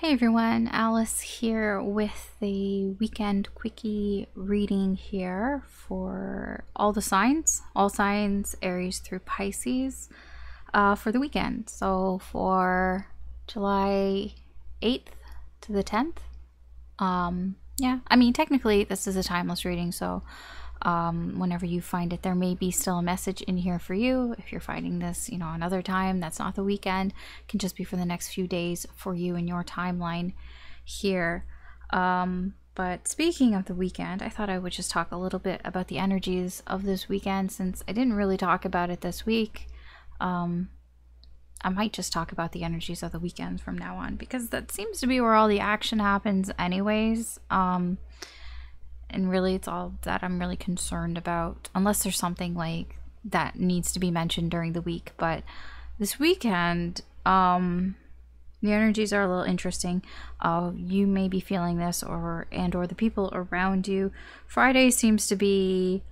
Hey everyone, Alice here with the weekend quickie reading here for all the signs, all signs, Aries through Pisces, for the weekend. So for July 8th to the 10th. Yeah, I mean, technically this is a timeless reading, so whenever you find it, there may be still a message in here for you. If you're finding this, another time that's not the weekend, it can just be for the next few days for you in your timeline here. But speaking of the weekend, I thought I would just talk a little bit about the energies of this weekend, since I didn't really talk about it this week. I might just talk about the energies of the weekend from now on, because that seems to be where all the action happens anyways. And really, it's all that I'm really concerned about, unless there's something like that needs to be mentioned during the week. But this weekend, the energies are a little interesting. You may be feeling this, or the people around you. Friday seems to be,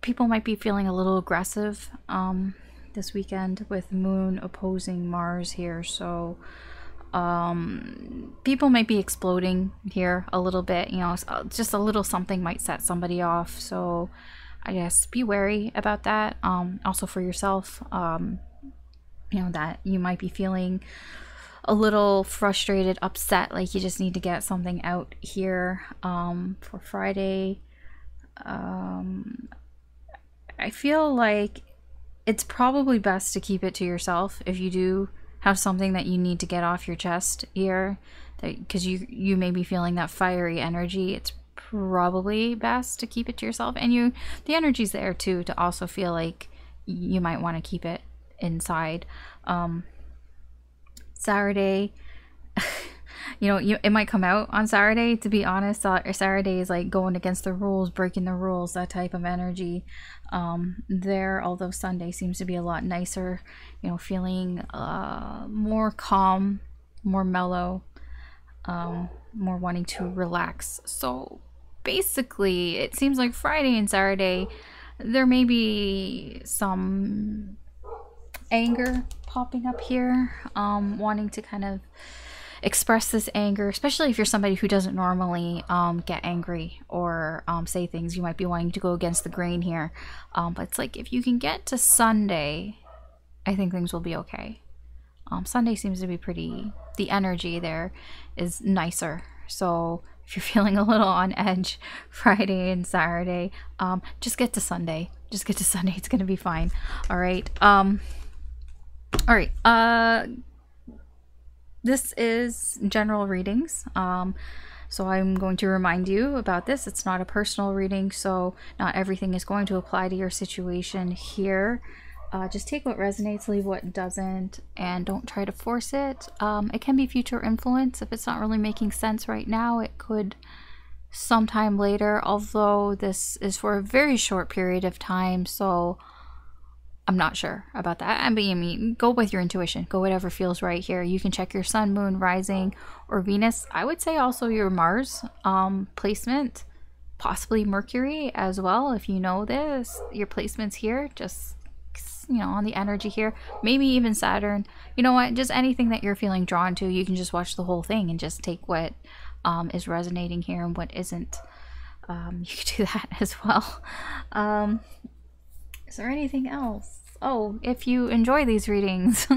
people might be feeling a little aggressive this weekend, with Moon opposing Mars here. So people might be exploding here a little bit, just a little something might set somebody off. So I guess be wary about that. Also for yourself, that you might be feeling a little frustrated, upset, like you just need to get something out here. For Friday, I feel like it's probably best to keep it to yourself if you do have something that you need to get off your chest here, because you may be feeling that fiery energy. It's probably best to keep it to yourself, and the energy's there too to also feel like you might want to keep it inside. Saturday, it might come out on Saturday, to be honest. Saturday is like going against the rules, breaking the rules, that type of energy there. Although Sunday seems to be a lot nicer, feeling more calm, more mellow, more wanting to relax. So basically it seems like Friday and Saturday there may be some anger popping up here, wanting to kind of express this anger, especially if you're somebody who doesn't normally get angry or say things. You might be wanting to go against the grain here, but it's like if you can get to Sunday, I think things will be okay. Sunday seems to be the energy there is nicer. So if you're feeling a little on edge Friday and Saturday, just get to Sunday. It's gonna be fine. All right. This is general readings, so I'm going to remind you about this. It's not a personal reading, so not everything is going to apply to your situation here. Just take what resonates, leave what doesn't, and don't try to force it. It can be future influence. If it's not really making sense right now, it could sometime later, although this is for a very short period of time, so I'm not sure about that. I mean, go with your intuition. Go whatever feels right here. You can check your sun, moon, rising, or Venus. I would say also your Mars placement, possibly Mercury as well. If you know this, your placements here, just, on the energy here. Maybe even Saturn. You know what? Just anything that you're feeling drawn to, you can just watch the whole thing and just take what is resonating here and what isn't. You could do that as well. Is there anything else? Oh, if you enjoy these readings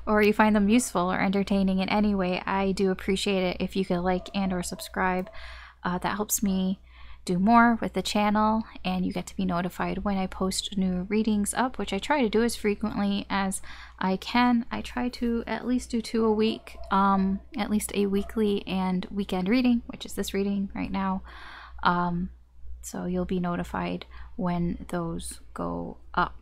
or you find them useful or entertaining in any way, I do appreciate it if you could like and or subscribe. That helps me do more with the channel, and you get to be notified when I post new readings up, which I try to do as frequently as I can. I try to at least do 2 a week, at least a weekly and weekend reading, which is this reading right now. So you'll be notified when those go up.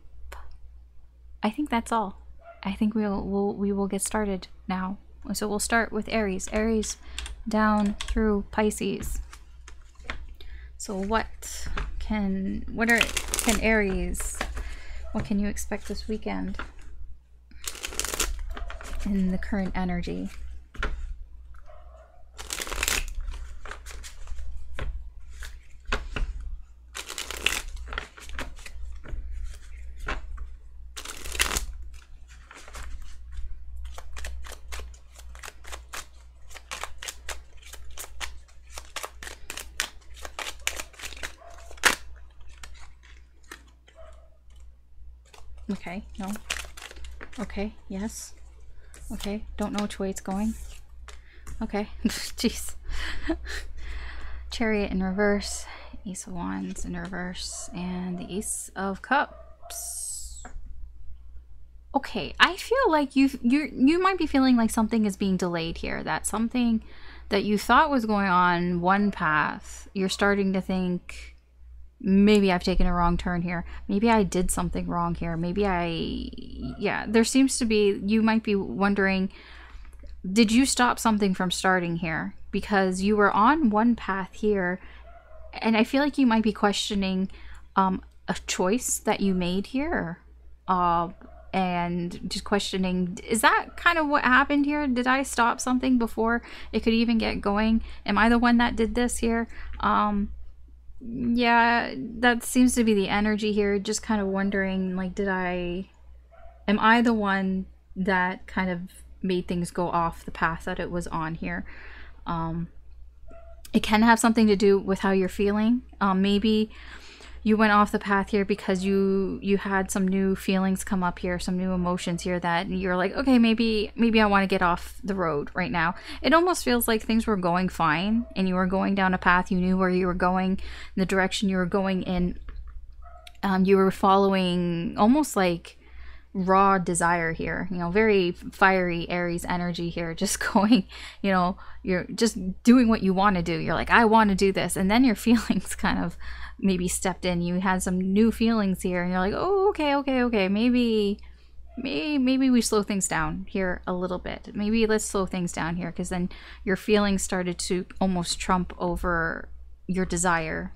I think that's all. I think we will get started now. So we'll start with Aries. Aries down through Pisces. So what can Aries, what can you expect this weekend in the current energy? Okay, no. Okay, yes. Okay, don't know which way it's going. Okay, jeez. Chariot in reverse, Ace of Wands in reverse, and the Ace of Cups. Okay, I feel like you might be feeling like something is being delayed here. That something that you thought was going on one path, you're starting to think, maybe I've taken a wrong turn here. Maybe I did something wrong here. Maybe yeah, there seems to be, you might be wondering, did you stop something from starting here? Because you were on one path here, and I feel like you might be questioning a choice that you made here. And just questioning, is that kind of what happened here? Did I stop something before it could even get going? Am I the one that did this here? Yeah, that seems to be the energy here. Just kind of wondering, like, am I the one that kind of made things go off the path that it was on here? It can have something to do with how you're feeling. Maybe you went off the path here because you had some new feelings come up here, some new emotions here that you're like, okay, maybe I want to get off the road right now. It almost feels like things were going fine and you were going down a path, you knew where you were going, the direction you were going in. You were following almost like raw desire here, you know, very fiery Aries energy here, just going, you know, you're just doing what you want to do. You're like, I want to do this, and then your feelings kind of maybe stepped in. You had some new feelings here, and you're like, oh, okay, maybe we slow things down here a little bit. Maybe let's slow things down here, because then your feelings started to almost trump over your desire.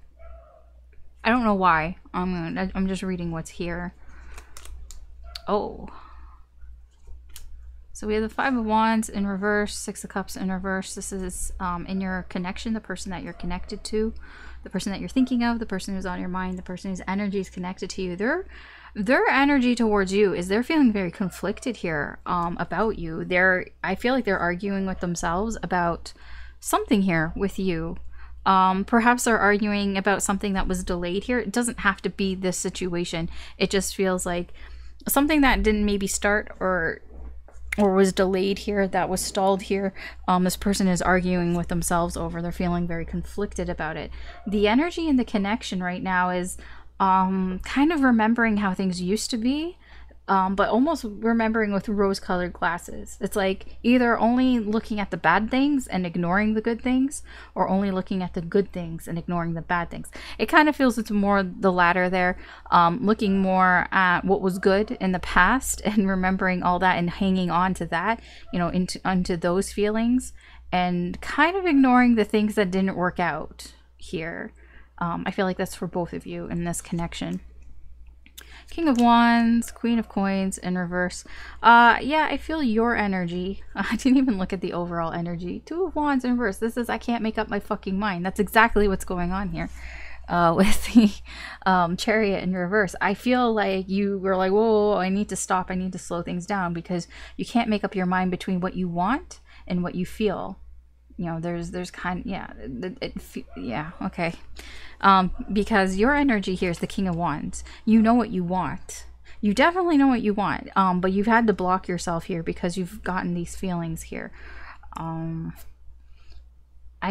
I don't know why. I'm just reading what's here. Oh, so we have the Five of Wands in reverse, Six of Cups in reverse. This is in your connection, the person that you're connected to, the person that you're thinking of, the person who's on your mind, the person whose energy is connected to you. Their energy towards you is they're feeling very conflicted here about you. I feel like they're arguing with themselves about something here with you. Perhaps they're arguing about something that was delayed here. It doesn't have to be this situation. It just feels like something that didn't maybe start or was delayed here, that was stalled here. This person is arguing with themselves over. They're feeling very conflicted about it. The energy in the connection right now is kind of remembering how things used to be, but almost remembering with rose-colored glasses. It's like either only looking at the bad things and ignoring the good things, or only looking at the good things and ignoring the bad things. It kind of feels it's more the latter there, looking more at what was good in the past and remembering all that and hanging on to that, you know, into those feelings, and kind of ignoring the things that didn't work out here. I feel like that's for both of you in this connection. King of Wands, Queen of Coins in reverse. Yeah, I feel your energy. I didn't even look at the overall energy. Two of Wands in reverse. This is, I can't make up my fucking mind. That's exactly what's going on here with the Chariot in reverse. I feel like you were like, whoa, I need to stop. I need to slow things down, because you can't make up your mind between what you want and what you feel. You know, there's kind of, yeah, yeah, okay. Because your energy here is the King of Wands. You know what you want. You definitely know what you want. But you've had to block yourself here because you've gotten these feelings here. I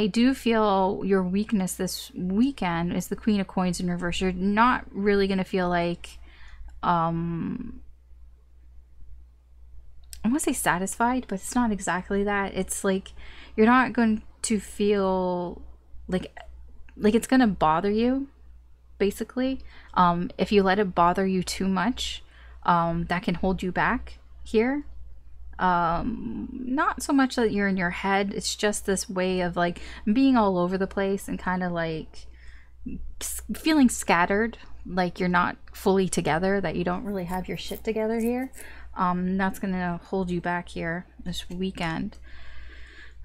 do feel your weakness this weekend is the Queen of Coins in reverse. You're not really going to feel like, I want to say satisfied, but it's not exactly that. It's like you're not going to feel like it's going to bother you, basically. If you let it bother you too much, that can hold you back here. Not so much that you're in your head. It's just this way of like being all over the place and kind of like feeling scattered, like you're not fully together, that you don't really have your shit together here. That's gonna hold you back here this weekend.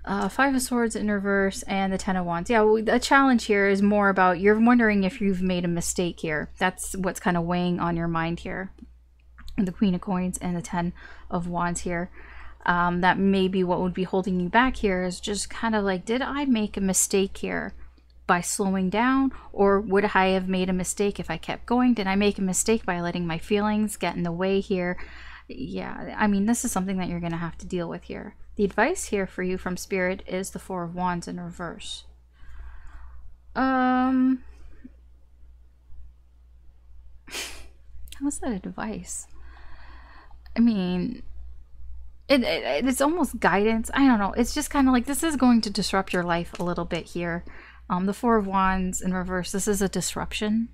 Five of Swords in reverse and the Ten of Wands. Yeah, the challenge here is more about you're wondering if you've made a mistake here. That's what's kind of weighing on your mind here. And the Queen of Coins and the Ten of Wands here. That may be what would be holding you back here, is just kind of like, did I make a mistake here by slowing down, or would I have made a mistake if I kept going? Did I make a mistake by letting my feelings get in the way here? Yeah, I mean, this is something that you're going to have to deal with here. The advice here for you from Spirit is the Four of Wands in reverse. How's that advice? I mean, it's almost guidance. I don't know. It's just kind of like, this is going to disrupt your life a little bit here. The Four of Wands in reverse, this is a disruption.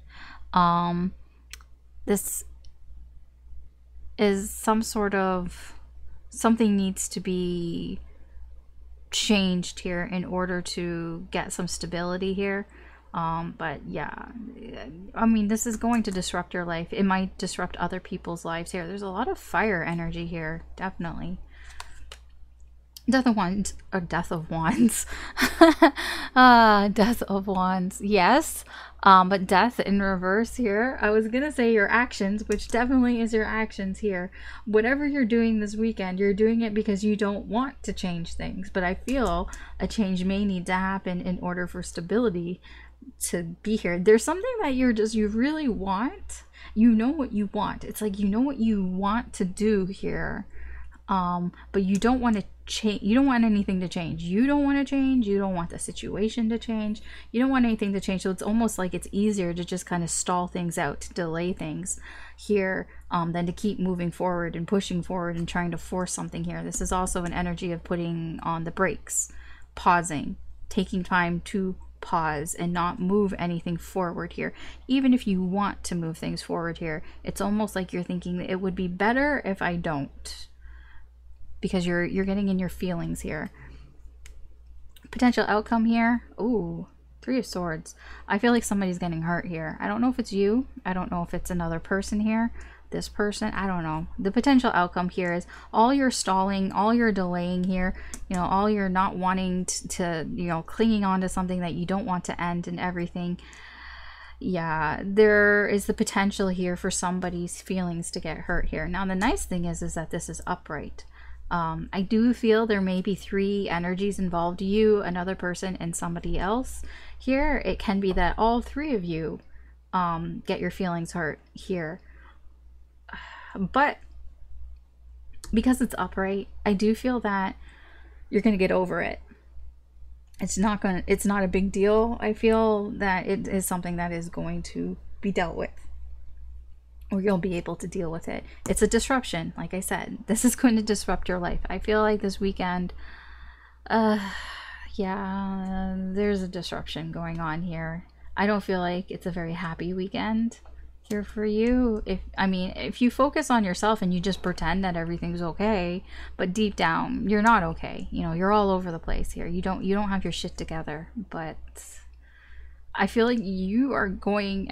This is some sort of, something needs to be changed here in order to get some stability here. But yeah, I mean, this is going to disrupt your life. It might disrupt other people's lives here. There's a lot of fire energy here, definitely. Death of Wands, or Death of Wands. Death of Wands, yes. But death in reverse here. I was gonna say your actions, which definitely is your actions here. Whatever you're doing this weekend, you're doing it because you don't want to change things. But I feel a change may need to happen in order for stability to be here. There's something that you really want. You know what you want. It's like, you know what you want to do here. But you don't want to change. You don't want anything to change. You don't want to change. You don't want the situation to change. You don't want anything to change. So it's almost like it's easier to just kind of stall things out, to delay things here, than to keep moving forward and pushing forward and trying to force something here. This is also an energy of putting on the brakes, pausing, taking time to pause and not move anything forward here. Even if you want to move things forward here, it's almost like you're thinking that it would be better if I don't, because you're getting in your feelings here. Potential outcome here. Ooh, Three of Swords. I feel like somebody's getting hurt here. I don't know if it's you. I don't know if it's another person here. This person, I don't know. The potential outcome here is all your stalling, all your delaying here, you know, all your not wanting to, you know, clinging on to something that you don't want to end and everything. Yeah, there is the potential here for somebody's feelings to get hurt here. Now, the nice thing is that this is upright. I do feel there may be three energies involved, you, another person, and somebody else. Here, it can be that all three of you get your feelings hurt here. But because it's upright, I do feel that you're going to get over it. It's not a big deal. I feel that it is something that is going to be dealt with, or you'll be able to deal with it. It's a disruption. Like I said, this is going to disrupt your life. I feel like this weekend, yeah, there's a disruption going on here. I don't feel like it's a very happy weekend here for you. If you focus on yourself and you just pretend that everything's okay, but deep down you're not okay. You know, you're all over the place here. You don't have your shit together. But I feel like you are going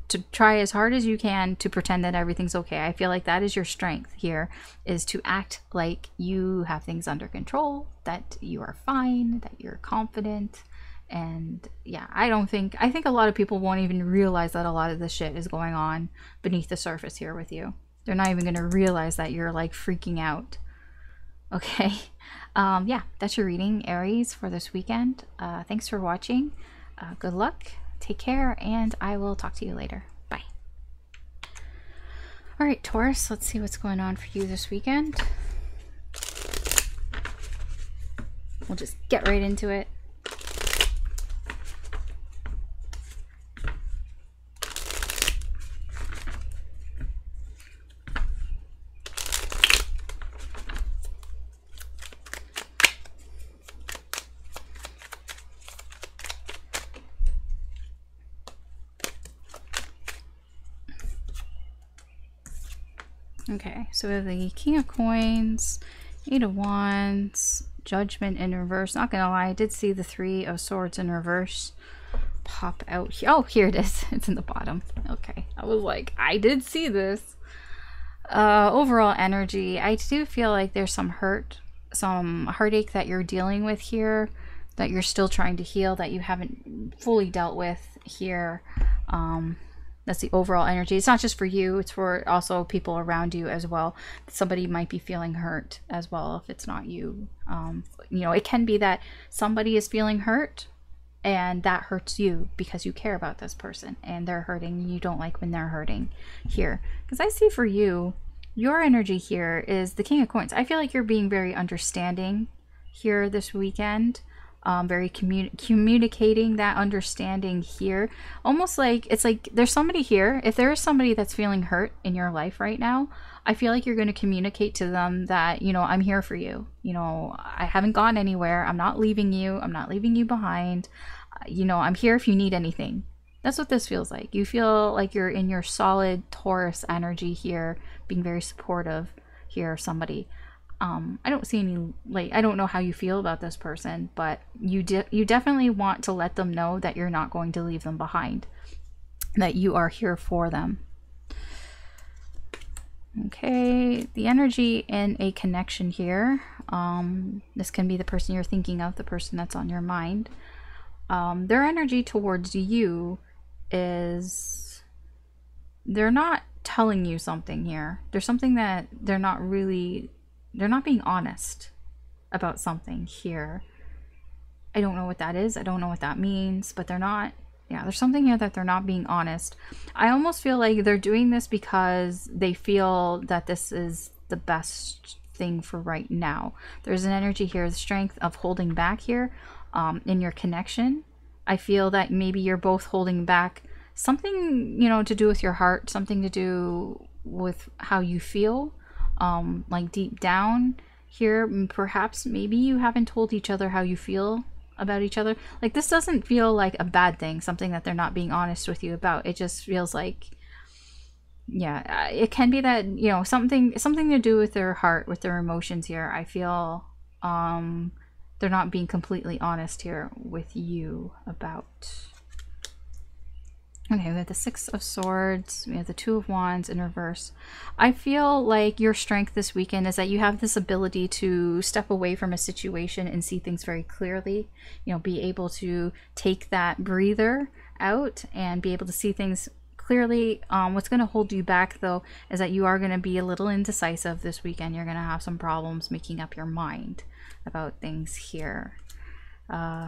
to try as hard as you can to pretend that everything's okay. I feel like that is your strength here, is to act like you have things under control, that you are fine, that you're confident. And yeah, I think a lot of people won't even realize that a lot of this shit is going on beneath the surface here with you. They're not even going to realize that you're like freaking out. Okay. Yeah, that's your reading, Aries, for this weekend. Thanks for watching. Good luck, take care, and I will talk to you later. Bye. All right, Taurus, let's see what's going on for you this weekend. We'll just get right into it. Okay, so we have the King of Coins, Eight of Wands, Judgment in reverse. Not gonna lie, I did see the Three of Swords in reverse pop out. Oh, here it is. It's in the bottom. Okay, I was like, I did see this. Overall energy, I do feel like there's some heartache that you're dealing with here, that you're still trying to heal, that you haven't fully dealt with here. That's the overall energy. It's not just for you, it's for also people around you as well. Somebody might be feeling hurt as well if it's not you. You know, it can be that somebody is feeling hurt and that hurts you because you care about this person and they're hurting. You don't like when they're hurting here. Because I see for you, your energy here is the King of Coins. I feel like you're being very understanding here this weekend. Very communicating that understanding here. Almost like, it's like there's somebody here. If there is somebody that's feeling hurt in your life right now, I feel like you're going to communicate to them that, you know, I'm here for you. You know, I haven't gone anywhere. I'm not leaving you. I'm not leaving you behind. You know, I'm here if you need anything. That's what this feels like. You feel like you're in your solid Taurus energy here, being very supportive here of somebody. I don't see any, like, I don't know how you feel about this person, but you definitely want to let them know that you're not going to leave them behind, that you are here for them. Okay, the energy in a connection here. This can be the person you're thinking of, the person that's on your mind. Their energy towards you is, they're not telling you something here. There's something that they're not being honest about something here. I don't know what that is. I don't know what that means, but they're not, yeah, there's something here that they're not being honest. I almost feel like they're doing this because they feel that this is the best thing for right now. There's an energy here, the strength of holding back here in your connection. I feel that maybe you're both holding back something, you know, to do with your heart, something to do with how you feel. Like deep down here, perhaps maybe you haven't told each other how you feel about each other. Like, this doesn't feel like a bad thing, something that they're not being honest with you about. It just feels like, yeah, it can be that, you know, something to do with their heart, with their emotions here. I feel they're not being completely honest here with you about. Okay, we have the Six of Swords, we have the Two of Wands in reverse. I feel like your strength this weekend is that you have this ability to step away from a situation and see things very clearly. You know, be able to take that breather out and be able to see things clearly. What's going to hold you back, though, is that you are going to be a little indecisive this weekend. You're going to have some problems making up your mind about things here.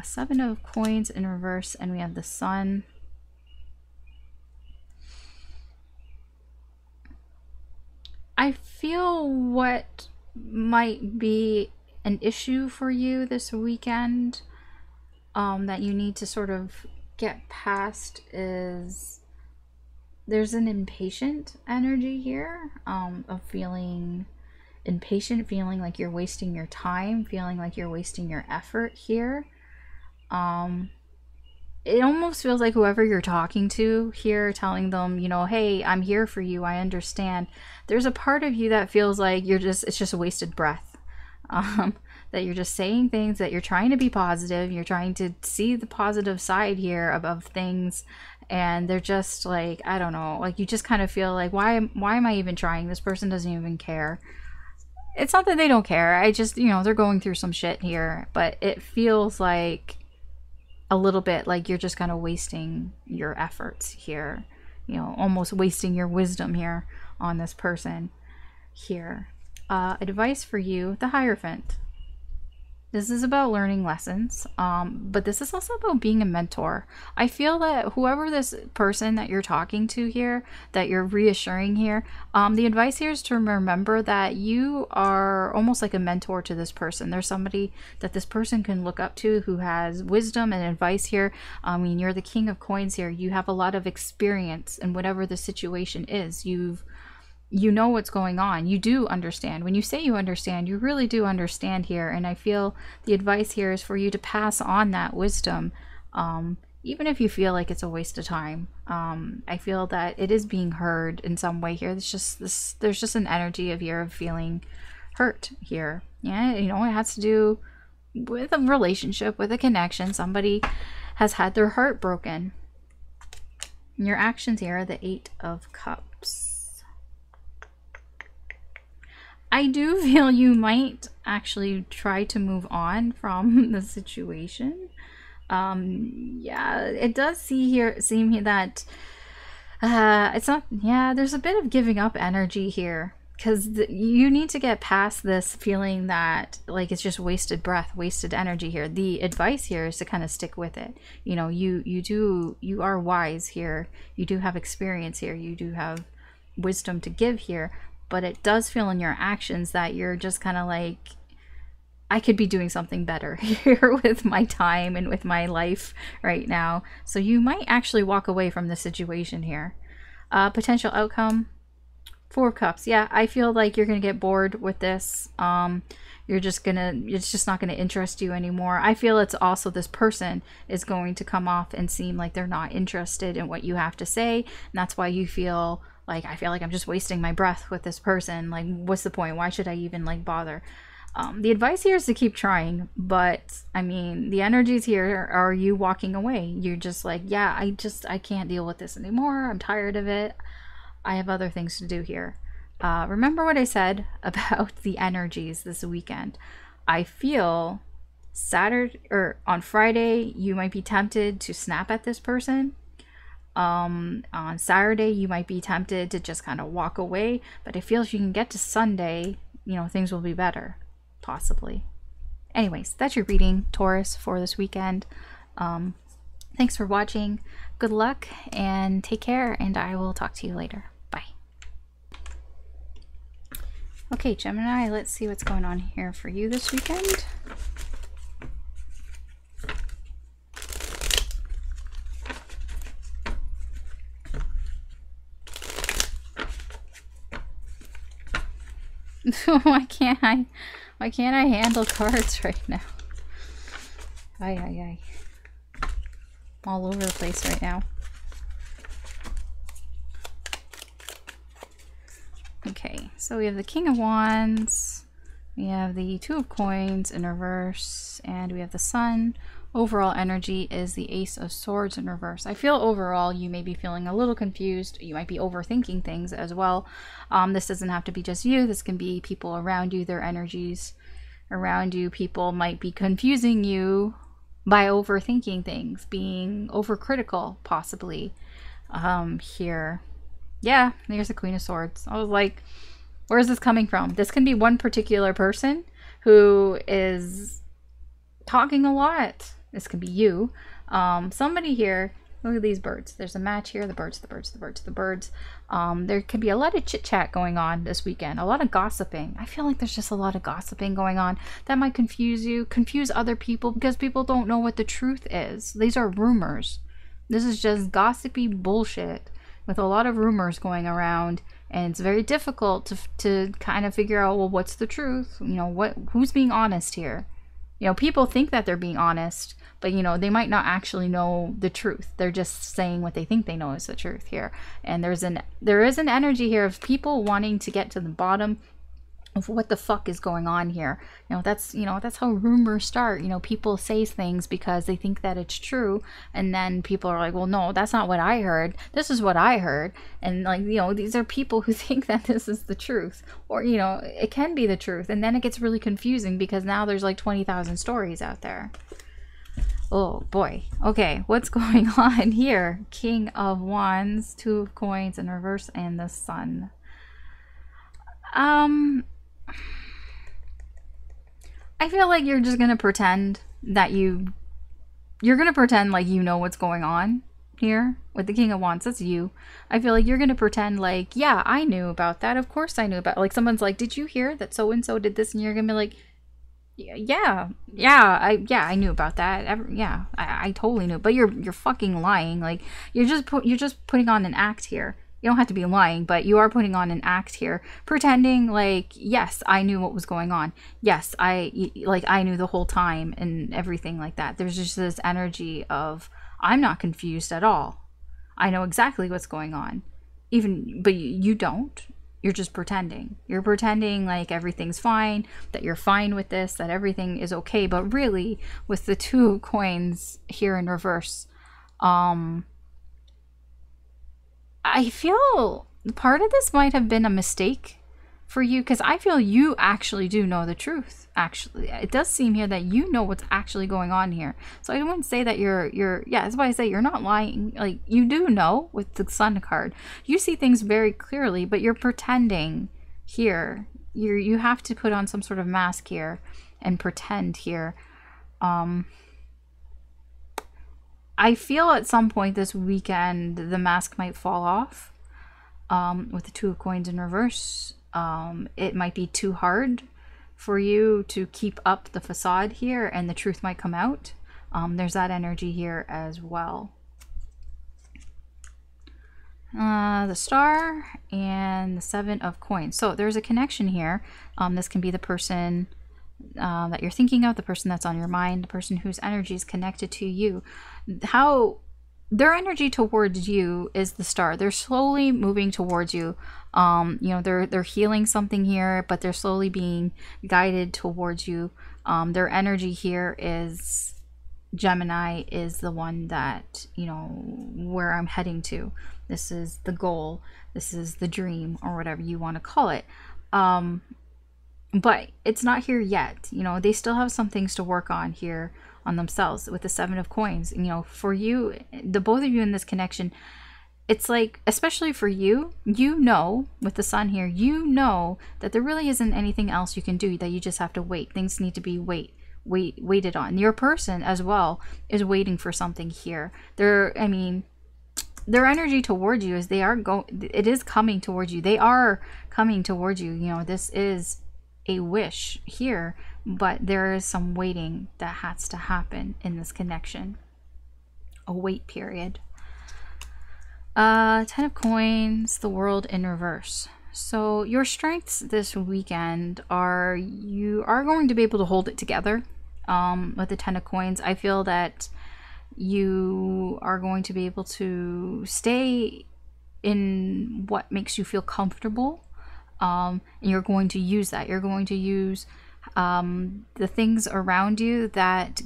Seven of Coins in reverse, and we have the Sun. I feel what might be an issue for you this weekend that you need to sort of get past is there's an impatient energy here of feeling impatient, feeling like you're wasting your time, feeling like you're wasting your effort here. It almost feels like whoever you're talking to here, telling them, you know, hey, I'm here for you, I understand. There's a part of you that feels like it's just a wasted breath. That you're just saying things, that you're trying to be positive, you're trying to see the positive side here of things, and they're just like, I don't know, like you just kind of feel like, why am I even trying? This person doesn't even care. It's not that they don't care, I just, you know, they're going through some shit here, but it feels like a little bit like you're just kind of wasting your efforts here, you know, almost wasting your wisdom here on this person here. Advice for you, the Hierophant. This is about learning lessons, but this is also about being a mentor. I feel that whoever this person that you're talking to here, that you're reassuring here, the advice here is to remember that you are almost like a mentor to this person. There's somebody that this person can look up to who has wisdom and advice here. I mean, you're the King of Coins here. You have a lot of experience in whatever the situation is. You know what's going on. You do understand. When you say you understand, you really do understand here. And I feel the advice here is for you to pass on that wisdom, even if you feel like it's a waste of time. I feel that it is being heard in some way here. There's just an energy of here of feeling hurt here. Yeah, you know, it has to do with a relationship, with a connection. Somebody has had their heart broken. And your actions here are the Eight of Cups. I do feel you might actually try to move on from the situation. Yeah, it does seem here that it's not, yeah, there's a bit of giving up energy here. because you need to get past this feeling that like it's just wasted breath, wasted energy here. The advice here is to kind of stick with it. You know, you are wise here, you do have experience here, you do have wisdom to give here, but it does feel in your actions that you're just kind of like, I could be doing something better here with my time and with my life right now. So you might actually walk away from the situation here. Potential outcome, Four of Cups. Yeah, I feel like you're gonna get bored with this. It's just not gonna interest you anymore. I feel it's also this person is going to come off and seem like they're not interested in what you have to say, and that's why you feel like, I feel like I'm just wasting my breath with this person. Like, what's the point? Why should I even like bother? The advice here is to keep trying, but I mean, the energies here are you walking away. You're just like, yeah, I can't deal with this anymore. I'm tired of it. I have other things to do here. Remember what I said about the energies this weekend. I feel Saturday or on Friday, you might be tempted to snap at this person. On Saturday, you might be tempted to just kind of walk away. But I feel if you can get to Sunday, you know, things will be better. Possibly. Anyways, that's your reading, Taurus, for this weekend. Thanks for watching. Good luck and take care, and I will talk to you later. Bye. Okay, Gemini, let's see what's going on here for you this weekend. Why can't I handle cards right now? Ay. All over the place right now. Okay, so we have the King of Wands, we have the Two of Coins in reverse, and we have the Sun. Overall energy is the Ace of Swords in reverse. I feel overall you may be feeling a little confused. You might be overthinking things as well. This doesn't have to be just you. This can be people around you, their energies around you. People might be confusing you by overthinking things, being overcritical possibly here. Yeah, there's the Queen of Swords. I was like, where's this coming from? This can be one particular person who is talking a lot. This could be you. Somebody here, look at these birds. There's a match here. The birds. There could be a lot of chit chat going on this weekend. A lot of gossiping. I feel like there's just a lot of gossiping going on. That might confuse you, confuse other people, because people don't know what the truth is. These are rumors. This is just gossipy bullshit with a lot of rumors going around. And it's very difficult to kind of figure out, well, what's the truth? You know, who's being honest here? You know, people think that they're being honest, but, you know, they might not actually know the truth. They're just saying what they think they know is the truth here. And there is an energy here of people wanting to get to the bottom of what the fuck is going on here. That's how rumors start. You know, people say things because they think that it's true, and then people are like, well, no, that's not what I heard. This is what I heard. And like, you know, these are people who think that this is the truth, or, you know, it can be the truth. And then it gets really confusing because now there's like 20,000 stories out there. Oh boy. Okay, what's going on here? King of Wands, Two of Coins in reverse, and the Sun. I feel like you're just gonna pretend that you're gonna pretend like you know what's going on here with the King of Wands. That's you. I feel like you're gonna pretend like, yeah, I knew about that. Of course I knew about it. Like someone's like, did you hear that so and so did this? And you're gonna be like, yeah, I knew about that. I totally knew. But you're fucking lying. Like you're just putting on an act here. You don't have to be lying, but you are putting on an act here, pretending like, yes, I knew what was going on. Yes, I knew the whole time and everything like that. There's just this energy of, I'm not confused at all. I know exactly what's going on. But you don't. You're just pretending. You're pretending like everything's fine, that you're fine with this, that everything is okay. But really, with the Two of Coins here in reverse, I feel part of this might have been a mistake for you, because I feel you actually do know the truth. Actually, it does seem here that you know what's actually going on here. So I wouldn't say that you're that's why I say you're not lying. Like, you do know with the Sun card. You see things very clearly, but you're pretending here. You have to put on some sort of mask here and pretend here. I feel at some point this weekend the mask might fall off. With the Two of Coins in reverse, it might be too hard for you to keep up the facade here, and the truth might come out. There's that energy here as well. The Star and the Seven of Coins. So there's a connection here. This can be the person that you're thinking of, the person that's on your mind, the person whose energy is connected to you. How their energy towards you is the Star. They're slowly moving towards you. You know, they're healing something here, but they're slowly being guided towards you. Their energy here is Gemini, is the one that, you know, where I'm heading to. This is the goal. This is the dream, or whatever you want to call it. But it's not here yet. You know, they still have some things to work on here on themselves with the Seven of Coins. You know, for you, the both of you in this connection, it's like, especially for you, you know, with the Sun here, you know that there really isn't anything else you can do, that you just have to wait. Things need to be waited on. Your person as well is waiting for something here. I mean, their energy towards you is it is coming towards you. They are coming towards you. You know, this is a wish here, but there is some waiting that has to happen in this connection. A wait period. 10 of Coins, the World in reverse. So your strengths this weekend are, you are going to be able to hold it together. With the 10 of Coins, I feel that you are going to be able to stay in what makes you feel comfortable. And you're going to use that. You're going to use the things around you that,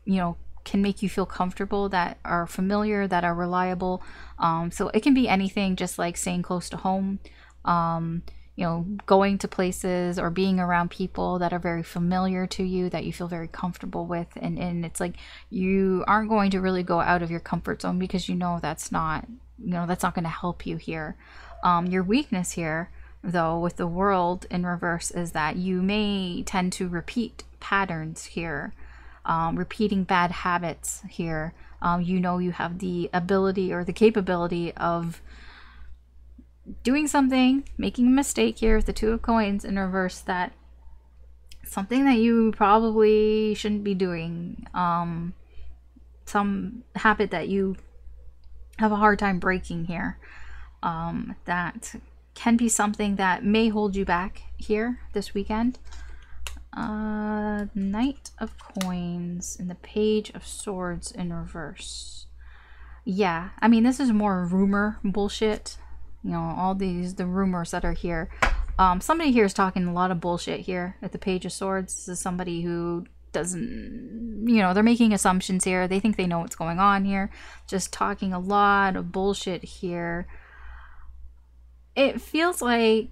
you know, can make you feel comfortable, that are familiar, that are reliable. So it can be anything, just like staying close to home, you know, going to places or being around people that are very familiar to you, that you feel very comfortable with. And it's like you aren't going to really go out of your comfort zone, because you know that's not, you know, that's not going to help you here. Your weakness here, though, with the World in reverse, is that you may tend to repeat patterns here, repeating bad habits here. You know, you have the ability or the capability of doing something, making a mistake here with the Two of Coins in reverse, that something that you probably shouldn't be doing, some habit that you have a hard time breaking here, that can be something that may hold you back here this weekend. Knight of Coins and the Page of Swords in reverse. Yeah, I mean, this is more rumor bullshit. You know, all the rumors that are here. Somebody here is talking a lot of bullshit here at the Page of Swords. This is somebody who doesn't, you know, they're making assumptions here. They think they know what's going on here. Just talking a lot of bullshit here. It feels like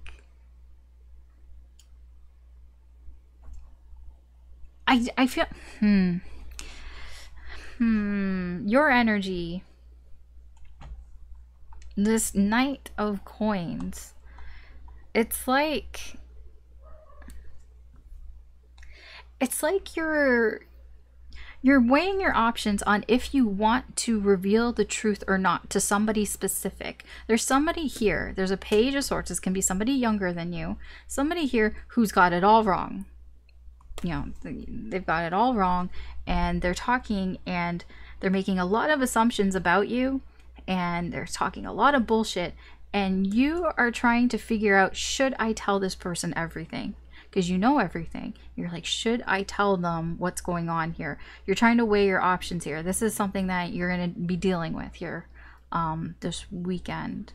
I feel your energy, this Knight of Coins, it's like you're weighing your options on if you want to reveal the truth or not to somebody specific. There's somebody here, there's a Page of Swords. This can be somebody younger than you, somebody here who's got it all wrong. You know, they've got it all wrong, and they're talking and they're making a lot of assumptions about you, and they're talking a lot of bullshit, and you are trying to figure out, should I tell this person everything? Because you know everything. You're like, should I tell them what's going on here? You're trying to weigh your options here. This is something that you're going to be dealing with here this weekend.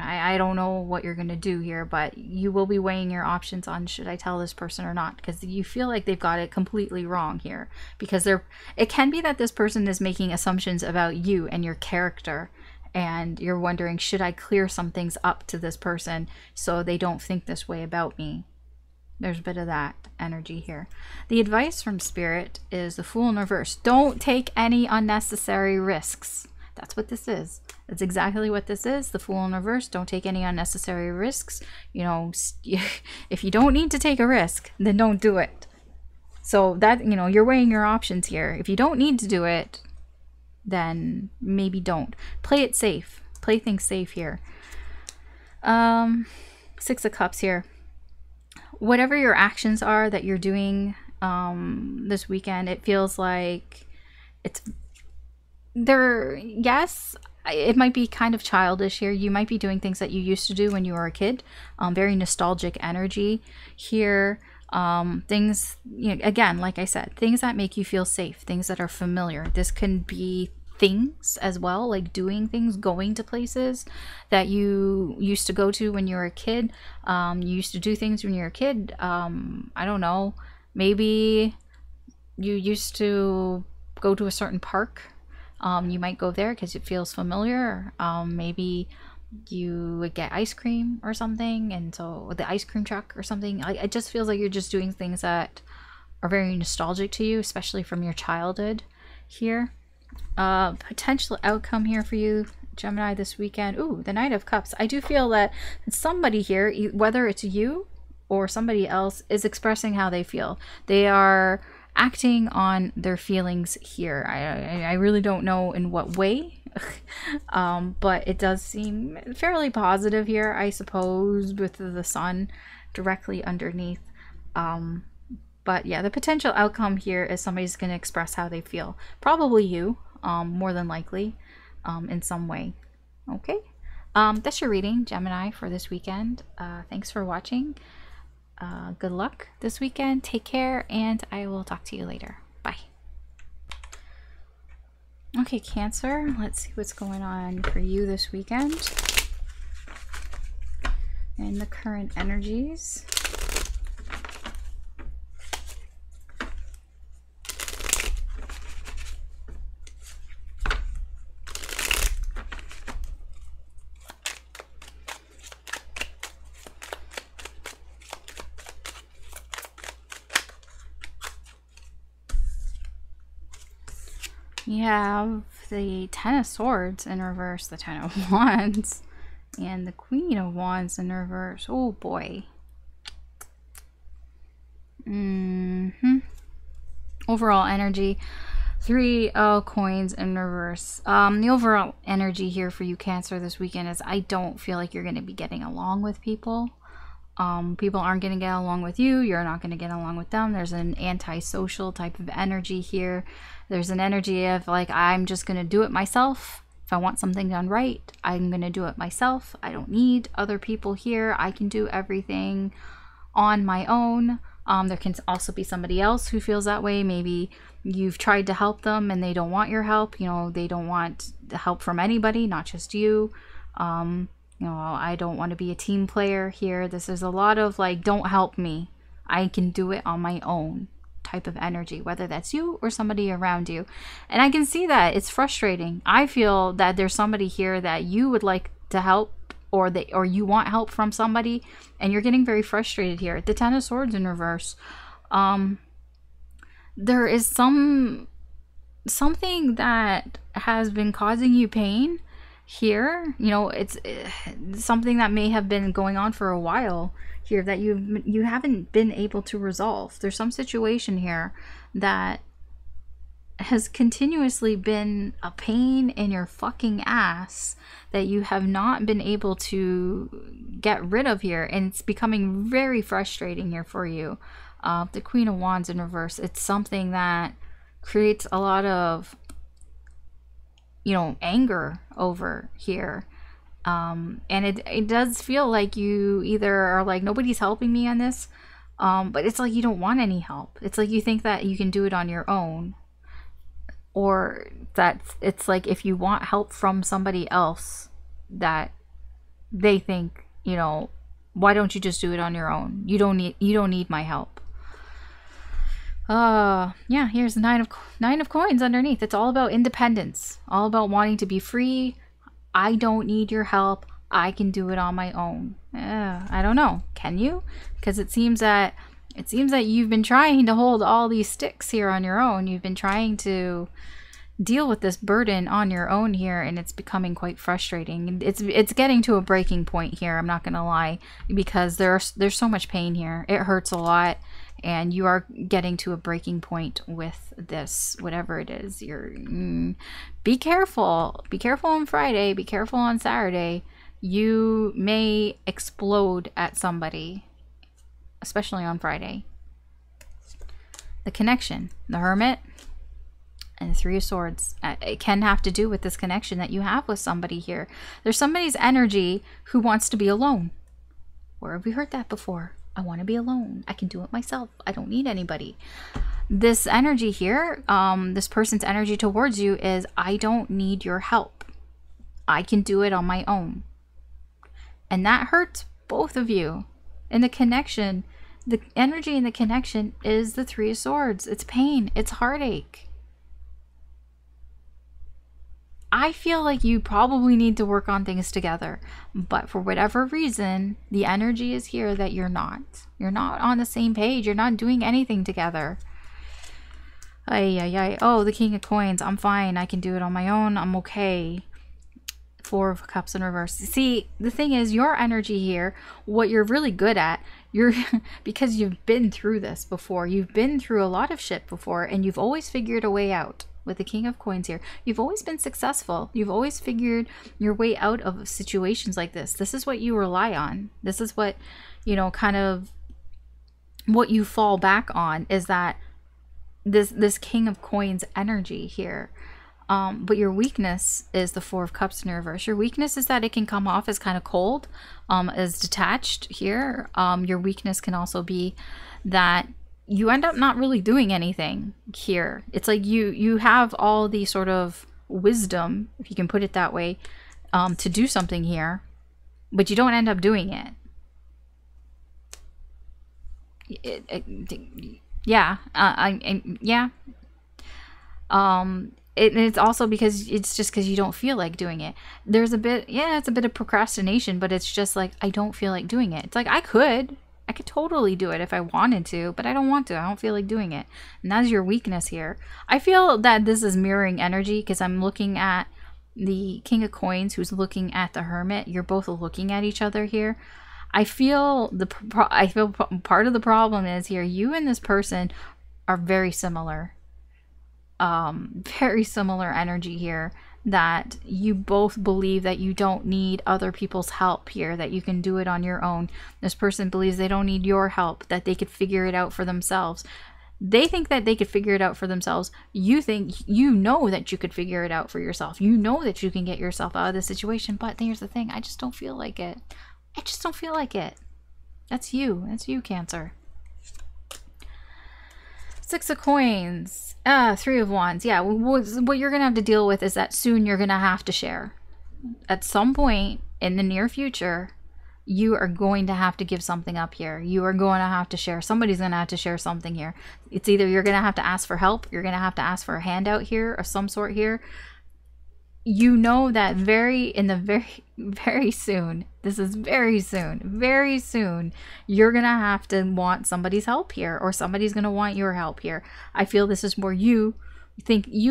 I don't know what you're going to do here, but you will be weighing your options on, should I tell this person or not? Because you feel like they've got it completely wrong here. Because it can be that this person is making assumptions about you and your character, and you're wondering, should I clear some things up to this person so they don't think this way about me? There's a bit of that energy here. The advice from Spirit is the Fool in reverse. Don't take any unnecessary risks. That's what this is. That's exactly what this is. The Fool in reverse. Don't take any unnecessary risks. You know, if you don't need to take a risk, then don't do it. So that, you know, you're weighing your options here. If you don't need to do it, then maybe don't. Play it safe. Play things safe here. Six of Cups here. Whatever your actions are that you're doing this weekend, it feels like it's there. Yes, it might be kind of childish here. You might be doing things that you used to do when you were a kid. Very nostalgic energy here. Things, you know, again, like I said, things that make you feel safe, things that are familiar. This can be things as well, like doing things, going to places that you used to go to when you were a kid. You used to do things when you were a kid. I don't know, maybe you used to go to a certain park. You might go there because it feels familiar. Maybe you would get ice cream or something, and so the ice cream truck or something. It just feels like you're just doing things that are very nostalgic to you, especially from your childhood here. Potential outcome here for you, Gemini, this weekend. Ooh, the Knight of Cups. I do feel that somebody here, whether it's you or somebody else, is expressing how they feel. They are acting on their feelings here. I really don't know in what way, but it does seem fairly positive here, I suppose, with the sun directly underneath. But yeah, the potential outcome here is somebody's going to express how they feel. Probably you, more than likely, in some way. Okay, that's your reading, Gemini, for this weekend. Thanks for watching. Good luck this weekend. Take care, and I will talk to you later. Bye. Okay, Cancer, let's see what's going on for you this weekend and the current energies. You have the Ten of Swords in reverse, the Ten of Wands, and the Queen of Wands in reverse. Oh boy. Overall energy, Three of Coins in reverse. The overall energy here for you, Cancer, this weekend is I don't feel like you're going to be getting along with people. People aren't going to get along with you. You're not going to get along with them. There's an antisocial type of energy here. There's an energy of like, I'm just going to do it myself. If I want something done right, I'm going to do it myself. I don't need other people here. I can do everything on my own. There can also be somebody else who feels that way. Maybe you've tried to help them and they don't want your help. You know, they don't want the help from anybody, not just you. You know, I don't want to be a team player here. This is a lot of like, don't help me. I can do it on my own type of energy, whether that's you or somebody around you. And I can see that it's frustrating. I feel that there's somebody here that you would like to help, or you want help from somebody, and you're getting very frustrated here. The Ten of Swords in reverse. There is something that has been causing you pain here. You know, it's something that may have been going on for a while here that you haven't been able to resolve. There's some situation here that has continuously been a pain in your fucking ass that you have not been able to get rid of here, and it's becoming very frustrating here for you. The Queen of Wands in reverse, it's something that creates a lot of, you know, anger over here. And it does feel like you either are like, nobody's helping me on this, but it's like you don't want any help. It's like you think that you can do it on your own, or that it's like if you want help from somebody else, that they think, you know, why don't you just do it on your own? You don't need my help. Yeah, here's the Nine of Coins underneath. It's all about independence, all about wanting to be free. I don't need your help. I can do it on my own. I don't know. Can you? Because it seems that you've been trying to hold all these sticks here on your own. You've been trying to deal with this burden on your own here, and it's becoming quite frustrating. It's getting to a breaking point here, I'm not gonna lie, because there's so much pain here. It hurts a lot, and you are getting to a breaking point with this, whatever it is. Be careful on Friday, be careful on Saturday. You may explode at somebody, especially on Friday. The connection, the Hermit and the Three of Swords. It can have to do with this connection that you have with somebody here. There's somebody's energy who wants to be alone. Where have we heard that before? I want to be alone. I can do it myself. I don't need anybody. This energy here, this person's energy towards you is, I don't need your help. I can do it on my own. And that hurts both of you. And the connection, the energy in the connection is the Three of Swords. It's pain. It's heartache. I feel like you probably need to work on things together, but for whatever reason, the energy is here that you're not. You're not on the same page. You're not doing anything together. Oh, the King of Coins. I'm fine. I can do it on my own. I'm okay. Four of Cups in reverse. See, the thing is, your energy here, what you're really good at, because you've been through this before. You've been through a lot of shit before, and you've always figured a way out. With the King of Coins here, you've always been successful. You've always figured your way out of situations like this. This is what you rely on. This is what, you know, kind of what you fall back on, is that this King of Coins energy here. But your weakness is the Four of Cups in reverse. Your weakness is that it can come off as kind of cold, as detached here. Your weakness can also be that you end up not really doing anything here. It's like you have all the sort of wisdom, if you can put it that way, to do something here, but you don't end up doing it. Yeah. It's also because it's just because you don't feel like doing it. There's a bit, it's a bit of procrastination, but it's just like, I don't feel like doing it. It's like, I could totally do it if I wanted to, but I don't want to. I don't feel like doing it. And that's your weakness here. I feel that this is mirroring energy, because I'm looking at the King of Coins who's looking at the Hermit. You're both looking at each other here. I feel part of the problem is here, you and this person are very similar. Very similar energy here, that you both believe that you don't need other people's help here, that you can do it on your own. This person believes they don't need your help, that they could figure it out for themselves. They think that they could figure it out for themselves. You think you know that you could figure it out for yourself. You know that you can get yourself out of this situation, but here's the thing, I just don't feel like it. I just don't feel like it. That's you. That's you, Cancer. Six of Coins. Three of Wands. Yeah, what you're going to have to deal with is that soon you're going to have to share. At some point in the near future, you are going to have to give something up here. You are going to have to share. Somebody's going to have to share something here. It's either you're going to have to ask for help, you're going to have to ask for a handout here of some sort here. You know that very soon, this is very soon, you're gonna have to want somebody's help here, or somebody's gonna want your help here. I feel this is more you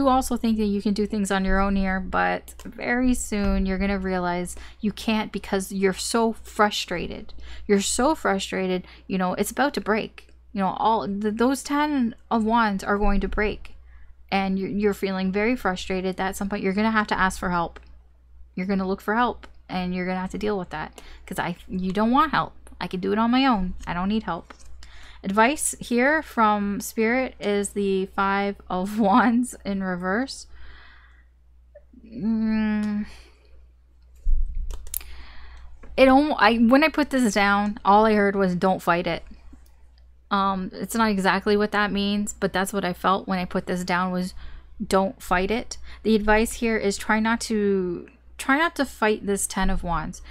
also think that you can do things on your own here, but very soon you're gonna realize you can't, because you're so frustrated. You know, it's about to break. You know, those 10 of Wands are going to break. And you're feeling very frustrated that at some point you're going to have to ask for help. You're going to look for help, and you're going to have to deal with that, because you don't want help. I can do it on my own. I don't need help. Advice here from Spirit is the Five of Wands in reverse. When I put this down, all I heard was don't fight it. It's not exactly what that means, but that's what I felt when I put this down, was don't fight it. The advice here is try not to fight this 10 of Wands.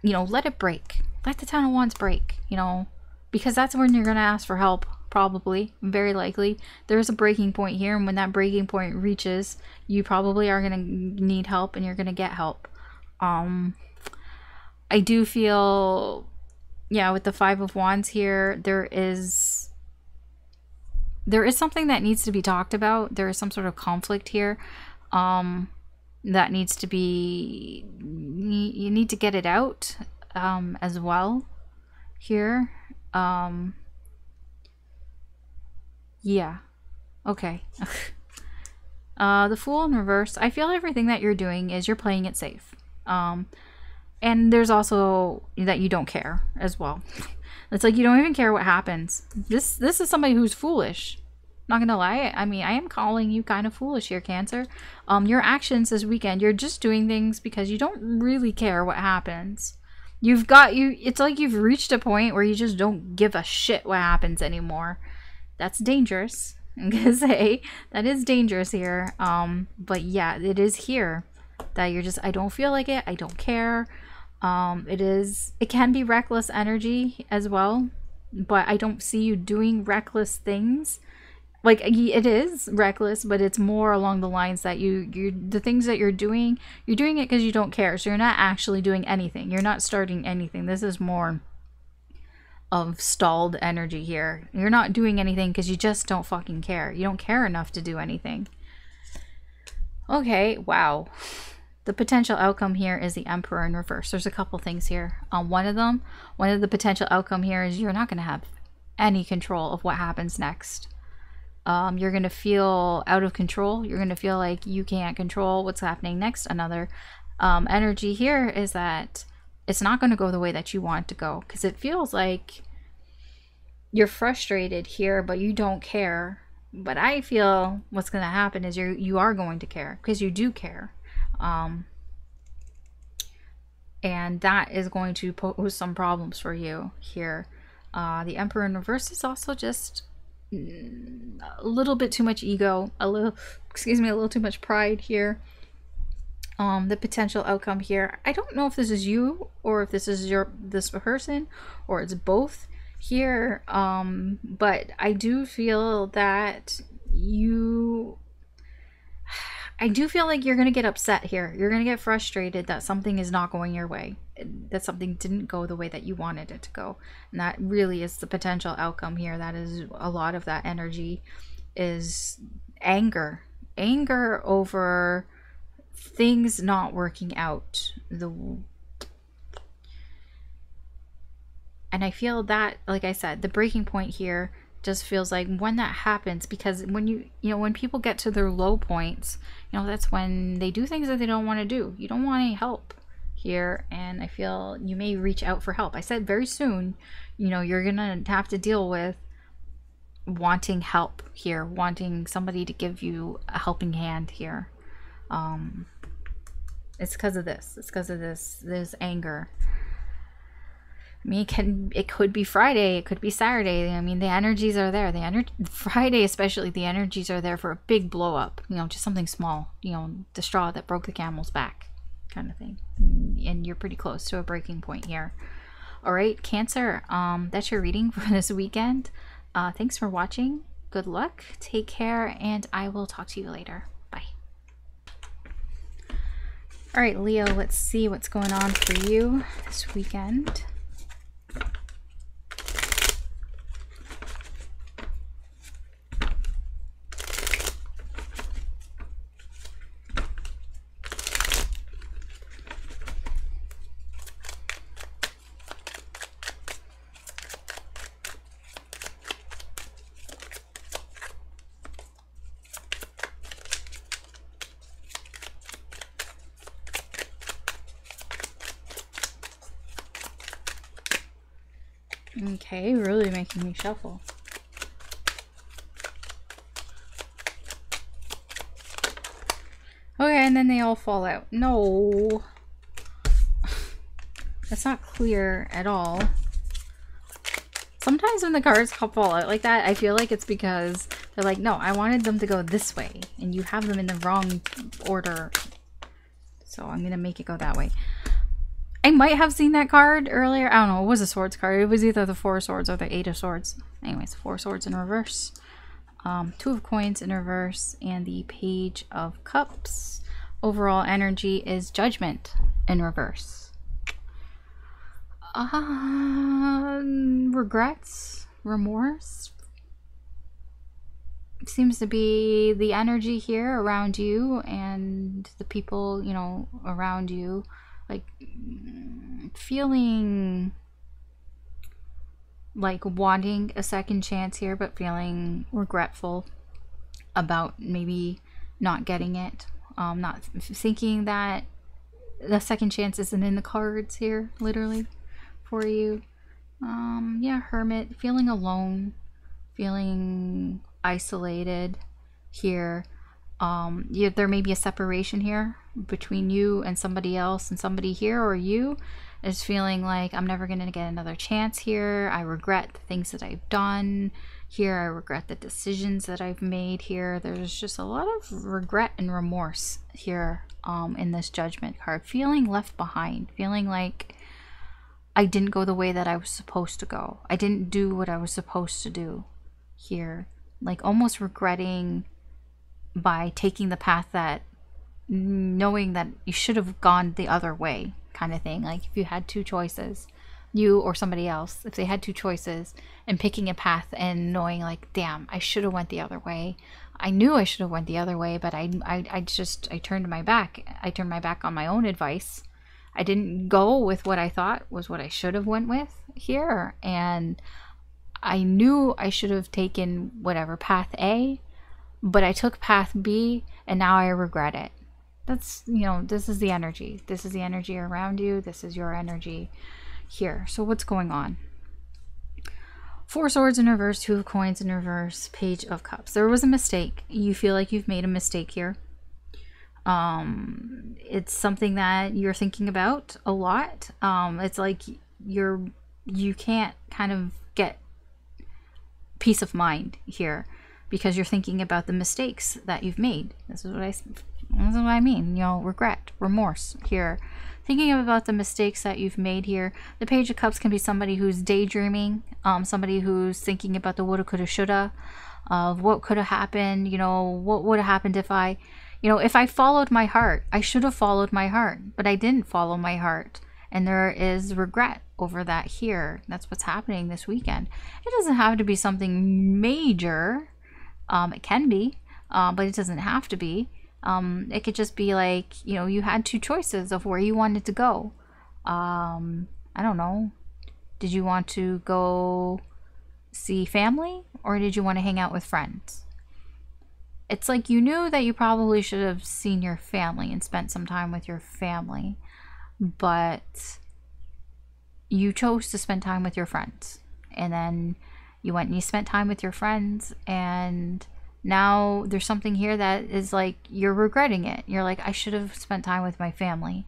You know, let it break. Let the 10 of Wands break, you know, because that's when you're going to ask for help, probably, very likely. There's a breaking point here, and when that breaking point reaches, you probably are going to need help, and you're going to get help. I do feel, yeah, with the Five of Wands here, there is something that needs to be talked about. There is some sort of conflict here. that needs to be, you need to get it out as well here. Yeah, okay. The Fool in reverse, I feel everything that you're doing is you're playing it safe. And there's also that you don't care as well. It's like you don't even care what happens. This is somebody who's foolish. Not gonna lie, I mean, I am calling you kind of foolish here, Cancer. Your actions this weekend, you're just doing things because you don't really care what happens. It's like you've reached a point where you just don't give a shit what happens anymore. That's dangerous. I'm gonna say that is dangerous here. But yeah, it is here that you're just, I don't feel like it, I don't care. It can be reckless energy as well, but I don't see you doing reckless things. Like, it is reckless, but it's more along the lines that the things that you're doing it because you don't care. So you're not actually doing anything. You're not starting anything. This is more of stalled energy here. You're not doing anything because you just don't fucking care. You don't care enough to do anything. Okay, wow. The potential outcome here is the Emperor in reverse. There's a couple things here. One of the potential outcome here is you're not going to have any control of what happens next. You're going to feel out of control. You're going to feel like you can't control what's happening next. Another energy here is that it's not going to go the way that you want it to go, because it feels like you're frustrated here, but you don't care. But I feel what's going to happen is you are going to care, because you do care. And that is going to pose some problems for you here. The Emperor in reverse is also just a little bit too much ego, a little too much pride here. The potential outcome here, I don't know if this is you or if this is this person, or it's both here. But I do feel that I do feel like you're going to get upset here. You're going to get frustrated that something is not going your way, that something didn't go the way that you wanted it to go. And that really is the potential outcome here. That is a lot of that energy is anger over things not working out. And I feel that, like I said, the breaking point here just feels like when that happens, because when when people get to their low points, that's when they do things that they don't want to do. You don't want any help here, and I feel you may reach out for help. I said very soon, you're gonna have to deal with wanting help here, wanting somebody to give you a helping hand here. It's because of this. It's because of this anger. I mean, it could be Friday, it could be Saturday. I mean, the energies are there. Friday especially, the energies are there for a big blow up. Just something small. The straw that broke the camel's back, kind of thing. And you're pretty close to a breaking point here. All right, Cancer. That's your reading for this weekend. Thanks for watching. Good luck. Take care, and I will talk to you later. Bye. All right, Leo. Let's see what's going on for you this weekend. Okay, really making me shuffle. Okay, and then they all fall out. No. That's not clear at all. Sometimes when the cards fall out like that, I feel like it's because they're like, no, I wanted them to go this way, and you have them in the wrong order. So I'm going to make it go that way. I might have seen that card earlier. I don't know. It was a swords card. It was either the 4 swords or the 8 of swords. Anyways, 4 swords in reverse. 2 of coins in reverse. And the page of cups. Overall energy is judgment in reverse. Regrets. Remorse. seems to be the energy here around you and the people, you know, around you, like feeling like wanting a second chance here, but feeling regretful about maybe not getting it, not thinking that the second chance isn't in the cards here, literally, for you. Yeah, Hermit, feeling alone, feeling isolated here. There may be a separation here between you and somebody else, and somebody here, or you is feeling like, I'm never going to get another chance here. I regret the things that I've done here. I regret the decisions that I've made here. There's just a lot of regret and remorse here in this Judgment card. Feeling left behind, feeling like I didn't go the way that I was supposed to go. I didn't do what I was supposed to do here. Like almost regretting by taking the path that, knowing that you should have gone the other way, kind of thing. Like if you had two choices, you or somebody else, if they had two choices, and picking a path and knowing like, damn, I should have went the other way. I knew I should have went the other way, but I turned my back. I turned my back on my own advice. I didn't go with what I thought was what I should have went with here, and I knew I should have taken whatever path A, but I took path B, and now I regret it. That's, you know, this is the energy. This is the energy around you. This is your energy here. So what's going on? Four Swords in reverse, Two of Coins in reverse, Page of Cups. There was a mistake. You feel like you've made a mistake here. It's something that you're thinking about a lot. It's like you can't kind of get peace of mind here because you're thinking about the mistakes that you've made. This is what I mean, you know, regret, remorse here. Thinking about the mistakes that you've made here. The Page of Cups can be somebody who's daydreaming, somebody who's thinking about the woulda, coulda, shoulda, of what could have happened, you know, what would have happened if I, you know, if I followed my heart. I should have followed my heart, but I didn't follow my heart. And there is regret over that here. That's what's happening this weekend. It doesn't have to be something major. It can be, but it doesn't have to be. It could just be like, you know, you had two choices of where you wanted to go. I don't know. Did you want to go see family, or did you want to hang out with friends? It's like you knew that you probably should have seen your family and spent some time with your family, but you chose to spend time with your friends. And then you went and you spent time with your friends, and now there's something here that is like you're regretting it. You're like, I should have spent time with my family.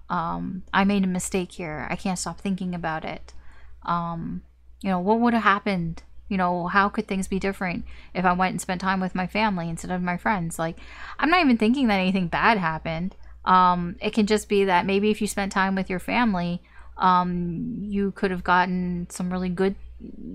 I made a mistake here. I can't stop thinking about it. You know, what would have happened? You know, how could things be different if I went and spent time with my family instead of my friends? Like, I'm not even thinking that anything bad happened. It can just be that maybe if you spent time with your family, you could have gotten some really good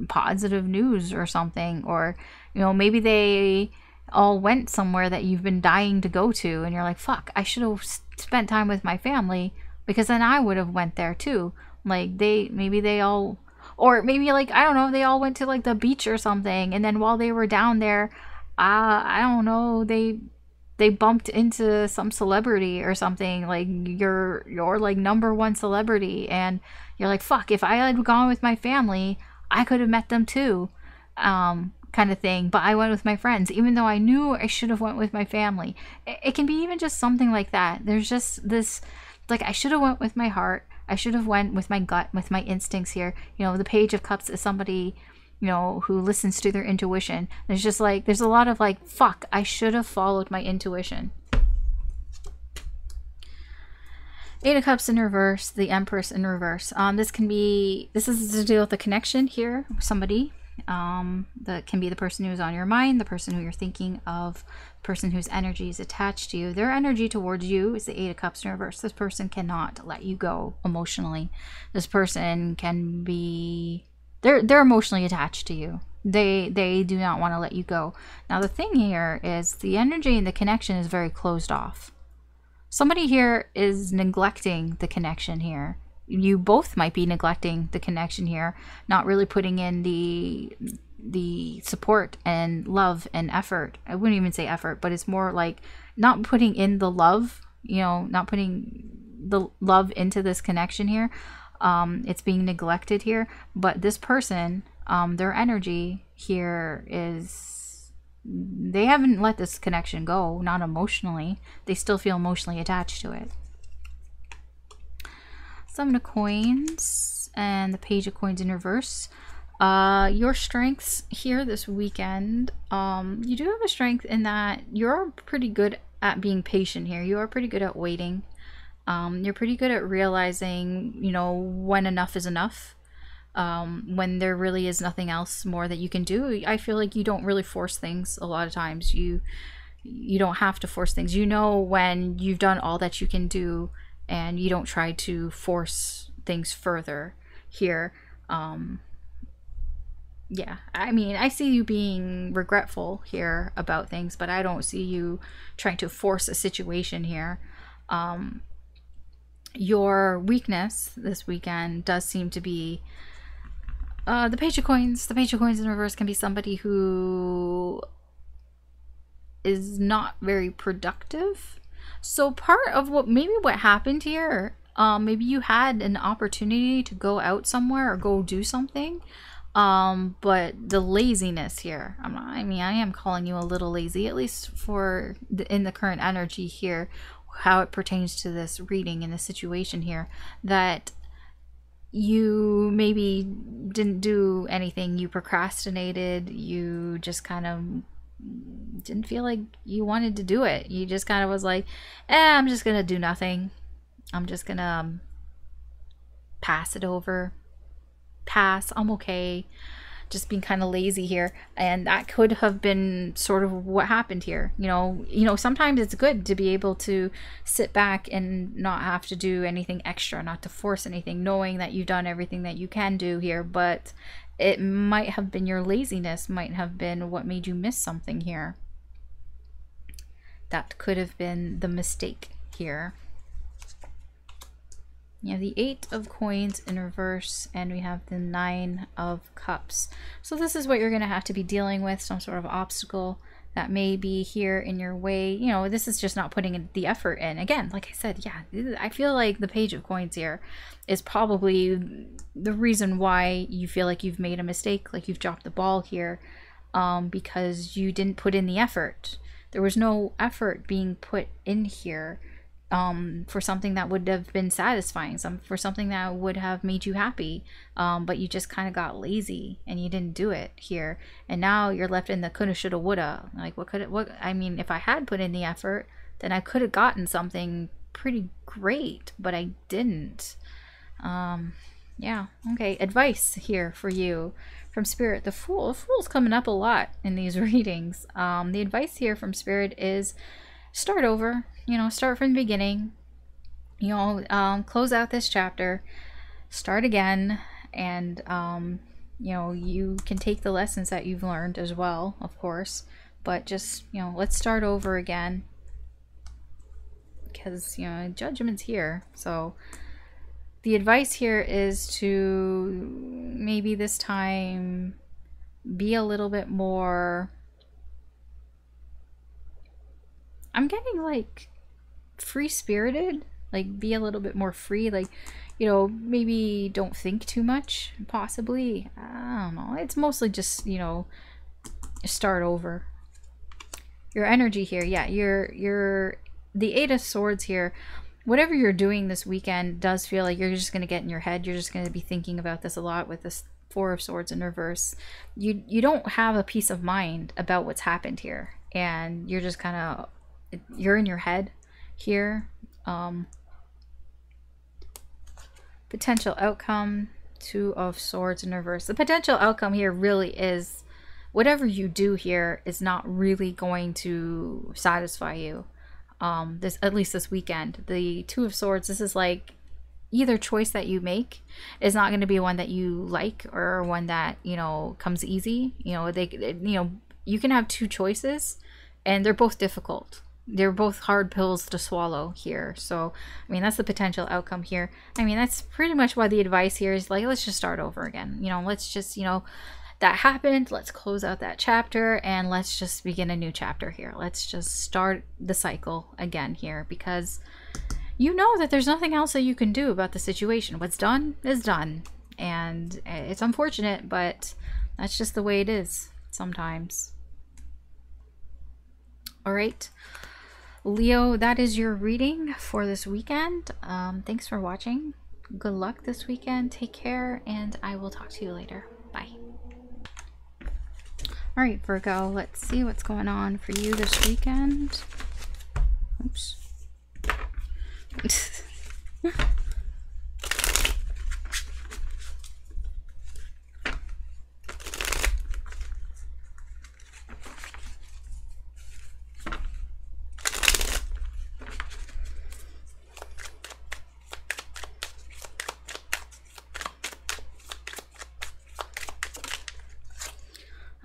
positive news or something. Or, you know, maybe they all went somewhere that you've been dying to go to, and you're like, fuck, I should have spent time with my family, because then I would have went there too. Like, maybe they all, or maybe like, I don't know, they all went to like the beach or something, and then while they were down there, I don't know, they bumped into some celebrity or something, like you're like #1 celebrity, and you're like, fuck, if I had gone with my family, I could have met them too, kind of thing, but I went with my friends, even though I knew I should have went with my family. It can be even just something like that. There's just this, like, I should have went with my heart. I should have went with my gut, with my instincts here. You know, the Page of Cups is somebody, you know, who listens to their intuition. There's just like, there's a lot of like, fuck, I should have followed my intuition. Eight of Cups in reverse, the Empress in reverse. This is to deal with the connection here with somebody. That can be the person who's on your mind, the person who you're thinking of, the person whose energy is attached to you. Their energy towards you is the Eight of Cups in reverse. This person cannot let you go emotionally. This person can be, they're emotionally attached to you. They do not want to let you go. Now the thing here is the energy and the connection is very closed off. Somebody here is neglecting the connection here. You both might be neglecting the connection here, not really putting in the the support and love and effort. I wouldn't even say effort, but it's more like not putting in the love, you know, not putting the love into this connection here. It's being neglected here. But this person, their energy here is, they haven't let this connection go, not emotionally. They still feel emotionally attached to it. Seven of Coins and the Page of Coins in reverse. Your strengths here this weekend, you do have a strength in that you're pretty good at being patient here. You are pretty good at waiting. You're pretty good at realizing, you know, when enough is enough. When there really is nothing else more that you can do. I feel like you don't really force things a lot of times. You don't have to force things. You know when you've done all that you can do, and you don't try to force things further here. Yeah, I mean, I see you being regretful here about things, but I don't see you trying to force a situation here. Your weakness this weekend does seem to be the Page of Coins. The Page of Coins in reverse can be somebody who is not very productive. So part of what happened here, maybe you had an opportunity to go out somewhere or go do something, but the laziness here, I am calling you a little lazy, at least for in the current energy here, how it pertains to this reading in this situation here, that you maybe didn't do anything. You procrastinated. You just kind of didn't feel like you wanted to do it. You just kind of was like, I'm just gonna do nothing. I'm just gonna pass it over. Pass. I'm okay. Just being kind of lazy here. And that could have been sort of what happened here. You know, sometimes it's good to be able to sit back and not have to do anything extra, not to force anything, knowing that you've done everything that you can do here. But it might have been your laziness, might have been what made you miss something here. That could have been the mistake here. You have the Eight of Coins in reverse, and we have the Nine of Cups. So this is what you're going to have to be dealing with, some sort of obstacle that may be here in your way. You know, this is just not putting the effort in. Again, like I said, yeah, I feel like the Page of Coins here is probably the reason why you feel like you've made a mistake, like you've dropped the ball here, because you didn't put in the effort. There was no effort being put in here for something that would have been satisfying, for something that would have made you happy, but you just kind of got lazy and you didn't do it here, and now you're left in the coulda, shoulda, woulda. Like, I mean, if I had put in the effort, then I could have gotten something pretty great, but I didn't. Yeah, okay. Advice here for you from Spirit. The Fool. The Fool's coming up a lot in these readings. The advice here from Spirit is start over. You know, start from the beginning. You know, close out this chapter, start again, and you know, you can take the lessons that you've learned as well, of course, but just, you know, let's start over again, because, you know, Judgment's here. So the advice here is to maybe this time be a little bit more, I'm getting like free-spirited, like be a little bit more free, like, you know, maybe don't think too much, possibly. I don't know, it's mostly just, you know, start over. Your energy here, yeah, you're the Eight of Swords here. Whatever you're doing this weekend does feel like you're just going to get in your head. You're just going to be thinking about this a lot with this Four of Swords in reverse. You don't have a peace of mind about what's happened here, and you're just kind of, you're in your head here. Potential outcome, Two of Swords in reverse. The potential outcome here really is whatever you do here is not really going to satisfy you. This, at least this weekend. The Two of Swords, this is like either choice that you make is not going to be one that you like, or one that, you know, comes easy. You know, you know, you can have two choices and they're both difficult. They're both hard pills to swallow here. So, I mean, that's the potential outcome here. I mean, that's pretty much why the advice here is like, let's just start over again. You know, let's just, you know, that happened. Let's close out that chapter and let's just begin a new chapter here. Let's just start the cycle again here, because you know that there's nothing else that you can do about the situation. What's done is done. And it's unfortunate, but that's just the way it is sometimes. All right, Leo, that is your reading for this weekend. Thanks for watching. Good luck this weekend. Take care, and I will talk to you later. Bye. All right, Virgo, let's see what's going on for you this weekend. Oops.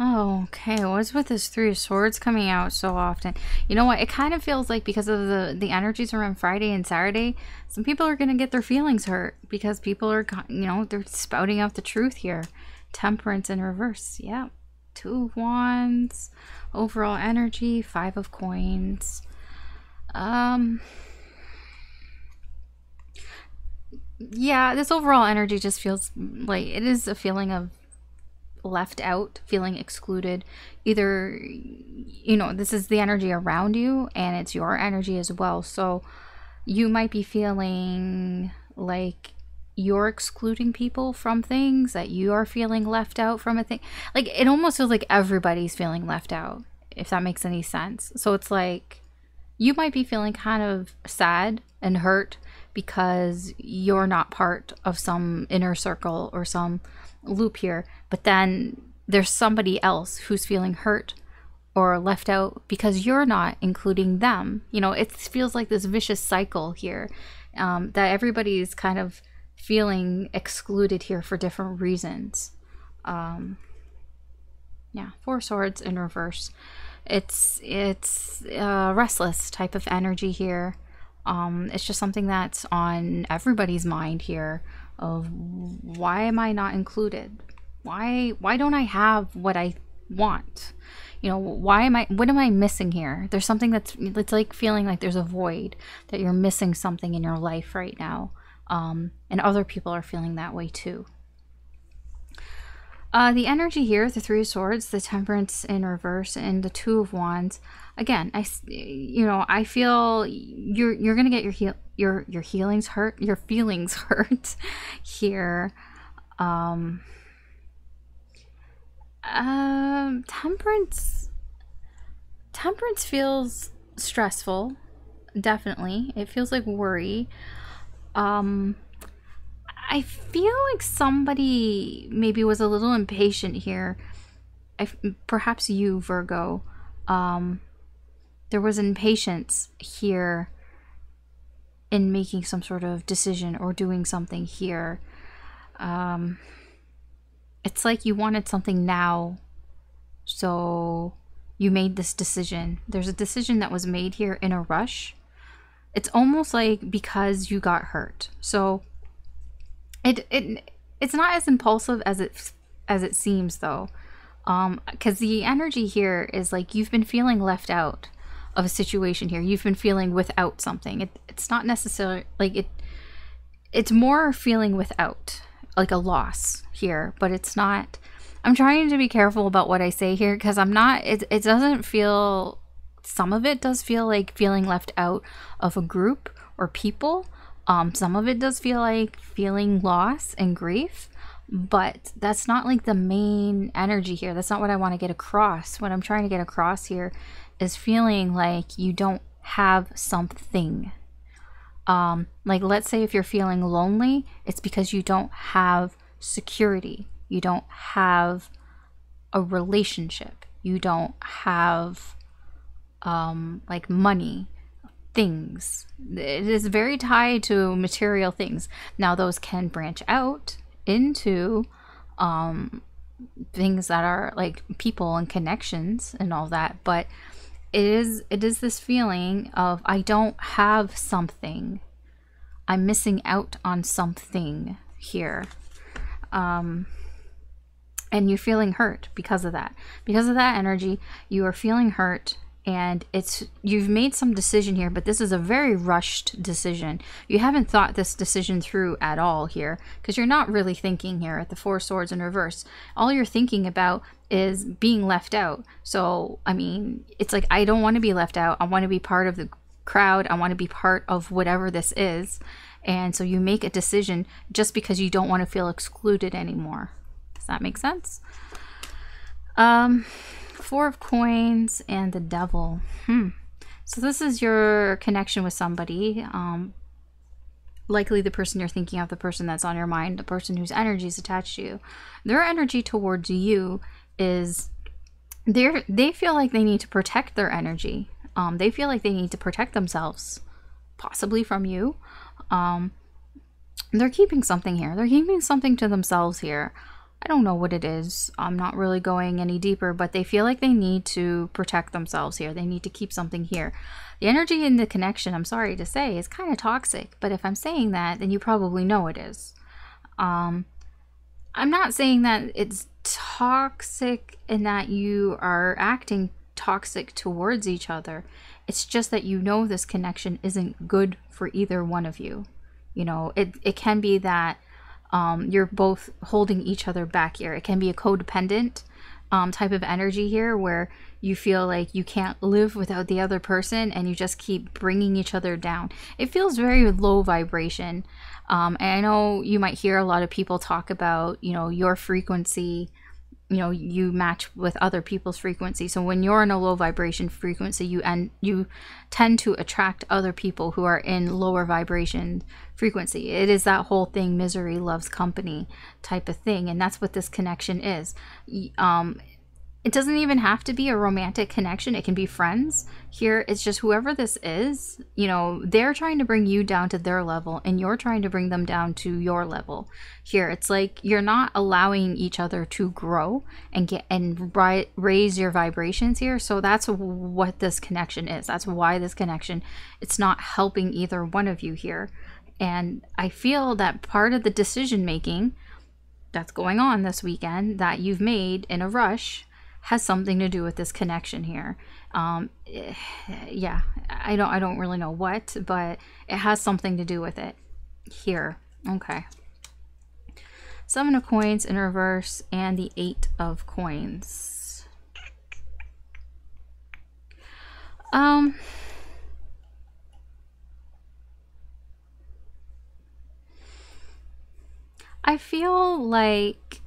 Oh, okay. What's with this Three of Swords coming out so often? You know what? It kind of feels like because of the energies around Friday and Saturday, some people are going to get their feelings hurt because people are, you know, they're spouting out the truth here. Temperance in reverse. Yeah. Two of Wands. Overall energy. Five of Coins. Yeah, this overall energy just feels like it is a feeling of left out, feeling excluded. Either, you know, this is the energy around you and it's your energy as well, so you might be feeling like you're excluding people from things, that you are feeling left out from a thing. Like, it almost feels like everybody's feeling left out, if that makes any sense. So it's like you might be feeling kind of sad and hurt because you're not part of some inner circle or some loop here, but then there's somebody else who's feeling hurt or left out because you're not including them. You know, it feels like this vicious cycle here, that everybody's kind of feeling excluded here for different reasons. Yeah, Four of Swords in reverse. It's a restless type of energy here. It's just something that's on everybody's mind here, of why am I not included? Why don't I have what I want? You know, what am I missing here? There's something it's like feeling like there's a void, that you're missing something in your life right now. And other people are feeling that way too. The energy here, the Three of Swords, the Temperance in reverse, and the Two of Wands. Again, I feel you're gonna get your feelings hurt here. Temperance feels stressful. Definitely, it feels like worry. I feel like somebody maybe was a little impatient here. Perhaps you, Virgo. There was impatience here in making some sort of decision or doing something here. It's like you wanted something now, so you made this decision. There's a decision that was made here in a rush. It's almost like because you got hurt. So it's not as impulsive as it seems, though, because the energy here is like you've been feeling left out of a situation here. You've been feeling without something. It's not necessarily like it's more feeling without, like a loss here, but it's not. I'm trying to be careful about what I say here, because I'm not, it doesn't feel, some of it does feel like feeling left out of a group or people. Some of it does feel like feeling loss and grief, but that's not like the main energy here. That's not what I want to get across. What I'm trying to get across here is feeling like you don't have something. Like, let's say if you're feeling lonely, it's because you don't have security. You don't have a relationship. You don't have like money, things. It is very tied to material things. Now those can branch out into things that are like people and connections and all that, but it is this feeling of I don't have something. I'm missing out on something here. and you're feeling hurt because of that. Because of that energy, you are feeling hurt, and you've made some decision here, but this is a very rushed decision. You haven't thought this decision through at all here, because you're not really thinking here at the Four of Swords in reverse. All you're thinking about is being left out. So, I mean, it's like, I don't want to be left out. I want to be part of the crowd. I want to be part of whatever this is. And so you make a decision just because you don't want to feel excluded anymore. Does that make sense? Four of Coins and the Devil. So this is your connection with somebody. Likely the person you're thinking of, the person that's on your mind, the person whose energy is attached to you. Their energy towards you is they feel like they need to protect their energy. They feel like they need to protect themselves, possibly from you. They're keeping something here. They're keeping something to themselves here. I don't know what it is. I'm not really going any deeper, but they feel like they need to protect themselves here. They need to keep something here. The energy in the connection, I'm sorry to say, is kind of toxic. But if I'm saying that, then you probably know it is. I'm not saying that it's toxic and that you are acting toxic towards each other. It's just that you know this connection isn't good for either one of you. You know, it can be that you're both holding each other back here. It can be a codependent type of energy here, where you feel like you can't live without the other person and you just keep bringing each other down. It feels very low vibration. And I know you might hear a lot of people talk about, you know, your frequency, you know, you match with other people's frequency. So when you're in a low vibration frequency, you tend to attract other people who are in lower vibration frequency. It is that whole thing, misery loves company type of thing. And that's what this connection is. It doesn't even have to be a romantic connection. It can be friends. Here, it's just whoever this is, you know, they're trying to bring you down to their level and you're trying to bring them down to your level. Here, it's like you're not allowing each other to grow and raise your vibrations here. So that's what this connection is. That's why this connection, it's not helping either one of you here. And I feel that part of the decision making that's going on this weekend that you've made in a rush has something to do with this connection here. Yeah, I don't really know what, but it has something to do with it here. Okay. Seven of Coins in reverse and the Eight of Coins. I feel like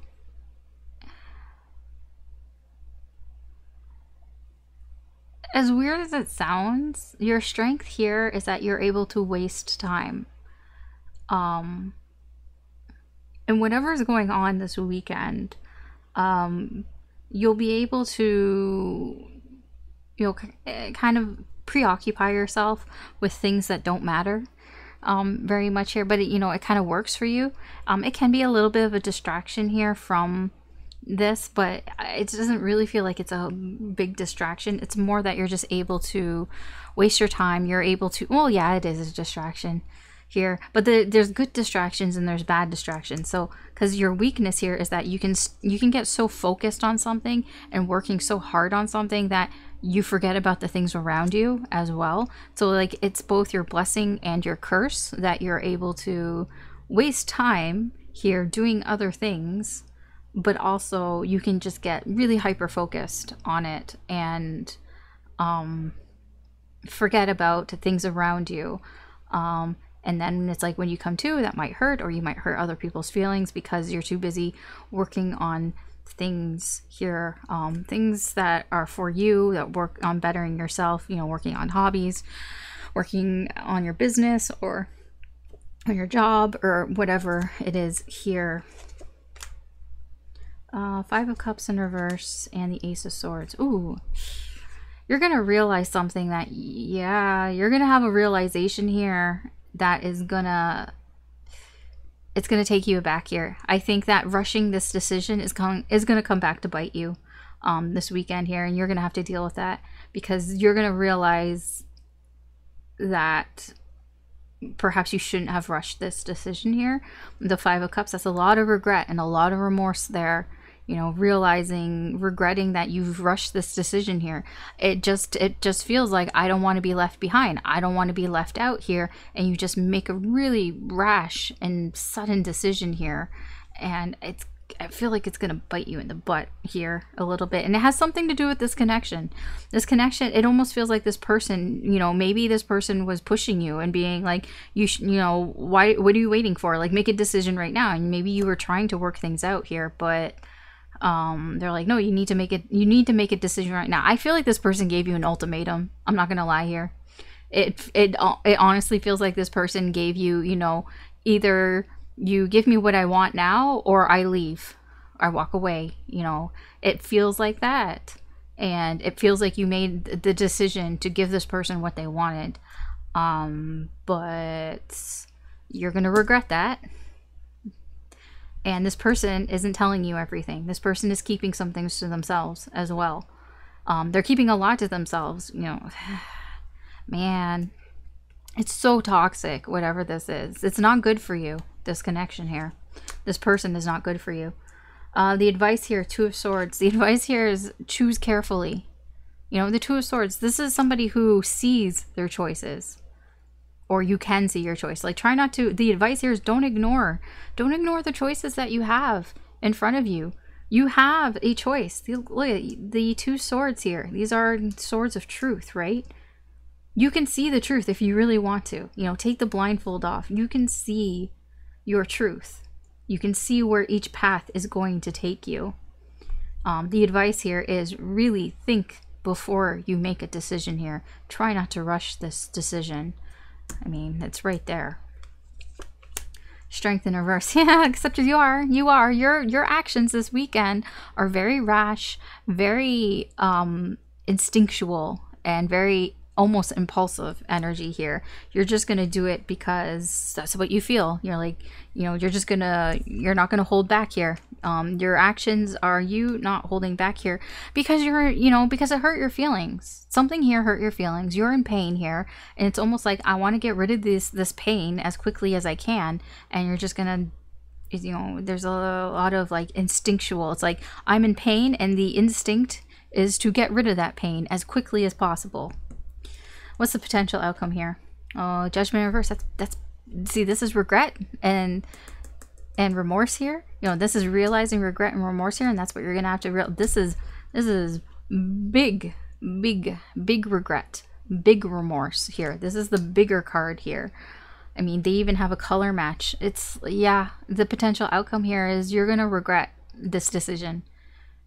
as weird as it sounds, your strength here is that you're able to waste time. And whatever's going on this weekend, you'll be able to, you know, kind of preoccupy yourself with things that don't matter very much here. But, you know, it kind of works for you. It can be a little bit of a distraction here from this, but it doesn't really feel like it's a big distraction. It's more that you're just able to waste your time. You're able to, well, yeah, it is a distraction here, but there's good distractions and there's bad distractions. So because your weakness here is that you can get so focused on something and working so hard on something that you forget about the things around you as well. So like it's both your blessing and your curse that you're able to waste time here doing other things, but also you can just get really hyper focused on it and forget about things around you. And then it's like when you come to, that might hurt, or you might hurt other people's feelings because you're too busy working on things here, things that are for you, that work on bettering yourself, you know, working on hobbies, working on your business or on your job or whatever it is here. Five of Cups in reverse and the Ace of Swords. Ooh, you're gonna realize something that, yeah, you're gonna have a realization here that is gonna, it's gonna take you aback here. I think that rushing this decision is gonna come back to bite you this weekend here, and you're gonna have to deal with that because you're gonna realize that perhaps you shouldn't have rushed this decision here. The Five of Cups, that's a lot of regret and a lot of remorse there you know, realizing, regretting that you've rushed this decision here. It just feels like, I don't want to be left behind. I don't want to be left out here. And you just make a really rash and sudden decision here. And I feel like it's going to bite you in the butt here a little bit. And it has something to do with this connection. This connection, it almost feels like this person, you know, maybe this person was pushing you and being like, you know, what are you waiting for? Like, make a decision right now. And maybe you were trying to work things out here, but they're like, no, you need to make a decision right now. I feel like this person gave you an ultimatum. I'm not going to lie here. It honestly feels like this person gave you, you know, either you give me what I want now, or I leave, I walk away. You know, it feels like that. And it feels like you made the decision to give this person what they wanted. But you're going to regret that. And this person isn't telling you everything. This person is keeping some things to themselves as well. They're keeping a lot to themselves, you know. Man, it's so toxic, whatever this is. It's not good for you. This connection here, this person is not good for you. The advice here, Two of Swords, the advice here is choose carefully. You know, the Two of Swords, this is somebody who sees their choices, or you can see your choice. Like, try not to, the advice here is don't ignore the choices that you have in front of you. You have a choice. Look at the Two Swords here. These are swords of truth, right? You can see the truth if you really want to. You know, take the blindfold off. You can see your truth. You can see where each path is going to take you. The advice here is really think before you make a decision here. Try not to rush this decision. I mean, it's right there. Strength in reverse. Yeah, except you are. Your actions this weekend are very rash, very instinctual, and very almost impulsive energy here. You're just gonna do it because that's what you feel. You're like, you know, you're not gonna hold back here. Your actions are you not holding back here because because it hurt your feelings. Something here hurt your feelings. You're in pain here, and it's almost like, I want to get rid of this pain as quickly as I can. And you're just gonna, you know, there's a lot of like instinctual. It's like, I'm in pain, and the instinct is to get rid of that pain as quickly as possible. What's the potential outcome here? Oh, Judgment in reverse. That's see, this is regret and remorse here. You know, this is realizing regret and remorse here, and that's what you're gonna have to real. This is big regret, big remorse here. This is the bigger card here. I mean, they even have a color match. It's, yeah, the potential outcome here is you're gonna regret this decision.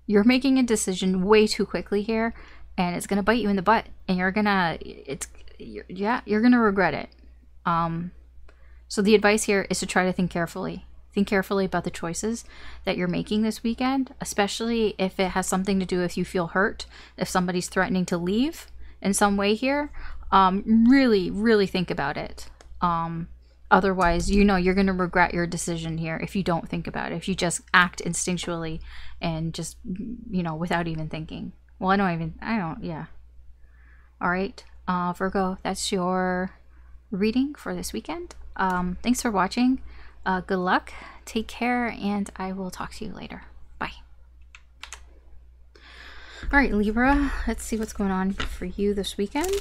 You're making a decision way too quickly here, and it's gonna bite you in the butt, and you're gonna regret it. So the advice here is to try to think carefully. Think carefully about the choices that you're making this weekend, especially if it has something to do if you feel hurt, if somebody's threatening to leave in some way here. Really think about it. Otherwise, you know, you're gonna regret your decision here if you don't think about it, if you just act instinctually and just, you know, without even thinking. Well, yeah. All right, Virgo, that's your reading for this weekend. Thanks for watching. Good luck, take care, and I will talk to you later. Bye. All right, Libra, let's see what's going on for you this weekend.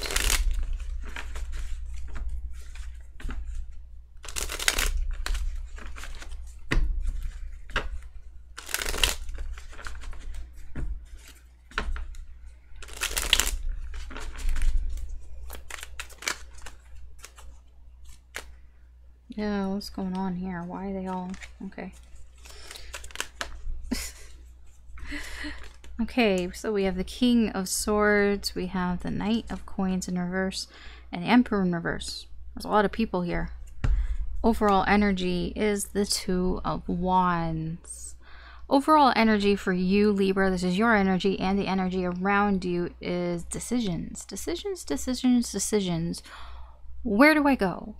Yeah, what's going on here? Why are they all... Okay. Okay, so we have the King of Swords, we have the Knight of Coins in reverse, and the Emperor in reverse. There's a lot of people here. Overall energy is the Two of Wands. Overall energy for you, Libra, this is your energy, and the energy around you is decisions. Decisions. Where do I go?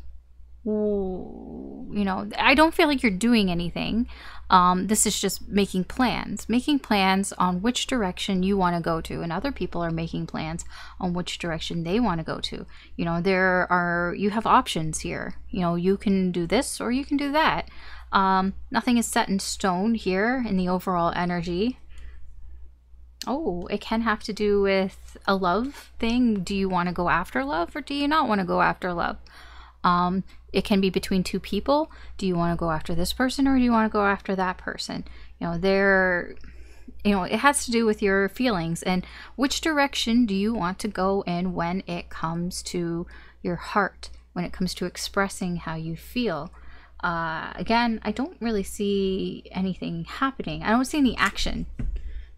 you know, I don't feel like you're doing anything. This is just making plans on which direction you want to go to, and other people are making plans on which direction they want to go to. You know, you have options here. You know, you can do this or you can do that. Nothing is set in stone here in the overall energy. Oh, it can have to do with a love thing. Do you want to go after love or do you not want to go after love? It can be between two people. Do you want to go after this person or do you want to go after that person? You know, it has to do with your feelings and which direction do you want to go in when it comes to your heart, when it comes to expressing how you feel. Again, I don't really see anything happening. I don't see any action.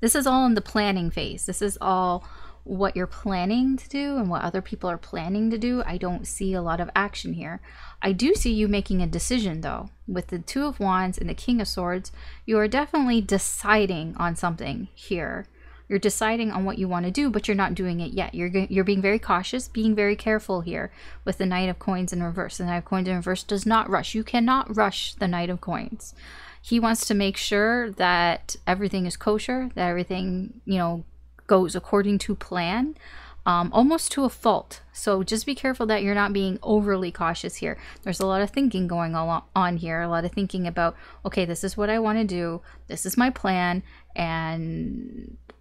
This is all in the planning phase. This is all what you're planning to do and what other people are planning to do. I don't see a lot of action here. I do see you making a decision though. With the Two of Wands and the King of Swords, you are definitely deciding on something here. You're deciding on what you want to do, but you're not doing it yet. You're being very cautious, being very careful here with the Knight of Coins in reverse. The Knight of Coins in reverse does not rush. You cannot rush the Knight of Coins. He wants to make sure that everything is kosher, that everything, you know, goes according to plan, almost to a fault. So just be careful that you're not being overly cautious here. There's a lot of thinking going on here, a lot of thinking about, okay, this is what I want to do, this is my plan,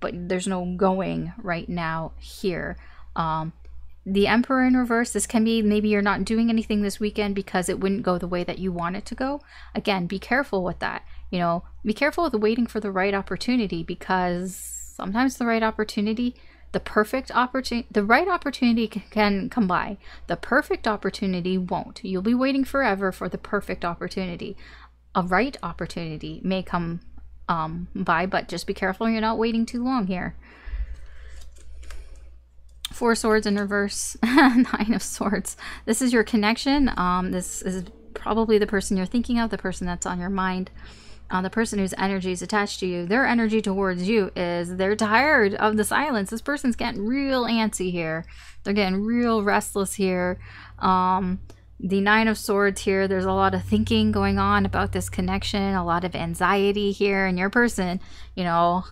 but there's no going right now here. The Emperor in reverse, this can be maybe you're not doing anything this weekend because it wouldn't go the way that you want it to go. Again, be careful with that. You know, be careful with waiting for the right opportunity, because sometimes the right opportunity, the right opportunity can come by. The perfect opportunity won't. You'll be waiting forever for the perfect opportunity. A right opportunity may come by, but just be careful you're not waiting too long here. Four Swords in reverse, Nine of Swords. This is your connection. This is probably the person you're thinking of, the person that's on your mind. The person whose energy is attached to you, their energy towards you is they're tired of the silence. This person's getting real antsy here. They're getting real restless here. The Nine of Swords here, there's a lot of thinking going on about this connection, a lot of anxiety here. And your person, you know,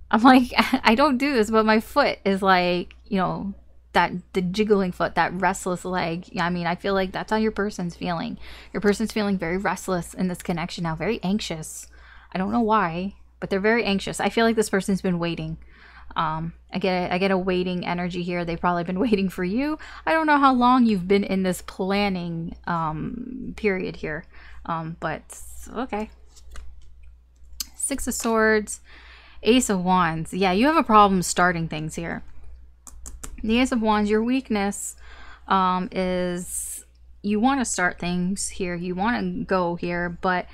I'm like, I don't do this, but my foot is like, you know, the jiggling foot, that restless leg. I mean, I feel like that's how your person's feeling. Your person's feeling very restless in this connection now, very anxious. I don't know why, but they're very anxious. I feel like this person's been waiting. I get a waiting energy here. They've probably been waiting for you. I don't know how long you've been in this planning period here, but okay. Six of Swords, Ace of Wands. Yeah, you have a problem starting things here. The Ace of Wands, your weakness is you want to start things here. You want to go here, but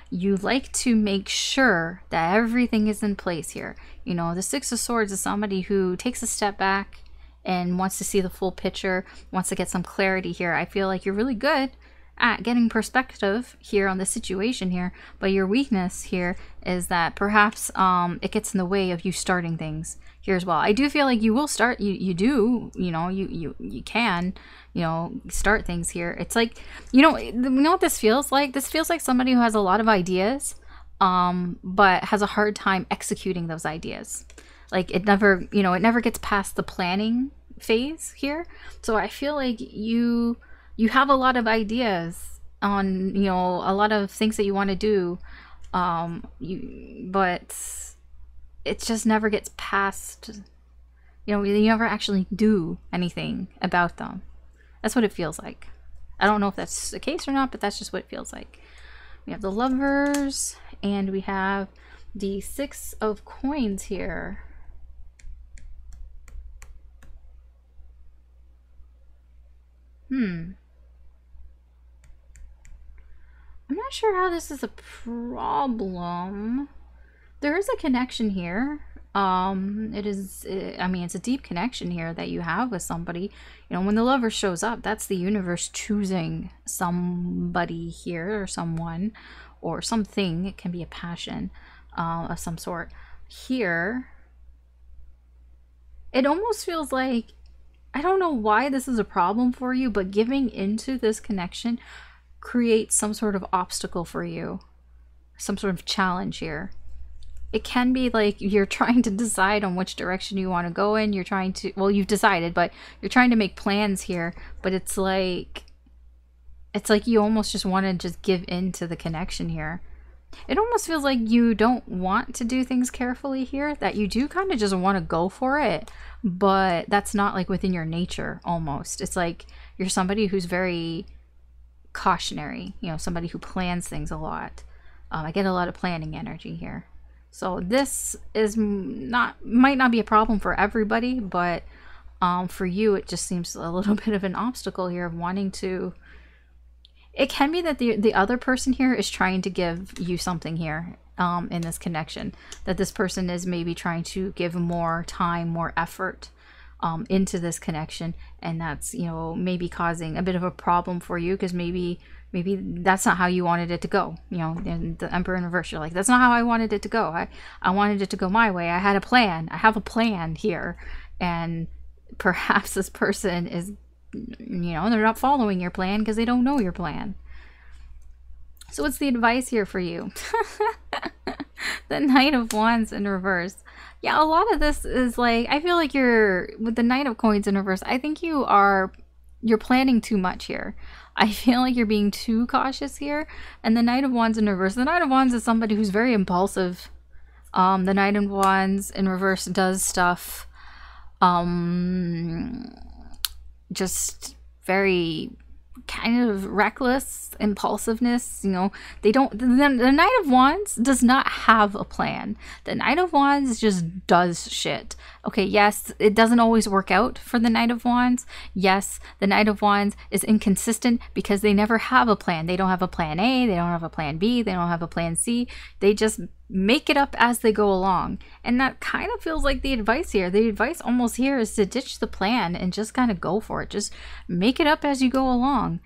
you like to make sure that everything is in place here. You know, the Six of Swords is somebody who takes a step back and wants to see the full picture, wants to get some clarity here. I feel like you're really good at getting perspective here on the situation here, but your weakness here is that perhaps it gets in the way of you starting things here as well. I do feel like you will start, you do, you know, you can, you know, start things here. It's like, you know what this feels like? This feels like somebody who has a lot of ideas, but has a hard time executing those ideas. Like it never gets past the planning phase here. So I feel like you have a lot of ideas on, you know, a lot of things that you want to do, but it just never gets past, you know, you never actually do anything about them. That's what it feels like. I don't know if that's the case or not, but that's just what it feels like. We have the Lovers, and we have the Six of Coins here. I'm not sure how this is a problem. There is a connection here. I mean, it's a deep connection here that you have with somebody. You know, when the Lover shows up, that's the universe choosing somebody here, or someone, or something. It can be a passion of some sort. Here, it almost feels like, I don't know why this is a problem for you, but giving into this connection create some sort of obstacle for you, some sort of challenge here. It can be like you're trying to decide on which direction you want to go in. You're trying to, well, you've decided, but you're trying to make plans here. But it's like you almost just want to just give in to the connection here. It almost feels like you don't want to do things carefully here, that you do kind of just want to go for it, but that's not like within your nature almost. It's like you're somebody who's very cautionary, you know, somebody who plans things a lot. I get a lot of planning energy here. So this is might not be a problem for everybody, but for you, it just seems a little bit of an obstacle here of wanting to. It can be that the other person here is trying to give you something here in this connection, that this person is maybe trying to give more time, more effort into this connection, and that's, you know, maybe causing a bit of a problem for you, because maybe that's not how you wanted it to go. You know, in the Emperor in reverse, you're like, that's not how I wanted it to go. I wanted it to go my way. I had a plan. I have a plan here. And perhaps this person is, you know, they're not following your plan because they don't know your plan. So what's the advice here for you? The Knight of Wands in reverse. Yeah, a lot of this is like, I feel like you're, with the Knight of Coins in reverse, I think you're planning too much here. I feel like you're being too cautious here. And the Knight of Wands in reverse, the Knight of Wands is somebody who's very impulsive. The Knight of Wands in reverse does stuff just very kind of reckless impulsiveness. You know, they don't, the Knight of Wands does not have a plan. The Knight of Wands just does shit. Okay, yes, it doesn't always work out for the Knight of Wands. Yes, the Knight of Wands is inconsistent because they never have a plan. They don't have a plan A, they don't have a plan B, they don't have a plan C. They just make it up as they go along. And that kind of feels like the advice here. The advice almost here is to ditch the plan and just kind of go for it. Just make it up as you go along.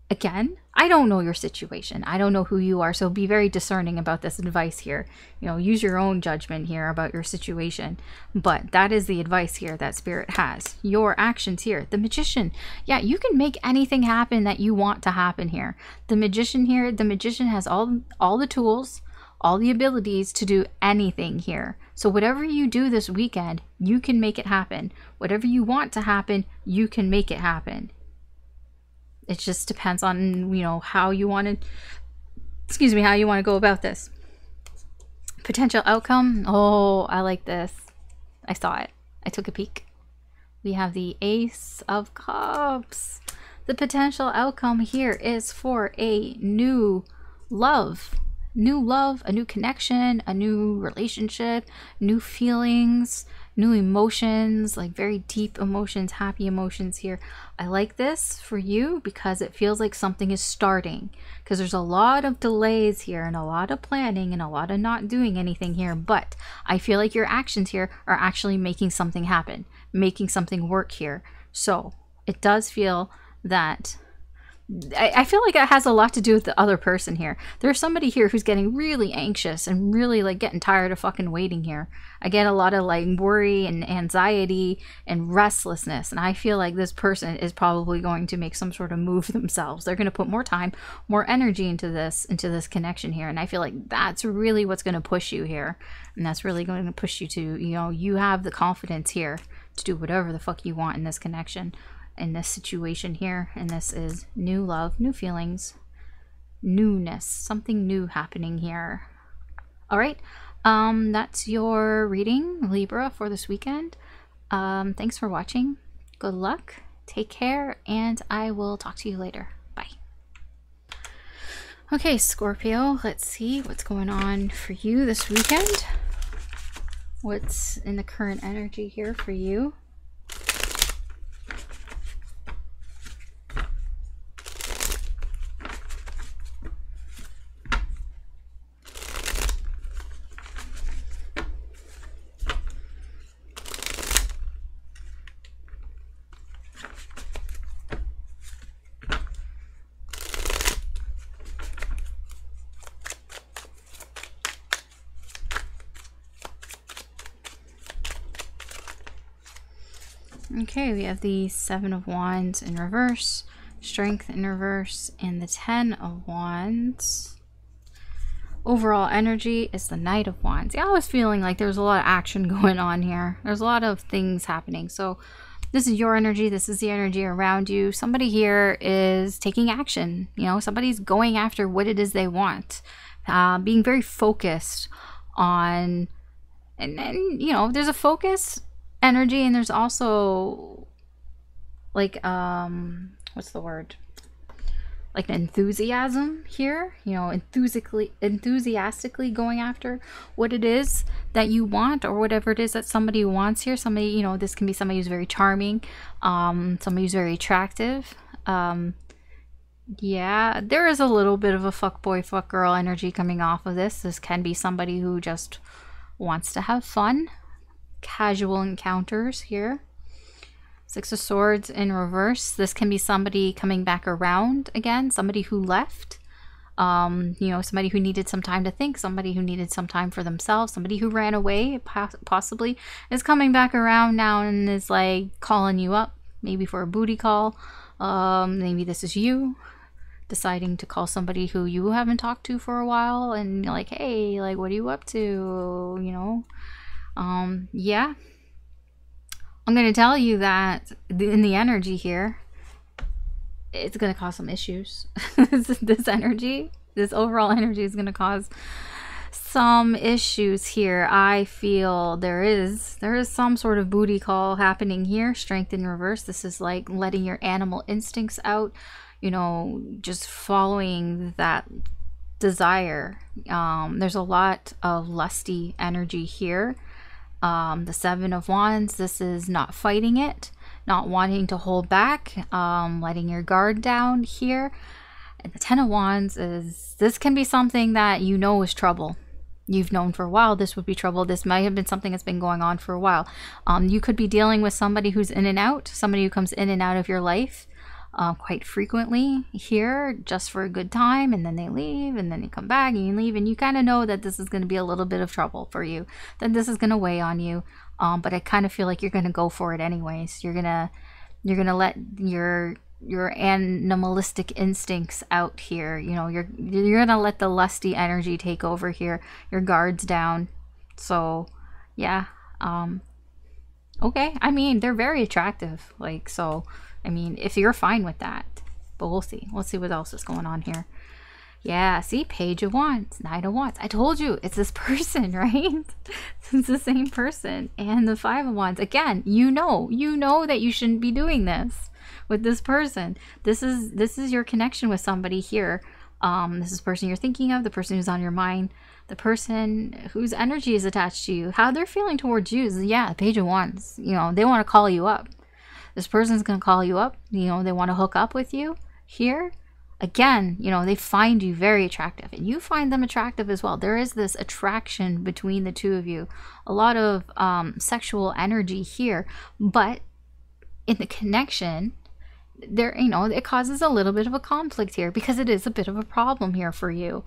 Again, I don't know your situation. I don't know who you are. So be very discerning about this advice here. You know, use your own judgment here about your situation. But that is the advice here that Spirit has. Your actions here. The Magician. Yeah, you can make anything happen that you want to happen here. The Magician here, the Magician has all the tools, all the abilities to do anything here. So whatever you do this weekend, you can make it happen. Whatever you want to happen, you can make it happen. It just depends on, you know, how you want to, how you want to go about this. Potential outcome. Oh, I like this. I saw it. I took a peek. We have the Ace of Cups. The potential outcome here is for a new love, a new connection, a new relationship, new feelings, new emotions, like very deep emotions, happy emotions here. I like this for you because it feels like something is starting, because there's a lot of delays here and a lot of planning and a lot of not doing anything here, but I feel like your actions here are actually making something happen, making something work here. So it does feel that I feel like it has a lot to do with the other person here. There's somebody here who's getting really anxious and really like getting tired of fucking waiting here. I get a lot of like worry and anxiety and restlessness, and I feel like this person is probably going to make some sort of move themselves. They're going to put more time, more energy into this connection here, and I feel like that's really what's going to push you here, and that's really going to push you to, you know, you have the confidence here to do whatever the fuck you want in this connection, in this situation here. And this is new love, new feelings, newness, something new happening here. All right, that's your reading, Libra, for this weekend. Thanks for watching. Good luck, take care, and I will talk to you later. Bye. Okay, Scorpio, let's see what's going on for you this weekend. What's in the current energy here for you? Okay, we have the Seven of Wands in reverse, Strength in reverse, and the 10 of Wands. Overall energy is the Knight of Wands. Yeah, I was feeling like there's a lot of action going on here. There's a lot of things happening. So this is your energy. This is the energy around you. Somebody here is taking action. You know, somebody's going after what it is they want. Being very focused on, and you know, there's a focus energy, and there's also like, what's the word? Like an enthusiasm here, you know, enthusiastically going after what it is that you want, or whatever it is that somebody wants here. Somebody, you know, this can be somebody who's very charming, somebody who's very attractive. Yeah, there is a little bit of a fuck boy, fuck girl energy coming off of this. This can be somebody who just wants to have fun, casual encounters here. Six of Swords in reverse. This can be somebody coming back around again, somebody who left, you know, somebody who needed some time to think, somebody who needed some time for themselves, somebody who ran away possibly is coming back around now and is like calling you up, maybe for a booty call. Maybe this is you deciding to call somebody who you haven't talked to for a while, and you're like, hey, like, what are you up to, you know? Yeah, I'm going to tell you that in the energy here, it's going to cause some issues. This energy, this overall energy is going to cause some issues here. I feel there is some sort of booty call happening here. Strength in reverse. This is like letting your animal instincts out, you know, just following that desire. There's a lot of lusty energy here. The Seven of Wands, this is not fighting it, not wanting to hold back, letting your guard down here. And the Ten of Wands is, this can be something that you know is trouble. You've known for a while this would be trouble. This might have been something that's been going on for a while. You could be dealing with somebody who's in and out, somebody who comes in and out of your life quite frequently here just for a good time, and then they leave, and then they come back and you leave, and you kind of know that this is going to be a little bit of trouble for you, that this is going to weigh on you, but I kind of feel like you're going to go for it anyways. You're gonna let your animalistic instincts out here, you know, you're gonna let the lusty energy take over here, your guards down. So yeah, okay, I mean, they're very attractive, like, so I mean, if you're fine with that, but we'll see. Let's see what else is going on here. Yeah, see, Page of Wands, Knight of Wands. I told you, it's this person, right? It's the same person. And the Five of Wands. Again, you know that you shouldn't be doing this with this person. This is your connection with somebody here. This is the person you're thinking of, the person who's on your mind, the person whose energy is attached to you. How they're feeling towards you is, yeah, Page of Wands. You know, they want to call you up. This person's going to call you up. You know, they want to hook up with you here. Again, you know, they find you very attractive, and you find them attractive as well. There is this attraction between the two of you. A lot of sexual energy here, but in the connection, there, you know, it causes a little bit of a conflict here because it is a bit of a problem here for you.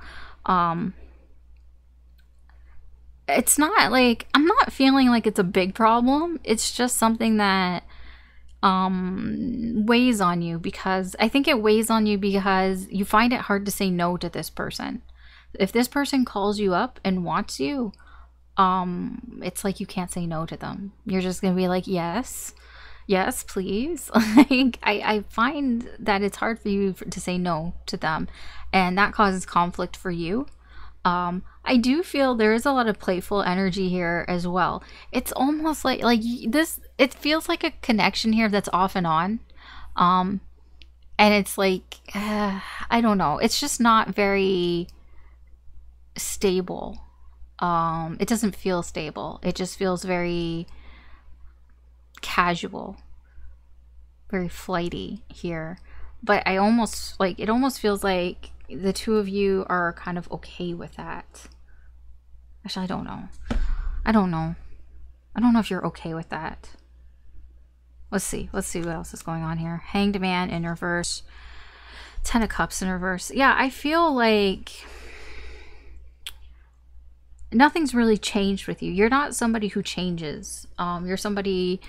It's not like, I'm not feeling like it's a big problem. It's just something that weighs on you, because I think it weighs on you because you find it hard to say no to this person. If this person calls you up and wants you, it's like you can't say no to them. You're just gonna be like, yes, please. Like, I find that it's hard for you to say no to them, and that causes conflict for you. I do feel there is a lot of playful energy here as well. It's almost like this, it feels like a connection here that's off and on. And it's like, I don't know. It's just not very stable. It doesn't feel stable. It just feels very casual, very flighty here. But I almost, like, it almost feels like the two of you are kind of okay with that. Actually, I don't know. I don't know if you're okay with that. Let's see what else is going on here. Hanged Man in reverse. Ten of Cups in reverse. Yeah, I feel like nothing's really changed with you. You're not somebody who changes. You're the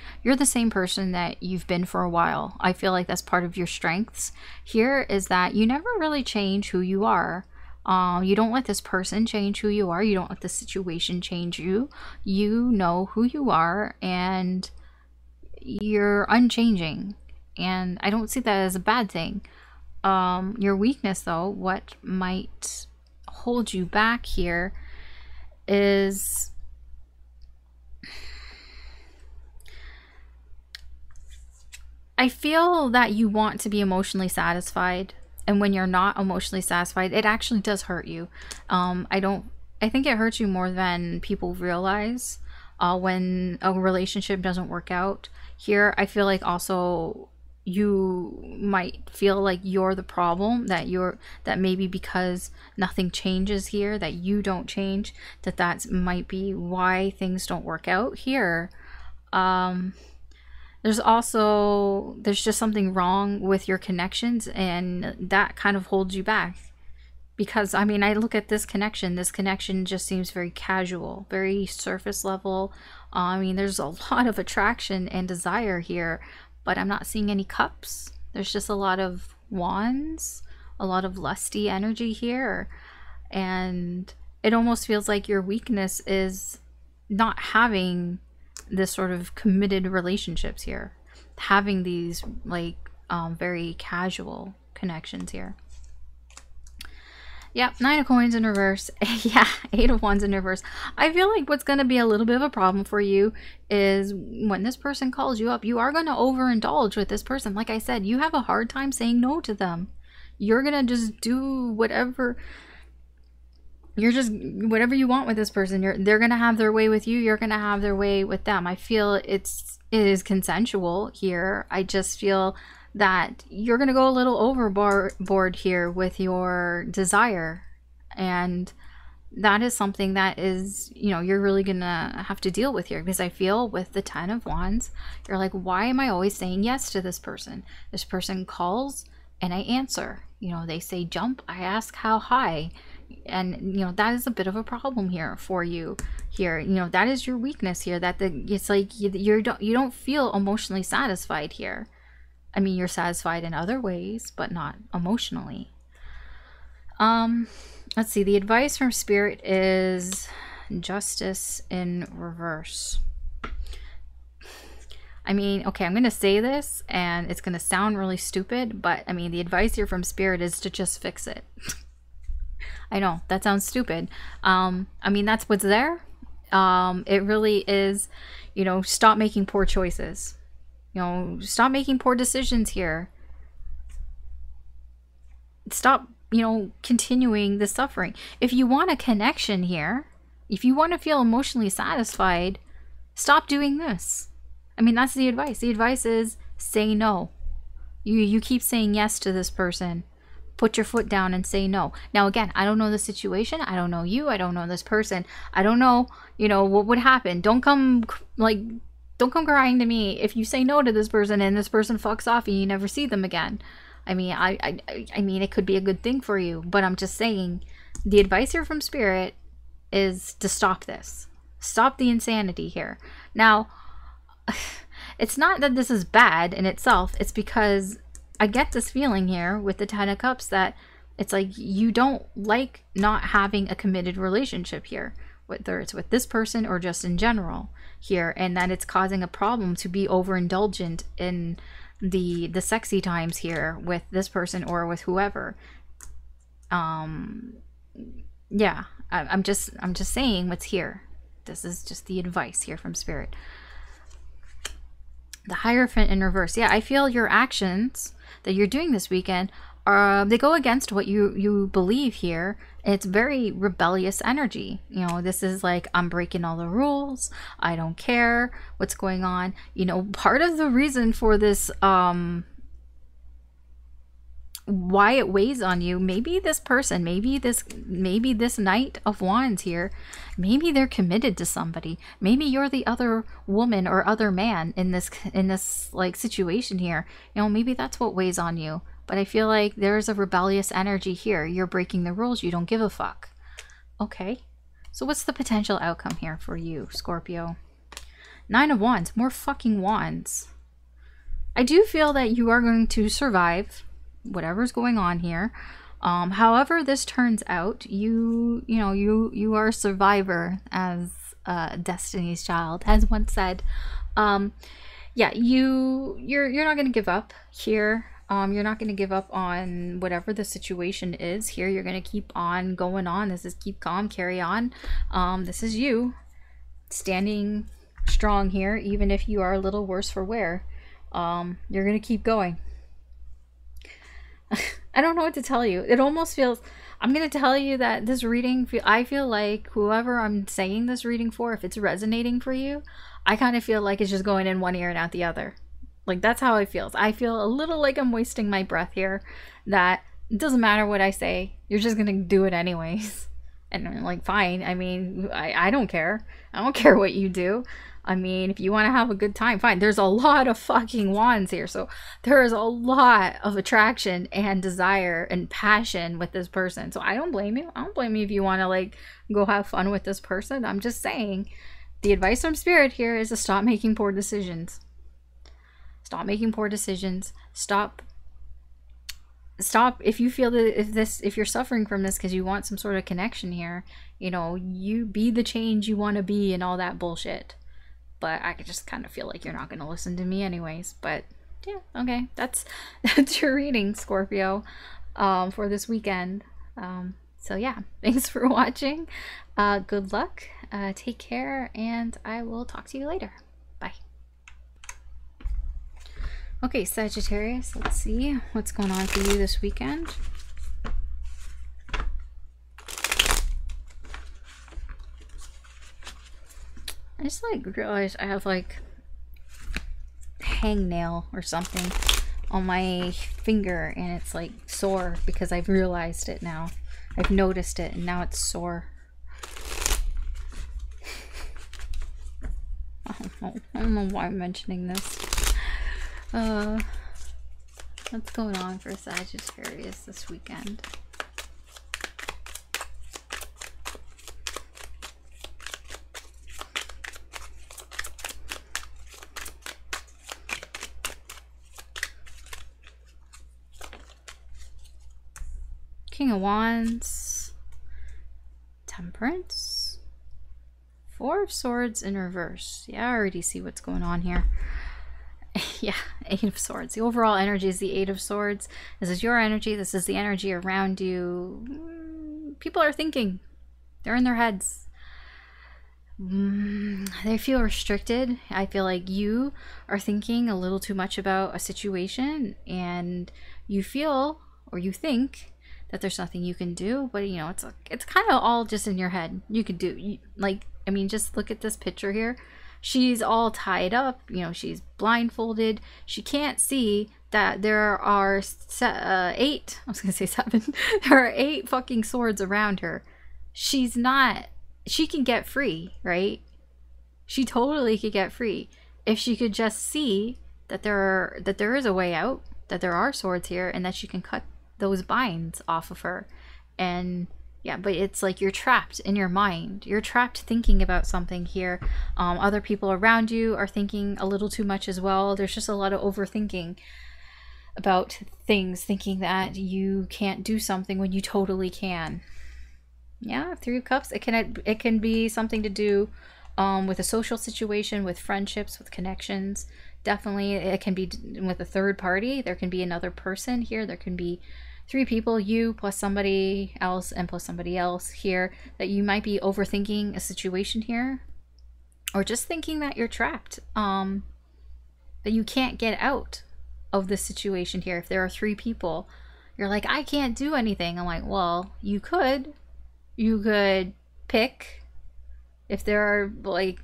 same person that you've been for a while. I feel like that's part of your strengths here, is that you never really change who you are. You don't let this person change who you are. You don't let the situation change you. You know who you are, and you're unchanging. And I don't see that as a bad thing. Your weakness, though, what might hold you back here is I feel that you want to be emotionally satisfied, and when you're not emotionally satisfied, it actually does hurt you. I think it hurts you more than people realize when a relationship doesn't work out. Here, I feel like also you might feel like you're the problem, that maybe because nothing changes here, that you don't change, that might be why things don't work out here. There's just something wrong with your connections, and that kind of holds you back. Because, I mean, I look at this connection just seems very casual, very surface level. I mean, there's a lot of attraction and desire here, but I'm not seeing any cups. There's just a lot of wands, a lot of lusty energy here. And it almost feels like your weakness is not having this sort of committed relationships here. Having these, like, very casual connections here. Yep, 9 of coins in reverse. Yeah, 8 of wands in reverse. I feel like what's going to be a little bit of a problem for you is when this person calls you up, you are going to overindulge with this person. Like I said, you have a hard time saying no to them. You're going to just do whatever. Whatever you want with this person. They're going to have their way with you. You're going to have their way with them. I feel it is consensual here. I just feel that you're going to go a little overboard here with your desire, and that is something that is, you're really going to have to deal with here, because I feel with the 10 of wands, you're like, why am I always saying yes to this person? This person calls and I answer. They say jump, I ask how high, and that is a bit of a problem here for you here. That is your weakness here, that it's like you don't feel emotionally satisfied here. I mean, you're satisfied in other ways, but not emotionally. Let's see. The advice from Spirit is Justice in reverse. I mean, okay, I'm going to say this, and it's going to sound really stupid, but I mean, the advice here from Spirit is to just fix it. I know, that sounds stupid. I mean, that's what's there. It really is, stop making poor choices. Stop making poor decisions here. Stop, continuing the suffering. If you want a connection here, if you want to feel emotionally satisfied, stop doing this. I mean, that's the advice. The advice is say no. You keep saying yes to this person. Put your foot down and say no. Now, again, I don't know the situation. I don't know you. I don't know this person. I don't know, what would happen. Don't come crying to me if you say no to this person and this person fucks off and you never see them again. I mean, I mean, it could be a good thing for you, but I'm just saying the advice here from Spirit is to stop this. Stop the insanity here. Now, it's not that this is bad in itself. It's because I get this feeling here with the 10 of Cups that it's like you don't like not having a committed relationship here, whether it's with this person or just in general here, and that it's causing a problem to be overindulgent in the sexy times here with this person or with whoever. Yeah, I'm just saying what's here. This is just the advice here from Spirit. The Hierophant in reverse. Yeah, I feel your actions that you're doing this weekend they go against what you believe here. It's very rebellious energy. This is like, I'm breaking all the rules. I don't care what's going on. Part of the reason for this, why it weighs on you, maybe this person, maybe this Knight of Wands here, maybe they're committed to somebody. Maybe you're the other woman or other man in this like situation here. Maybe that's what weighs on you. But I feel like there's a rebellious energy here. You're breaking the rules. You don't give a fuck. Okay. So what's the potential outcome here for you, Scorpio? 9 of Wands, more fucking wands. I do feel that you are going to survive whatever's going on here. However this turns out, you are a survivor, as Destiny's Child has once said. Yeah, you're not going to give up here. You're not going to give up on whatever the situation is here. You're going to keep on going on. This is keep calm, carry on. This is you standing strong here, even if you are a little worse for wear. You're going to keep going. I don't know what to tell you. It almost feels, I'm going to tell you that this reading, I feel like whoever I'm saying this reading for, if it's resonating for you, I kind of feel like it's just going in one ear and out the other. Like, that's how it feels. I feel a little like I'm wasting my breath here, that it doesn't matter what I say, you're just gonna do it anyways. And I'm like, fine. I mean, I don't care. I don't care what you do. I mean, if you want to have a good time, fine. There's a lot of fucking wands here, so there is a lot of attraction and desire and passion with this person. So I don't blame you. I don't blame you if you want to like go have fun with this person. I'm just saying, the advice from Spirit here is to stop making poor decisions. Stop making poor decisions. Stop if you feel that if you're suffering from this because you want some sort of connection here, you know, you be the change you want to be and all that bullshit. But I just kind of feel like you're not going to listen to me anyways. But yeah, okay, that's your reading, Scorpio, for this weekend. So yeah, thanks for watching. Good luck, take care, and I will talk to you later. Bye. Okay, Sagittarius, let's see what's going on for you this weekend. I just like realized I have like hangnail or something on my finger and it's like sore because I've realized it now. I've noticed it and now it's sore. I don't know why I'm mentioning this. What's going on for Sagittarius this weekend? King of Wands, Temperance, Four of Swords in reverse. Yeah, I already see what's going on here. Yeah, Eight of Swords. The overall energy is the Eight of Swords. This is your energy. This is the energy around you. People are thinking. They're in their heads. They feel restricted. I feel like you are thinking a little too much about a situation and you feel or you think that there's nothing you can do, but you know, it's kind of all just in your head. You could do, like, I mean, just look at this picture here. She's all tied up, you know, she's blindfolded. She can't see that there are 8, I was gonna say 7. There are 8 fucking swords around her. She's not, she can get free, right? She totally could get free if she could just see that there is a way out, that there are swords here, and that she can cut those binds off of her. And yeah, but it's like you're trapped in your mind. You're trapped thinking about something here. Other people around you are thinking a little too much as well. There's just a lot of overthinking about things, thinking that you can't do something when you totally can. Yeah, Three of Cups. It can be something to do with a social situation, with friendships, with connections. Definitely, it can be with a third party. There can be another person here. There can be 3 people, you plus somebody else and plus somebody else here, that you might be overthinking a situation here, or just thinking that you're trapped, that you can't get out of this situation here. If there are 3 people, you're like, I can't do anything. I'm like, well, you could pick. If there are, like,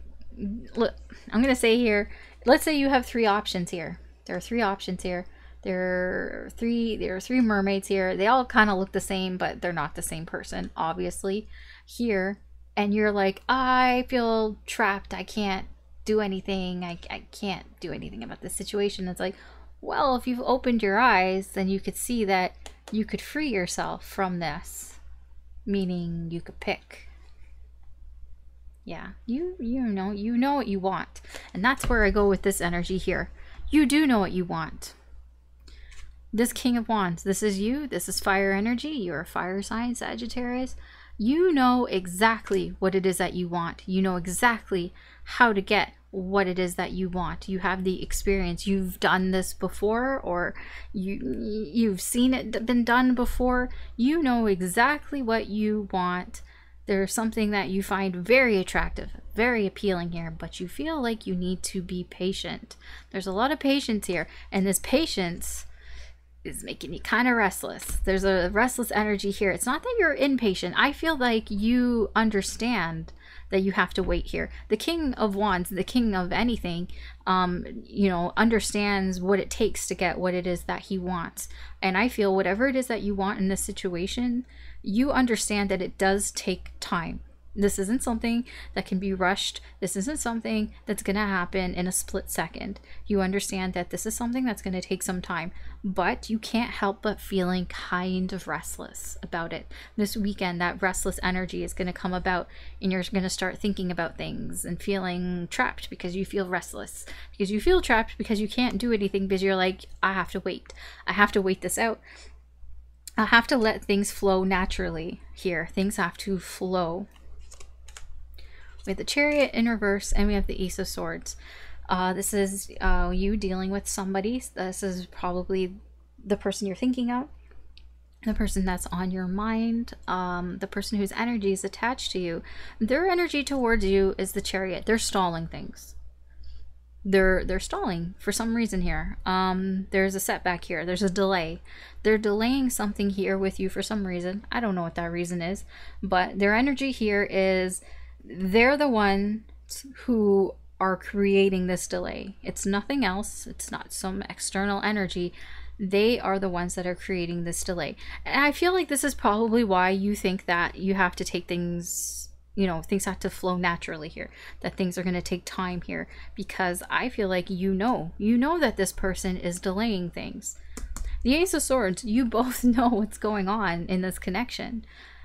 look, I'm gonna say here, let's say you have 3 options here. There are 3 options here. There are three mermaids here. They all kind of look the same, but they're not the same person, obviously, here. And you're like, I feel trapped. I can't do anything. I can't do anything about this situation. It's like, well, if you've opened your eyes, then you could see that you could free yourself from this. Meaning you could pick. Yeah, you know what you want. And that's where I go with this energy here. You do know what you want. This King of Wands, this is you. This is fire energy. You're a fire sign, Sagittarius. You know exactly what it is that you want. You know exactly how to get what it is that you want. You have the experience. You've done this before, or you've seen it been done before. You know exactly what you want. There's something that you find very attractive, very appealing here, but you feel like you need to be patient. There's a lot of patience here, and this patience is making you kind of restless. There's a restless energy here. It's not that you're impatient. I feel like you understand that you have to wait here. The King of Wands, the king of anything, you know, understands what it takes to get what it is that he wants. And I feel whatever it is that you want in this situation, you understand that it does take time. This isn't something that can be rushed. This isn't something that's going to happen in a split second. You understand that this is something that's going to take some time, but you can't help but feeling kind of restless about it. This weekend, that restless energy is going to come about, and you're going to start thinking about things and feeling trapped because you feel restless. Because you feel trapped because you can't do anything because you're like, I have to wait. I have to wait this out. I have to let things flow naturally here. Things have to flow. We have the Chariot in reverse, and we have the Ace of Swords. This is you dealing with somebody. This is probably the person you're thinking of, the person that's on your mind, the person whose energy is attached to you. Their energy towards you is the Chariot. They're stalling things. They're stalling for some reason here. There's a setback here. There's a delay. They're delaying something here with you for some reason. I don't know what that reason is, but their energy here is they're the ones who are creating this delay. It's nothing else. It's not some external energy. They are the ones that are creating this delay. And I feel like this is probably why you think that you have to take things, you know, things have to flow naturally here, that things are going to take time here, because I feel like you know that this person is delaying things. The Ace of Swords, you both know what's going on in this connection.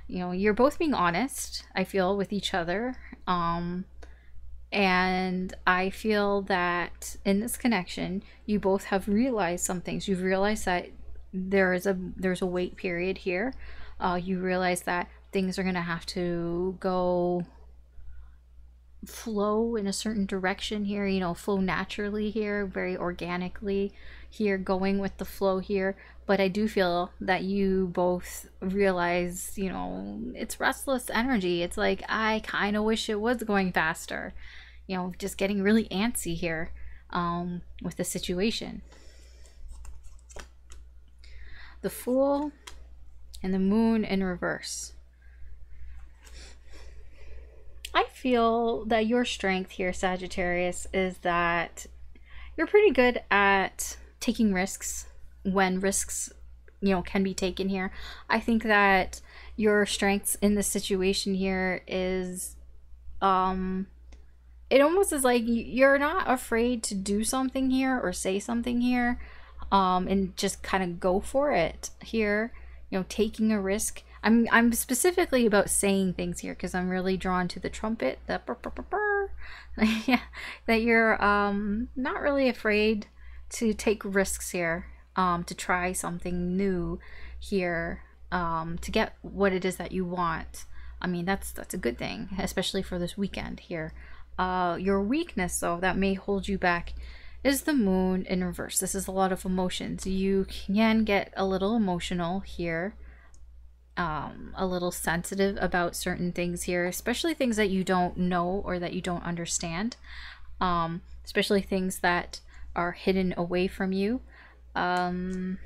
You know, you're both being honest, I feel, with each other. And I feel that in this connection, you both have realized some things. You've realized that there's a wait period here. You realize that things are going to have to go flow in a certain direction here, you know, flow naturally here, very organically here, going with the flow here. But I do feel that you both realize, you know, it's restless energy. It's like, I kind of wish it was going faster, you know, just getting really antsy here with the situation. The Fool and the Moon in reverse. I feel that your strength here, Sagittarius, is that you're pretty good at taking risks when risks, you know, can be taken here. I think that your strengths in this situation here is, it almost is like you're not afraid to do something here or say something here, and just kind of go for it here, you know, taking a risk. I'm specifically about saying things here because I'm really drawn to the trumpet, the burr, burr, burr, burr. Yeah, that you're not really afraid to take risks here, to try something new here, to get what it is that you want. I mean, that's a good thing, especially for this weekend here. Your weakness, though, that may hold you back is the Moon in reverse. This is a lot of emotions. You can get a little emotional here. A little sensitive about certain things here, especially things that you don't know or that you don't understand, especially things that are hidden away from you. You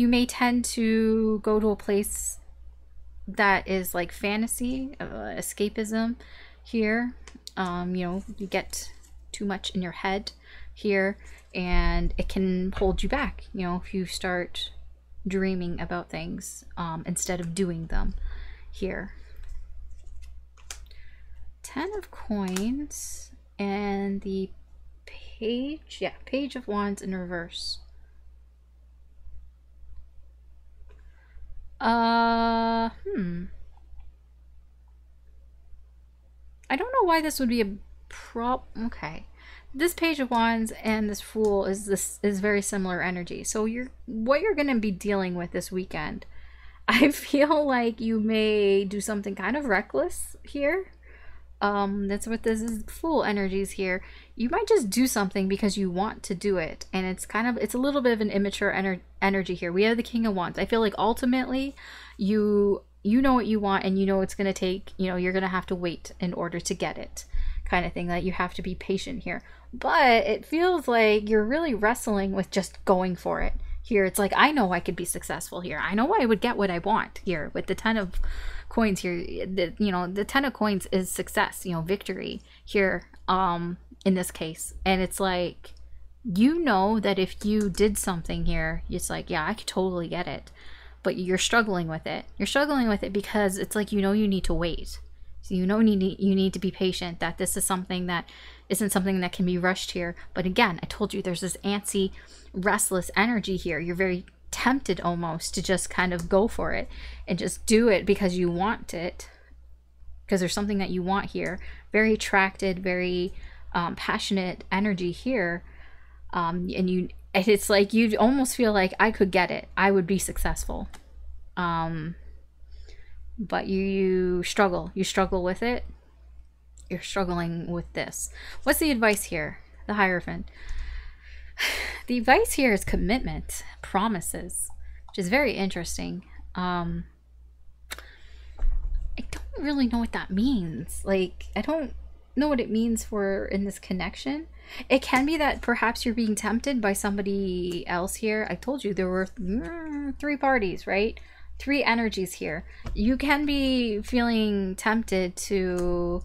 may tend to go to a place that is like fantasy, escapism here. You know, you get too much in your head here, and it can hold you back, you know, if you start dreaming about things instead of doing them here. 10 of Coins and the Page, yeah, Page of Wands in reverse. why this would be a okay. This Page of Wands and this Fool is very similar energy. So what you're going to be dealing with this weekend, I feel like you may do something kind of reckless here. That's what this is. Fool energies here. You might just do something because you want to do it, and it's a little bit of an immature energy here. We have the King of Wands. I feel like ultimately you know what you want, and you know it's going to take, you're going to have to wait in order to get it, kind of thing. That you have to be patient here. But it feels like you're really wrestling with just going for it here. It's like, I know I could be successful here. I know I would get what I want here with the Ten of Coins here. The Ten of Coins is success, victory here, in this case. And it's like, that if you did something here, it's like, yeah, I could totally get it. But you're struggling with it. You're struggling with it because it's like, you need to wait. So you need to be patient, that this is something that isn't something that can be rushed here. But again, I told you there's this antsy, restless energy here. You're very tempted almost to just kind of go for it and just do it because you want it, because there's something that you want here. Very attracted, very passionate energy here. And it's like you almost feel like, I could get it. I would be successful. But you struggle. You struggle with it. You're struggling with this. What's the advice here? The Hierophant. The advice here is commitment, promises, which is very interesting. I don't really know what that means. Like, I don't know what it means in this connection. It can be that perhaps you're being tempted by somebody else here. I told you there were 3 parties, right? 3 energies here. You can be feeling tempted to,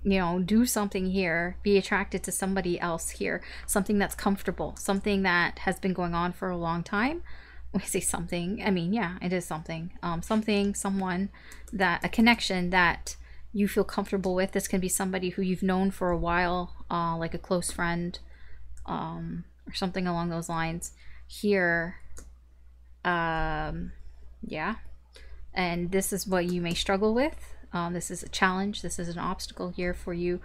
do something here, be attracted to somebody else here, something that's comfortable, something that has been going on for a long time. When I say something, I mean, yeah, it is something. Someone, a connection that you feel comfortable with. This can be somebody who you've known for a while, like a close friend, or something along those lines here. Yeah, and this is what you may struggle with. This is a challenge. This is an obstacle here for you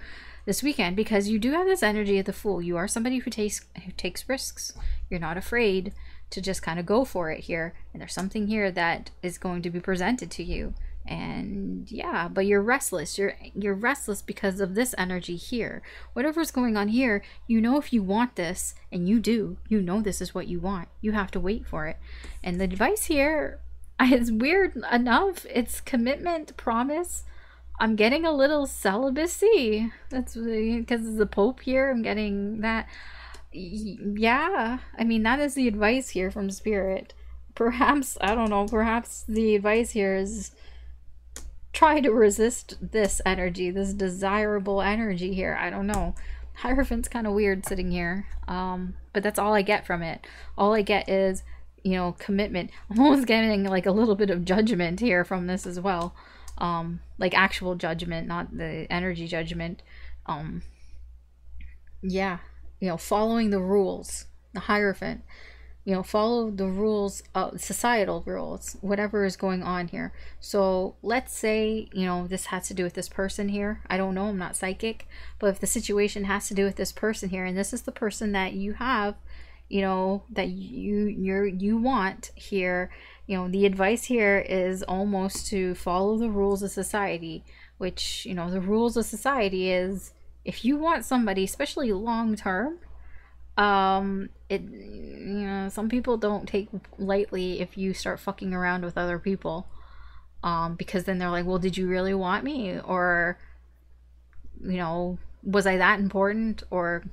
this weekend, because you do have this energy of the Fool. You are somebody who takes risks. You're not afraid to just kind of go for it here, and there's something here that is going to be presented to you. And yeah, but you're restless. You're restless because of this energy here. Whatever's going on here, if you want this, and you do, this is what you want. You have to wait for it. And the advice here is weird enough. It's commitment, promise. I'm getting a little celibacy. That's because of the Pope here. I'm getting that. Yeah, I mean, that is the advice here from Spirit. Perhaps, I don't know, perhaps the advice here is try to resist this energy, this desirable energy here. I don't know. Hierophant's kind of weird sitting here. But that's all I get from it. All I get is, commitment. I'm almost getting like a little bit of judgment here from this as well. Like actual judgment, not the energy judgment. Yeah, following the rules. The Hierophant. Follow the rules, societal rules, whatever is going on here. So let's say, this has to do with this person here. I don't know, I'm not psychic, but if the situation has to do with this person here, and this is the person that you have, that you want here, the advice here is almost to follow the rules of society, which, the rules of society is, if you want somebody, especially long term, some people don't take lightly if you start fucking around with other people, because then they're like, well, did you really want me? Or, was I that important? Or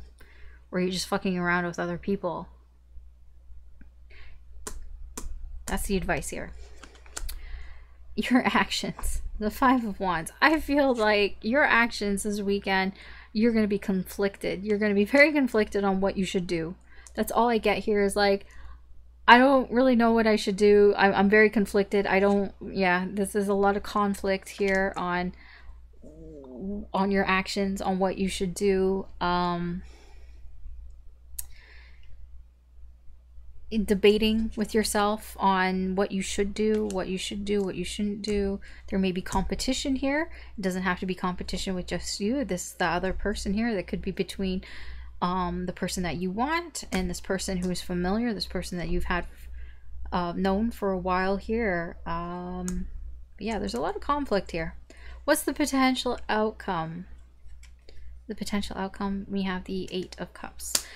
were you just fucking around with other people? That's the advice here. Your actions. The 5 of Wands. I feel like your actions this weekend, you're going to be conflicted. You're going to be very conflicted on what you should do. That's all I get here is like, I don't really know what I should do. I'm very conflicted. This is a lot of conflict here on your actions, on what you should do. debating with yourself on what you should do, what you should do, what you shouldn't do. There may be competition here. It doesn't have to be competition with just you. This the other person here. That could be between the person that you want and this person who is familiar, this person that you've had known for a while here. Yeah, there's a lot of conflict here. What's the potential outcome? The potential outcome, we have the Eight of Cups.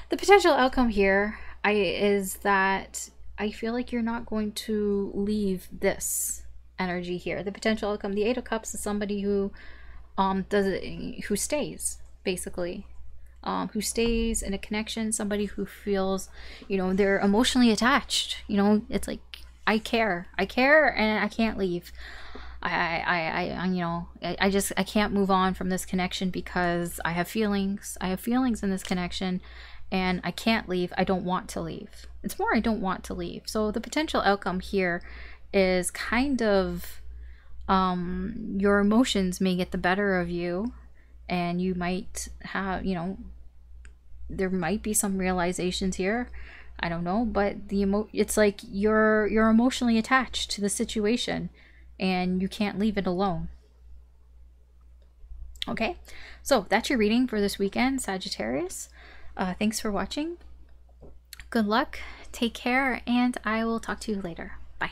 The potential outcome here is that I feel like you're not going to leave this energy here. The potential outcome, the Eight of Cups, is somebody who who stays, basically. Who stays in a connection, somebody who feels, you know, they're emotionally attached. You know, it's like, I care and I can't leave. You know, I can't move on from this connection because I have feelings. I have feelings in this connection and I can't leave. I don't want to leave. It's more, I don't want to leave. So the potential outcome here is kind of, your emotions may get the better of you, and you might have, you know, there might be some realizations here. I don't know, but it's like you're emotionally attached to the situation and you can't leave it alone. Okay, so that's your reading for this weekend, Sagittarius. Thanks for watching. Good luck, take care, and I will talk to you later. Bye.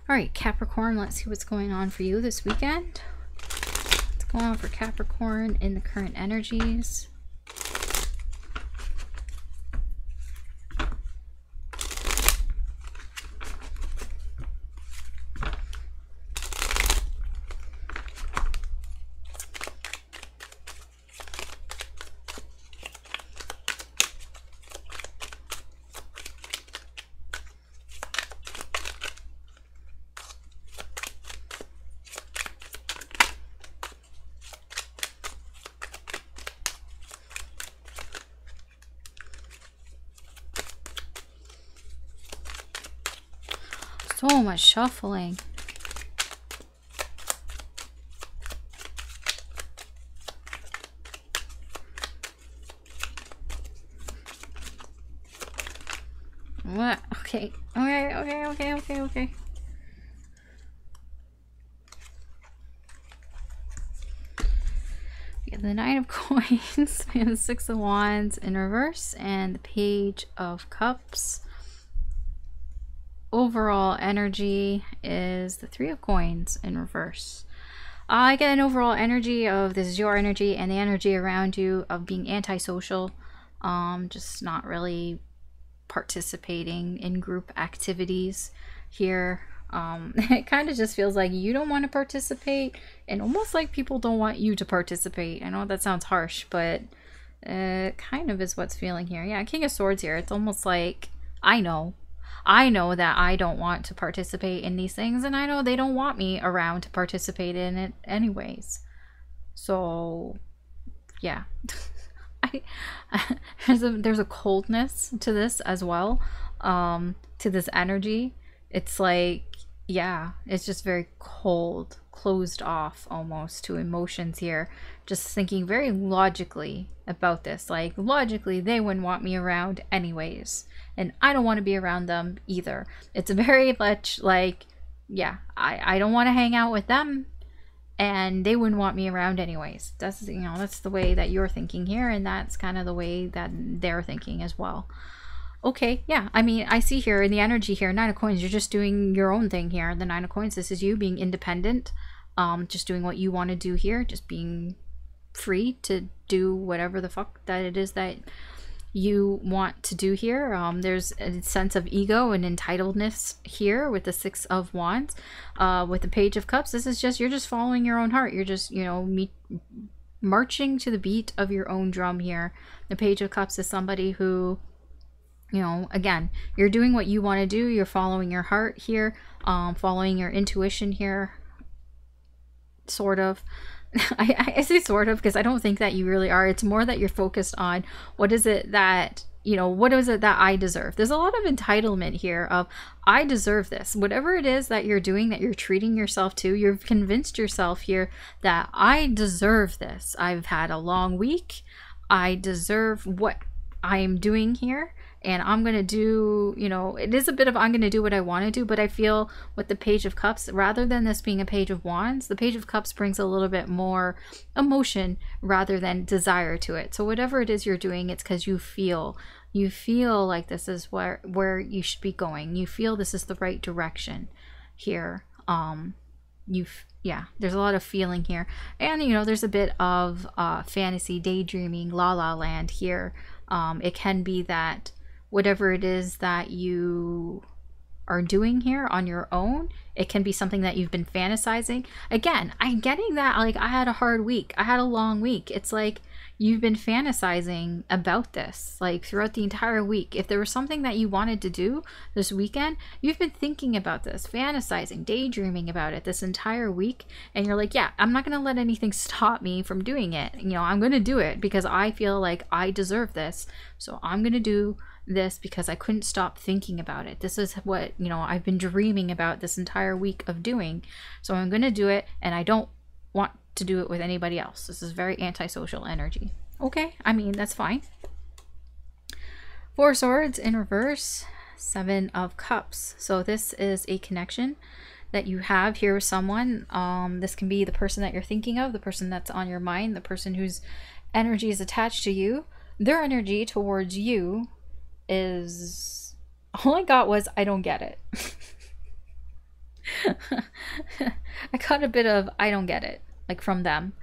All right, Capricorn, let's see what's going on for you this weekend. What's going on for Capricorn in the current energies? So much shuffling. What? Okay. Okay. We have the Nine of Coins, we have the Six of Wands in reverse, and the Page of Cups. Overall energy is the Three of Coins in reverse. I get an overall energy of this is your energy and the energy around you of being antisocial, just not really participating in group activities here. It kind of just feels like you don't want to participate, and almost like people don't want you to participate. I know that sounds harsh, but it kind of is what's feeling here. Yeah, King of Swords here. It's almost like I know that I don't want to participate in these things, and I know they don't want me around to participate in it anyways. So yeah. There's a coldness to this as well, to this energy. It's like, yeah, it's just very cold, closed off almost to emotions here. Just thinking very logically about this. Like, logically, they wouldn't want me around anyways, and I don't want to be around them either. It's very much like, yeah, I don't want to hang out with them, and they wouldn't want me around anyways. That's, you know, that's the way that you're thinking here, and that's kind of the way that they're thinking as well. Okay, yeah, I mean, I see here in the energy here, Nine of Coins, you're just doing your own thing here. The Nine of Coins, this is you being independent, just doing what you want to do here, just being free to do whatever the fuck that it is that you want to do here. There's a sense of ego and entitledness here with the Six of Wands. With the Page of Cups, this is just, you're just following your own heart. You're just, you know, marching to the beat of your own drum here. The Page of Cups is somebody who, you know, again, you're doing what you want to do. You're following your heart here, following your intuition here, sort of. I say sort of because I don't think that you really are. It's more that you're focused on what is it that, you know, what is it that I deserve. There's a lot of entitlement here of, I deserve this. Whatever it is that you're doing, that you're treating yourself to, you've convinced yourself here that I deserve this. I've had a long week. I deserve what I'm doing here, and I'm going to do, you know, it is a bit of I'm going to do what I want to do, but I feel with the Page of Cups, rather than this being a Page of Wands, the Page of Cups brings a little bit more emotion rather than desire to it. So whatever it is you're doing, it's because you feel like this is where you should be going. You feel this is the right direction here. Yeah, there's a lot of feeling here, and you know, there's a bit of fantasy, daydreaming, la la land here. It can be that whatever it is that you are doing here on your own, it can be something that you've been fantasizing. Again, I'm getting that, like, I had a hard week, I had a long week. It's like you've been fantasizing about this, like, throughout the entire week. If there was something that you wanted to do this weekend, you've been thinking about this, fantasizing, daydreaming about it this entire week, and you're like, yeah, I'm not going to let anything stop me from doing it. You know, I'm going to do it because I feel like I deserve this, so I'm going to do this because I couldn't stop thinking about it. This is what, you know, I've been dreaming about this entire week of doing, so I'm going to do it, and I don't want to do it with anybody else. This is very antisocial energy. Okay, I mean, that's fine. Four Swords in reverse, Seven of Cups. So this is a connection that you have here with someone. This can be the person that you're thinking of, the person that's on your mind, the person whose energy is attached to you. Their energy towards you is, all I got was, I don't get it. I got a bit of I don't get it, like, from them.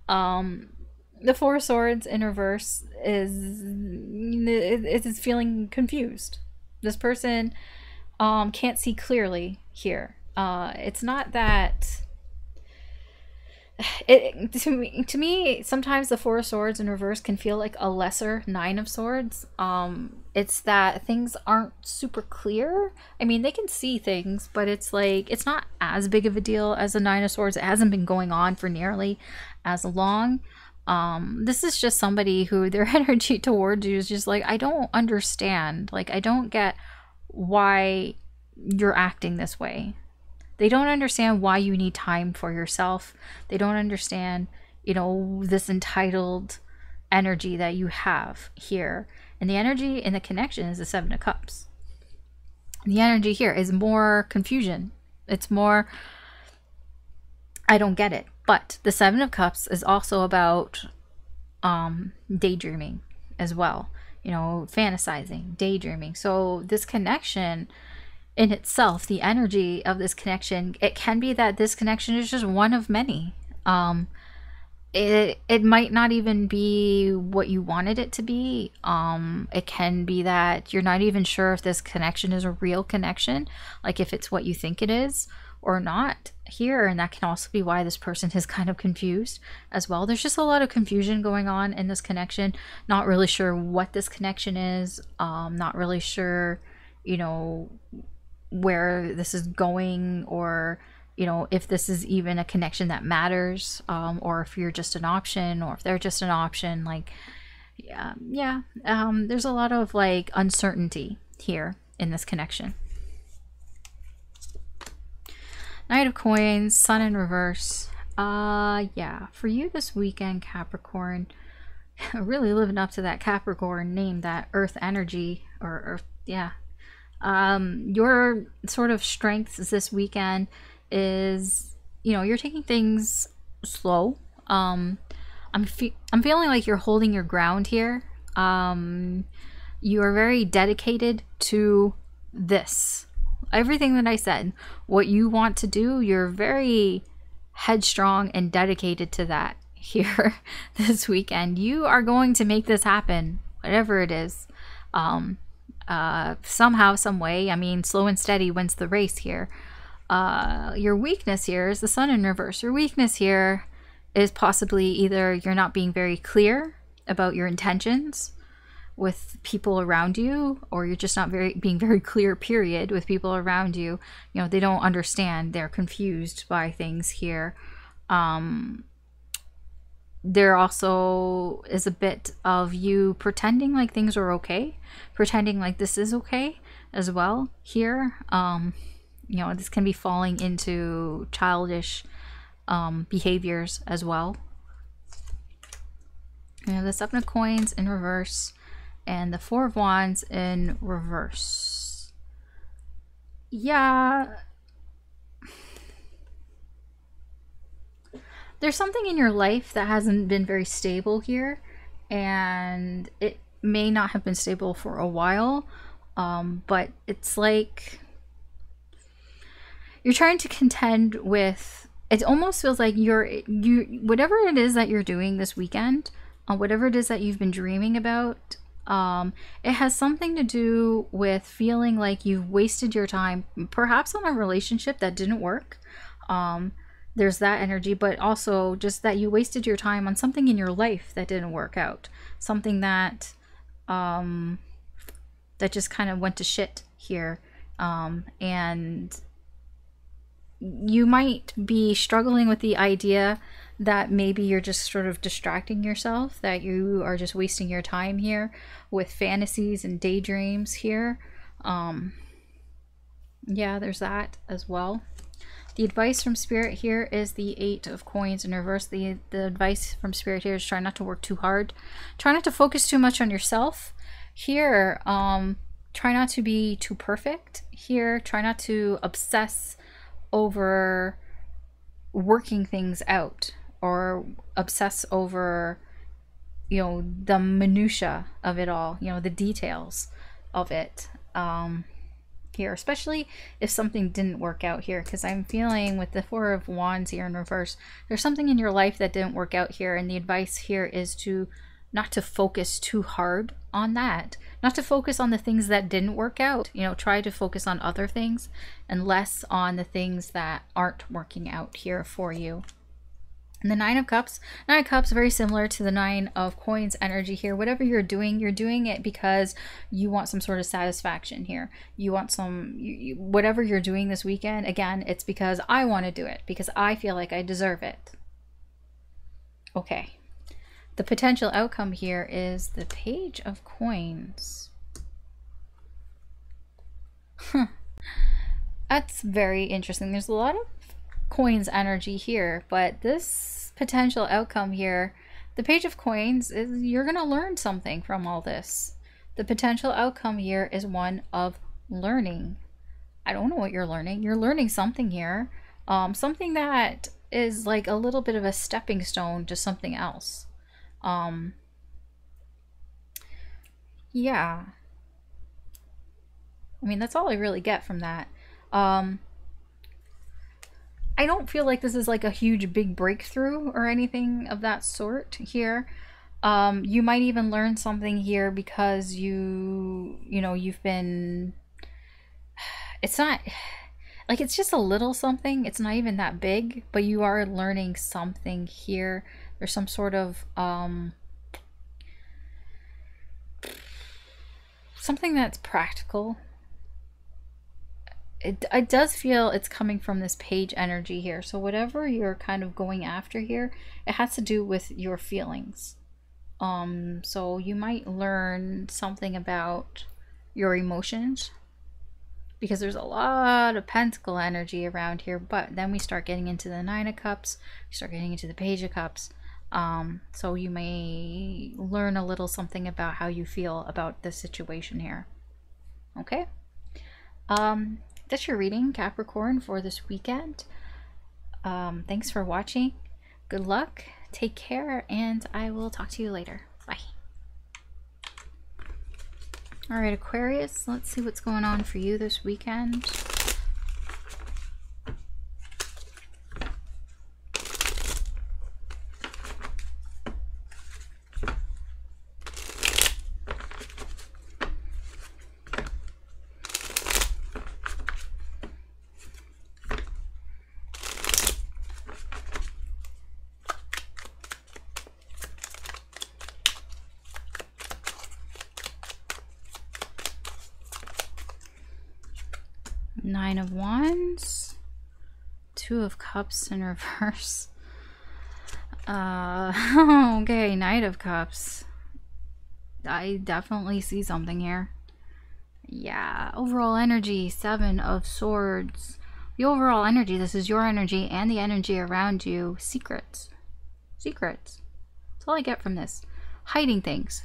The Four Swords in reverse is feeling confused. This person can't see clearly here. It's not that to me sometimes the Four of Swords in reverse can feel like a lesser Nine of Swords. It's that things aren't super clear. I mean, they can see things, but it's like it's not as big of a deal as the Nine of Swords. It hasn't been going on for nearly as long. This is just somebody who their energy towards you is just like, I don't understand. Like, I don't get why you're acting this way. They don't understand why you need time for yourself. They don't understand, you know, this entitled energy that you have here. And the energy in the connection is the Seven of Cups. The energy here is more confusion. It's more, I don't get it. But the Seven of Cups is also about daydreaming as well. You know, fantasizing, daydreaming. So this connection in itself, the energy of this connection, it can be that this connection is just one of many. It might not even be what you wanted it to be. It can be that you're not even sure if this connection is a real connection, like if it's what you think it is or not here. And that can also be why this person is kind of confused as well. There's just a lot of confusion going on in this connection. Not really sure what this connection is. Not really sure, you know, where this is going, or you know, if this is even a connection that matters, or if you're just an option, or if they're just an option. Like, there's a lot of like uncertainty here in this connection. Knight of Coins, Sun in reverse. Yeah, for you this weekend, Capricorn, really living up to that Capricorn name, that earth energy, or earth, yeah. Your sort of strengths this weekend is, you know, you're taking things slow. I'm feeling like you're holding your ground here. You are very dedicated to this. Everything that I said, what you want to do, you're very headstrong and dedicated to that here this weekend. You are going to make this happen, whatever it is. Somehow, some way. I mean, slow and steady wins the race here. Your weakness here is the Sun in reverse. Your weakness here is possibly either you're not being very clear about your intentions with people around you, or you're just not being very clear, period, with people around you. You know, they don't understand. They're confused by things here. There also is a bit of you pretending like things are okay, pretending like this is okay as well here. You know, this can be falling into childish behaviors as well. You know, the Seven of Coins in reverse, and the Four of Wands in reverse. Yeah. There's something in your life that hasn't been very stable here, and it may not have been stable for a while, but it's like you're trying to contend with, it almost feels like you whatever it is that you're doing this weekend, whatever it is that you've been dreaming about, it has something to do with feeling like you've wasted your time, perhaps on a relationship that didn't work. There's that energy, but also just that you wasted your time on something in your life that didn't work out, something that that just kind of went to shit here, and you might be struggling with the idea that maybe you're just sort of distracting yourself, that you are just wasting your time here with fantasies and daydreams here. Yeah, there's that as well. The advice from Spirit here is the Eight of Coins in reverse. The advice from Spirit here is try not to work too hard. Try not to focus too much on yourself. Here, try not to be too perfect. Here, try not to obsess over working things out, or obsess over, you know, the minutia of it all, you know, the details of it. Here, especially if something didn't work out here, because I'm feeling with the Four of Wands here in reverse, there's something in your life that didn't work out here, and the advice here is to not to focus too hard on that, not to focus on the things that didn't work out. You know, try to focus on other things and less on the things that aren't working out here for you. And the Nine of Cups very similar to the Nine of Coins energy here. Whatever you're doing it because you want some sort of satisfaction here. You want some, whatever you're doing this weekend, again, it's because I want to do it, because I feel like I deserve it. Okay. The potential outcome here is the Page of Coins. That's very interesting. There's a lot of coins energy here, but this potential outcome here, the Page of Coins, is you're going to learn something from all this. The potential outcome here is one of learning. I don't know what you're learning. You're learning something here. Something that is like a little bit of a stepping stone to something else. Yeah. I mean, that's all I really get from that. I don't feel like this is like a huge big breakthrough or anything of that sort here. You might even learn something here because you've been, it's not like, it's just a little something. It's not even that big, but you are learning something here. There's some sort of something that's practical. It does feel it's coming from this page energy here. So whatever you're kind of going after here, it has to do with your feelings. So you might learn something about your emotions, because there's a lot of pentacle energy around here. But then we start getting into the Nine of Cups, we start getting into the Page of Cups. So you may learn a little something about how you feel about this situation here. Okay. That's your reading, Capricorn, for this weekend. Thanks for watching. Good luck. Take care, and I will talk to you later. Bye. All right, Aquarius, let's see what's going on for you this weekend. Nine of Wands, Two of Cups in reverse. Okay, Knight of Cups. I definitely see something here. Yeah, overall energy, Seven of Swords. The overall energy, this is your energy and the energy around you. Secrets. Secrets. That's all I get from this. Hiding things.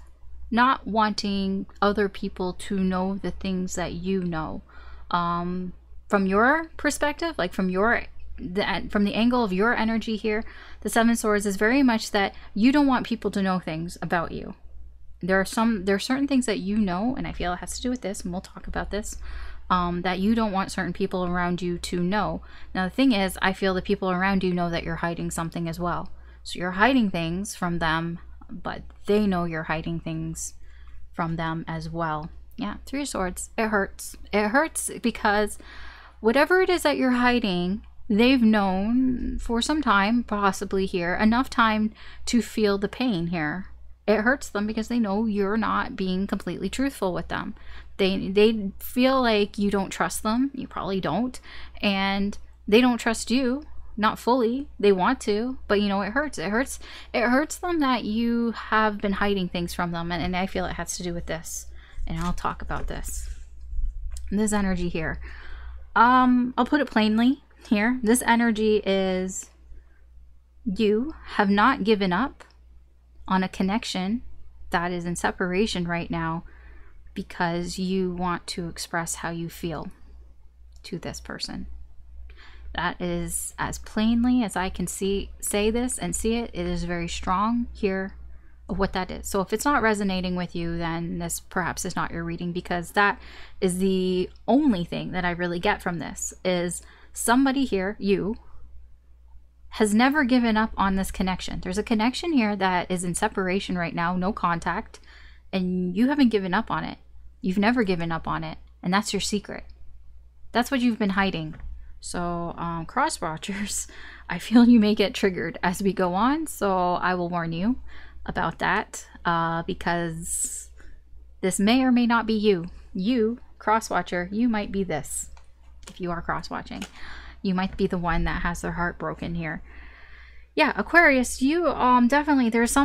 not wanting other people to know the things that you know. From your perspective, like from the angle of your energy here, the Seven of Swords is very much that you don't want people to know things about you. There are certain things that you know, and I feel it has to do with this, and we'll talk about this, that you don't want certain people around you to know. Now, the thing is, I feel the people around you know that you're hiding something as well. So you're hiding things from them, but they know you're hiding things from them as well. Yeah, Three of Swords. It hurts. It hurts because whatever it is that you're hiding, they've known for some time, possibly here, enough time to feel the pain here. It hurts them because they know you're not being completely truthful with them. They feel like you don't trust them. You probably don't. And they don't trust you. Not fully. They want to, but you know, it hurts. It hurts them that you have been hiding things from them. And I feel it has to do with this. And I'll talk about this. This energy here. I'll put it plainly here. This energy is you have not given up on a connection that is in separation right now because you want to express how you feel to this person. That is as plainly as I can say this and see it. It is very strong here of what that is. So if it's not resonating with you, then this perhaps is not your reading, because that is the only thing that I really get from this is somebody here, you, has never given up on this connection. There's a connection here that is in separation right now, no contact, and you haven't given up on it. You've never given up on it, and that's your secret. That's what you've been hiding. So cross watchers, I feel you may get triggered as we go on, so I will warn you about that, because this may or may not be you. You, cross watcher, you might be this. If you are cross watching, you might be the one that has their heart broken here. Yeah, Aquarius, you definitely, there's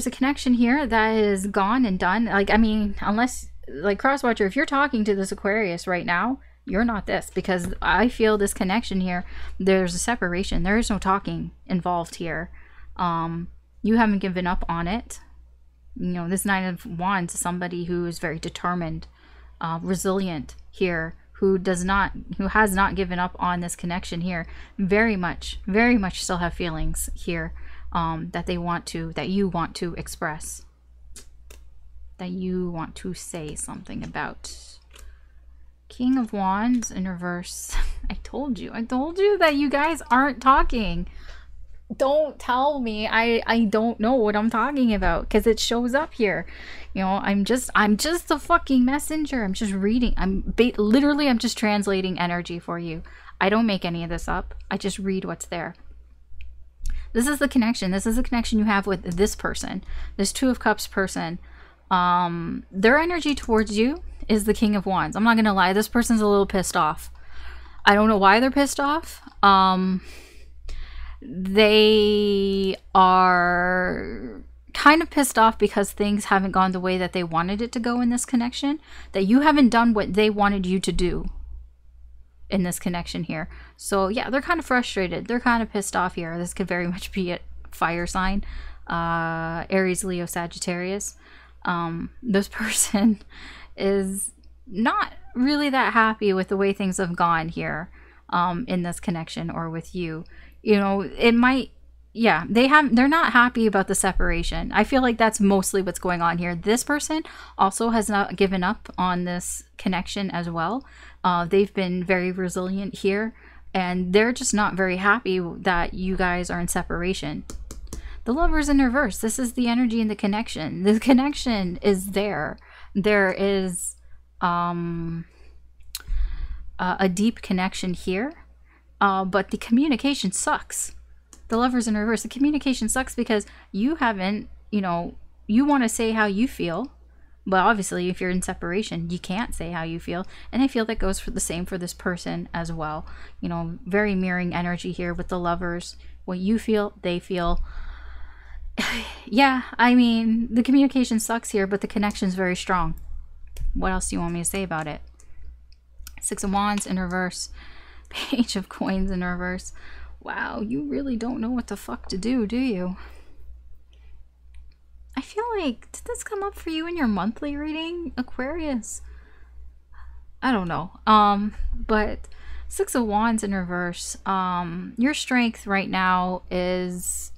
a connection here that is gone and done. Like, I mean, unless, like, cross watcher, if you're talking to this Aquarius right now, you're not this, because I feel this connection here, there's a separation. There is no talking involved here. You haven't given up on it. You know, this Nine of Wands is somebody who is very determined, resilient here, who has not given up on this connection here. Very much still have feelings here, that you want to express, that you want to say something about. King of Wands in reverse. I told you that you guys aren't talking. Don't tell me I don't know what I'm talking about, because it shows up here. You know, I'm just a fucking messenger. I'm just reading. I'm just translating energy for you. I don't make any of this up. I just read what's there. This is the connection. This is the connection you have with this person, this Two of Cups person. Their energy towards you is the King of Wands. I'm not gonna lie, this person's a little pissed off. I don't know why they're pissed off. They are kind of pissed off because things haven't gone the way that they wanted it to go in this connection, that you haven't done what they wanted you to do in this connection here. So yeah, they're kind of frustrated. They're kind of pissed off here. This could very much be a fire sign. Aries, Leo, Sagittarius. This person is not really that happy with the way things have gone here, in this connection or with you. You know, it might, yeah, they're not happy about the separation. I feel like that's mostly what's going on here. This person also has not given up on this connection as well. They've been very resilient here, and they're just not very happy that you guys are in separation. The Lovers in reverse. This is the energy in the connection. The connection is there. There is a deep connection here. But the communication sucks. The Lovers in reverse. The communication sucks because you haven't, you know, you want to say how you feel, but obviously if you're in separation, you can't say how you feel. And I feel that goes for the same for this person as well. You know, very mirroring energy here with the Lovers. What you feel, they feel. Yeah, I mean, the communication sucks here, but the connection's very strong. What else do you want me to say about it? Six of Wands in reverse. Page of Coins in reverse. Wow, you really don't know what the fuck to do you? I feel like, did this come up for you in your monthly reading, Aquarius? I don't know. But Six of Wands in reverse. Your strength right now is,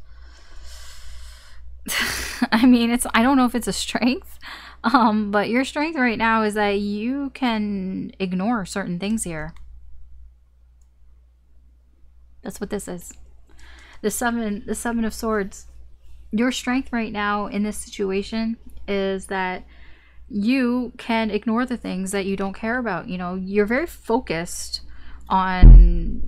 I mean, I don't know if it's a strength, but your strength right now is that you can ignore certain things here. That's what this is. The seven of swords. Your strength right now in this situation is that you can ignore the things that you don't care about. You know, you're very focused on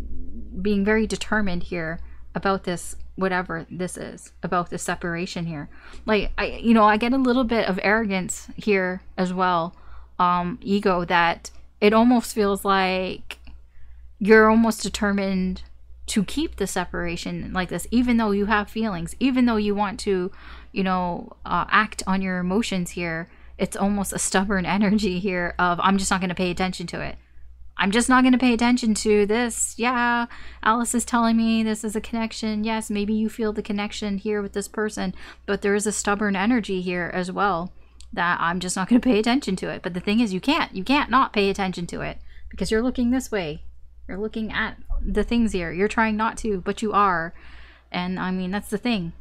being very determined here about this, whatever this is, about this separation here. Like, I get a little bit of arrogance here as well, ego, that it almost feels like you're almost determined to keep the separation like this, even though you have feelings, even though you want to, act on your emotions here. It's almost a stubborn energy here of, I'm just not going to pay attention to it. I'm just not going to pay attention to this. Yeah, Alice is telling me this is a connection. Yes, maybe you feel the connection here with this person, but there is a stubborn energy here as well that I'm just not going to pay attention to it. But the thing is, you can't not pay attention to it because you're looking this way. You're looking at the things here. You're trying not to, but you are. And I mean, that's the thing.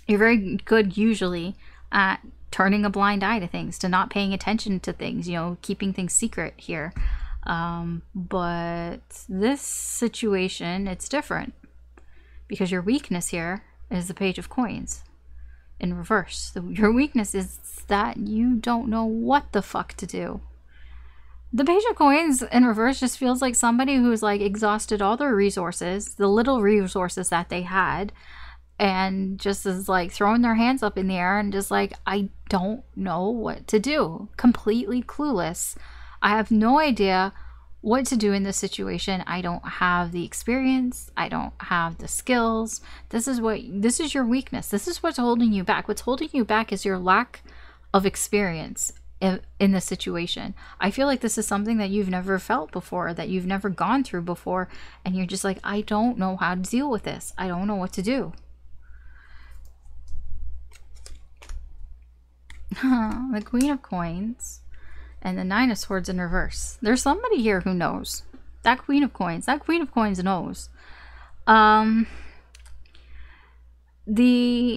You're very good usually at turning a blind eye to things, to not paying attention to things, keeping things secret here. But this situation, it's different because your weakness here is the Page of Coins in reverse. Your weakness is that you don't know what the fuck to do. The Page of Coins in reverse just feels like somebody who's like exhausted all their resources, the little resources that they had, and just is like throwing their hands up in the air and just like, I don't know what to do. Completely clueless. I have no idea what to do in this situation. I don't have the experience. I don't have the skills. This is your weakness. This is what's holding you back. What's holding you back is your lack of experience in this situation. I feel like this is something that you've never felt before, that you've never gone through before, and you're just like, I don't know how to deal with this. I don't know what to do. The Queen of Coins and the Nine of Swords in reverse. There's somebody here who knows. That Queen of Coins knows. The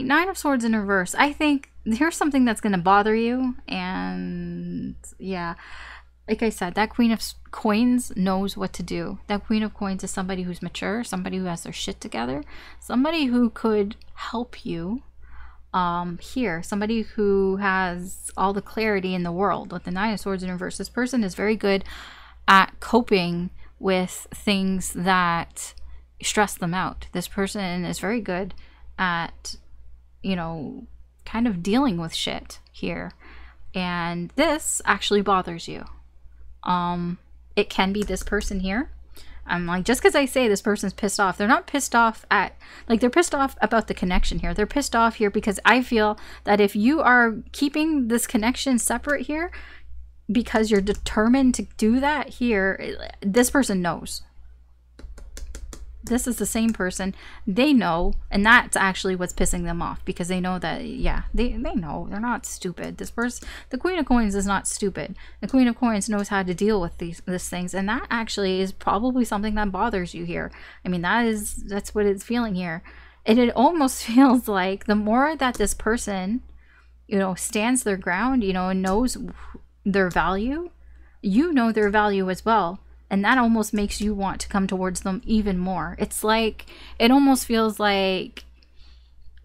Nine of Swords in reverse, I think here's something that's going to bother you. And yeah, like I said, that Queen of Coins knows what to do. That Queen of Coins is somebody who's mature, somebody who has their shit together, somebody who could help you here, somebody who has all the clarity in the world. With the Nine of Swords in reverse, this person is very good at coping with things that stress them out. This person is very good at, kind of dealing with shit here. And this actually bothers you. It can be this person here. I'm like, just because I say this person's pissed off, they're not pissed off at, like, they're pissed off about the connection here. They're pissed off here because I feel that if you are keeping this connection separate here, because you're determined to do that here, this person knows. This is the same person. They know, and that's actually what's pissing them off, because they know that, yeah, they know. They're not stupid. This person, the Queen of Coins, is not stupid. The Queen of Coins knows how to deal with these things, and that actually is probably something that bothers you here. I mean, that's what it's feeling here. And it almost feels like the more that this person, stands their ground, and knows their value, you know their value as well. And that almost makes you want to come towards them even more. It's like, it almost feels like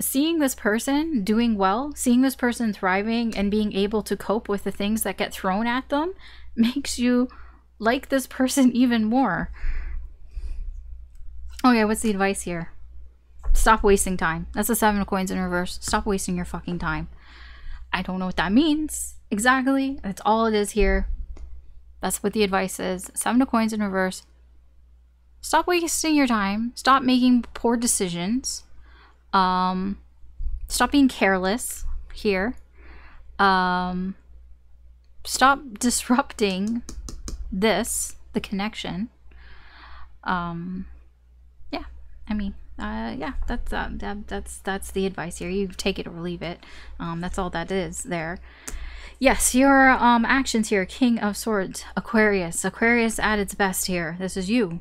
seeing this person doing well, seeing this person thriving and being able to cope with the things that get thrown at them makes you like this person even more. Okay, what's the advice here? Stop wasting time. That's the Seven of Coins in reverse. Stop wasting your fucking time. I don't know what that means exactly. That's all it is here. That's what the advice is. Seven of Coins in reverse. Stop wasting your time. Stop making poor decisions. Stop being careless here. Stop disrupting the connection. Yeah. I mean, yeah, that's the advice here. You take it or leave it. That's all that is there. Yes, your actions here. King of Swords, Aquarius. Aquarius at its best here. This is you.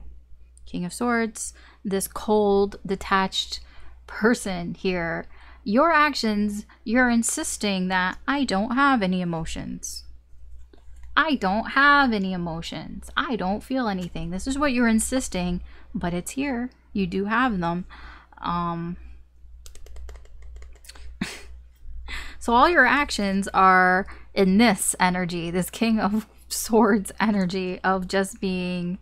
King of Swords, this cold, detached person here. Your actions, you're insisting that I don't have any emotions. I don't have any emotions. I don't feel anything. This is what you're insisting, but it's here. You do have them. So all your actions are in this energy, this King of Swords energy of just being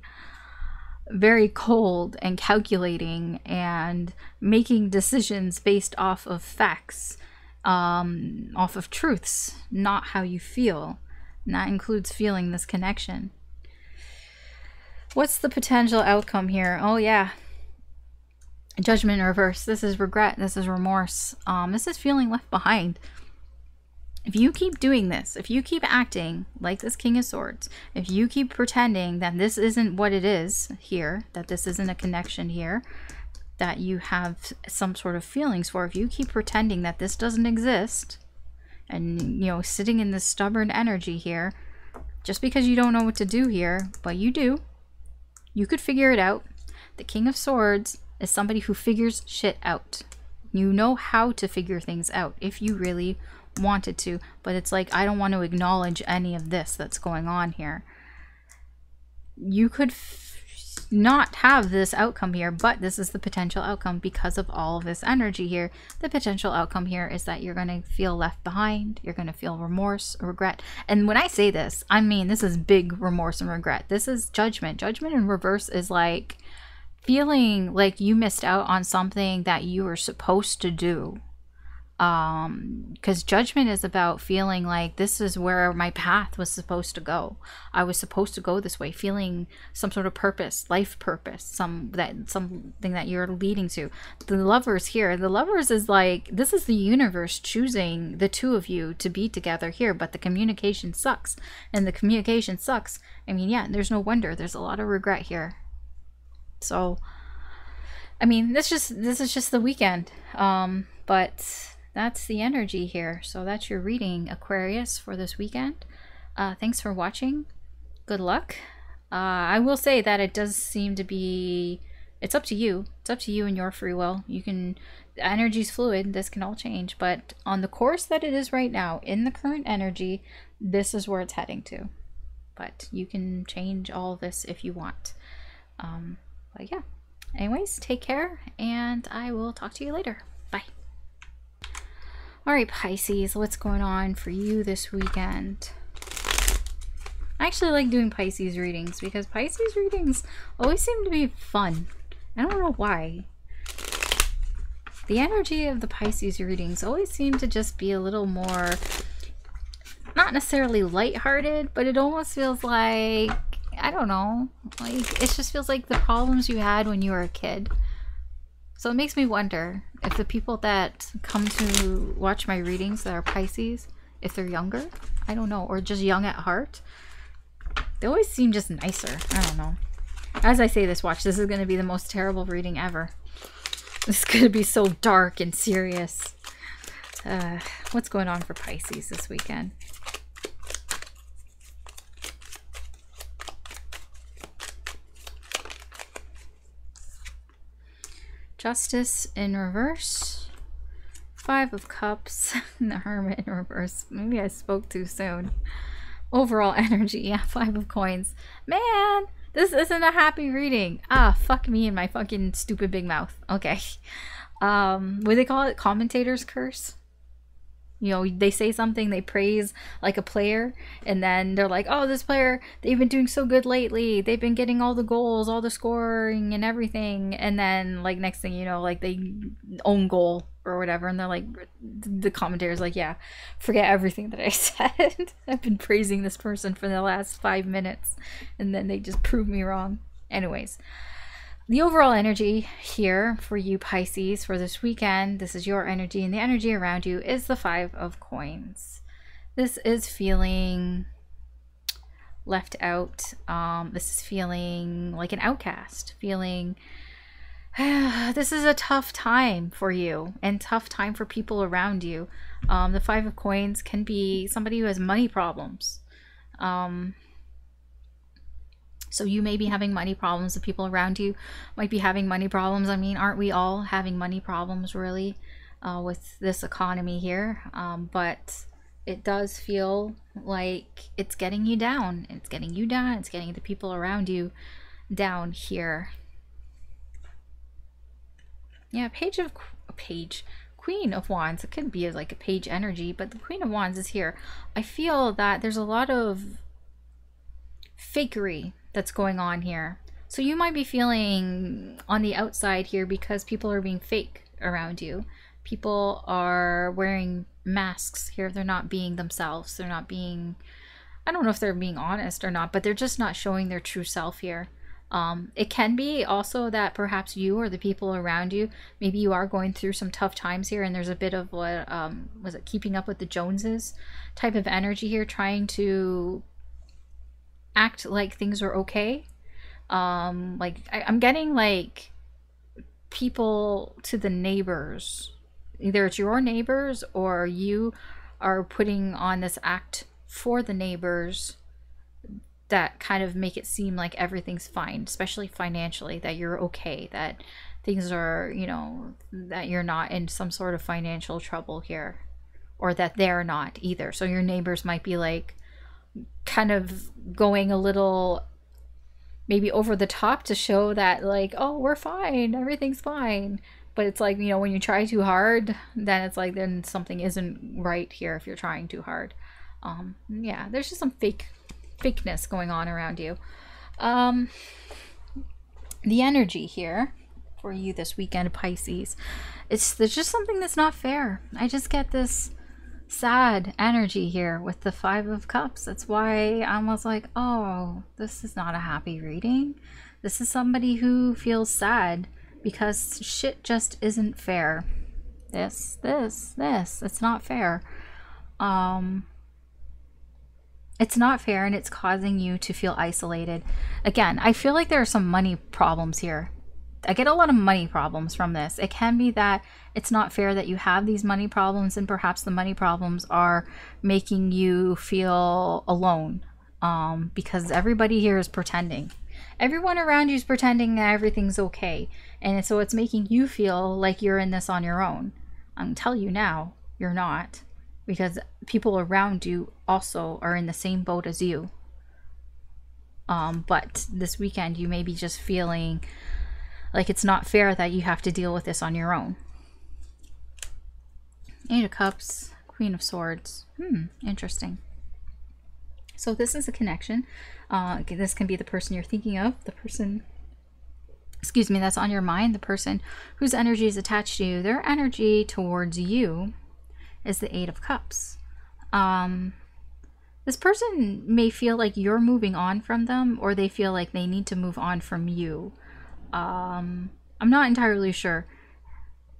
very cold and calculating and making decisions based off of facts, off of truths, not how you feel. And that includes feeling this connection. What's the potential outcome here? Oh yeah, Judgment in reverse. This is regret. This is remorse. This is feeling left behind. If you keep doing this, if you keep acting like this King of Swords, if you keep pretending that this isn't what it is here, that this isn't a connection here, that you have some sort of feelings for, if you keep pretending that this doesn't exist, and, you know, sitting in this stubborn energy here, just because you don't know what to do here, but you do, you could figure it out. The King of Swords is somebody who figures shit out. You know how to figure things out if you really wanted to, but it's like, I don't want to acknowledge any of this that's going on here. You could not have this outcome here, but this is the potential outcome because of all of this energy here. The potential outcome here is that you're going to feel left behind. You're going to feel remorse, regret. And when I say this, I mean, this is big remorse and regret. This is judgment. Judgment in reverse is like feeling like you missed out on something that you were supposed to do. Because judgment is about feeling like this is where my path was supposed to go. I was supposed to go this way, feeling some sort of purpose, life purpose, something that you're leading to. The Lovers here, the Lovers is like, this is the universe choosing the two of you to be together here, but the communication sucks. And the communication sucks. I mean, yeah, there's no wonder. There's a lot of regret here. So, I mean, this is just the weekend. But that's the energy here. So that's your reading, Aquarius, for this weekend. Thanks for watching. Good luck. I will say that it does seem to be, it's up to you. It's up to you and your free will. You can, the energy's fluid. This can all change. But on the course that it is right now, in the current energy, this is where it's heading to. But you can change all this if you want. But yeah. Anyways, take care, and I will talk to you later. Bye. Alright, Pisces, what's going on for you this weekend? I actually like doing Pisces readings because Pisces readings always seem to be fun. I don't know why. The energy of the Pisces readings always seem to just be a little more, not necessarily lighthearted, but it almost feels like, I don't know, like it just feels like the problems you had when you were a kid. So it makes me wonder if the people that come to watch my readings that are Pisces, if they're younger, I don't know, or just young at heart, they always seem just nicer. I don't know. As I say this, watch, this is going to be the most terrible reading ever. This is going to be so dark and serious. What's going on for Pisces this weekend? Justice in reverse, Five of Cups, and the Hermit in reverse. Maybe I spoke too soon. Overall energy, yeah, Five of Coins. Man, this isn't a happy reading. Ah, fuck me and my fucking stupid big mouth. Okay. What do they call it? Commentator's curse? You know, they say something, they praise like a player, and then they're like, oh, this player, they've been doing so good lately. They've been getting all the goals, all the scoring and everything. And then like next thing you know, like they own goal or whatever. And they're like, the commentator's like, yeah, forget everything that I said. I've been praising this person for the last 5 minutes. And then they just prove me wrong. Anyways. The overall energy here for you Pisces for this weekend, this is your energy, and the energy around you is the Five of Coins. This is feeling left out. This is feeling like an outcast, feeling This is a tough time for you and tough time for people around you. The Five of Coins can be somebody who has money problems. So you may be having money problems. The people around you might be having money problems. I mean, aren't we all having money problems really with this economy here? But it does feel like it's getting you down. It's getting you down. It's getting the people around you down here. Yeah, Queen of Wands. It could be like a page energy, but the Queen of Wands is here. I feel that there's a lot of fakery that's going on here. So you might be feeling on the outside here because people are being fake around you. People are wearing masks here. They're not being themselves. They're not being, I don't know if they're being honest or not, but they're just not showing their true self here. It can be also that perhaps you or the people around you, maybe you are going through some tough times here, and there's a bit of what was it, keeping up with the Joneses type of energy here, trying to act like things are okay. Like I'm getting like people to the neighbors, either it's your neighbors or you are putting on this act for the neighbors that kind of make it seem like everything's fine, especially financially, that you're okay, that things are, you know, that you're not in some sort of financial trouble here, or that they're not either. So your neighbors might be like kind of going a little maybe over the top to show that like, oh, we're fine, everything's fine. But it's like, you know, when you try too hard, then it's like, then something isn't right here if you're trying too hard. Yeah, there's just some fakeness going on around you. The energy here for you this weekend, Pisces, there's just something that's not fair. I just get this sad energy here with the Five of Cups. That's why I was like, oh, this is not a happy reading. This is somebody who feels sad because shit just isn't fair. This, it's not fair. It's not fair, and it's causing you to feel isolated. Again, I feel like there are some money problems here. I get a lot of money problems from this. It can be that it's not fair that you have these money problems, and perhaps the money problems are making you feel alone, because everybody here is pretending. Everyone around you is pretending that everything's okay, and so it's making you feel like you're in this on your own. I'm telling you now, you're not, because people around you also are in the same boat as you. But this weekend you may be just feeling like it's not fair that you have to deal with this on your own. Eight of Cups, Queen of Swords. Interesting. So this is a connection. This can be the person you're thinking of, the person, excuse me, that's on your mind, the person whose energy is attached to you. Their energy towards you is the Eight of Cups. This person may feel like you're moving on from them, or they feel like they need to move on from you. I'm not entirely sure.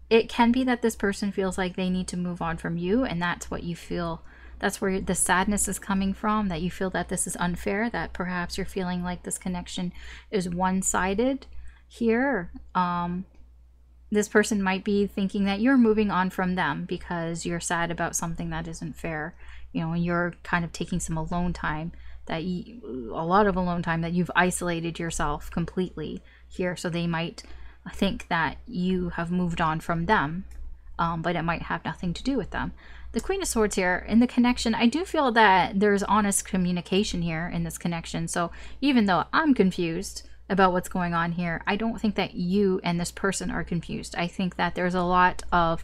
It can be that this person feels like they need to move on from you, and that's what you feel. That's where the sadness is coming from, that you feel that this is unfair, that perhaps you're feeling like this connection is one-sided here. This person might be thinking that you're moving on from them because you're sad about something that isn't fair, you know, and you're kind of taking some alone time, a lot of alone time, that you've isolated yourself completely here. So they might think that you have moved on from them, but it might have nothing to do with them. The Queen of Swords here in the connection, I do feel that there's honest communication here in this connection. So even though I'm confused about what's going on here, I don't think that you and this person are confused. I think that there's a lot of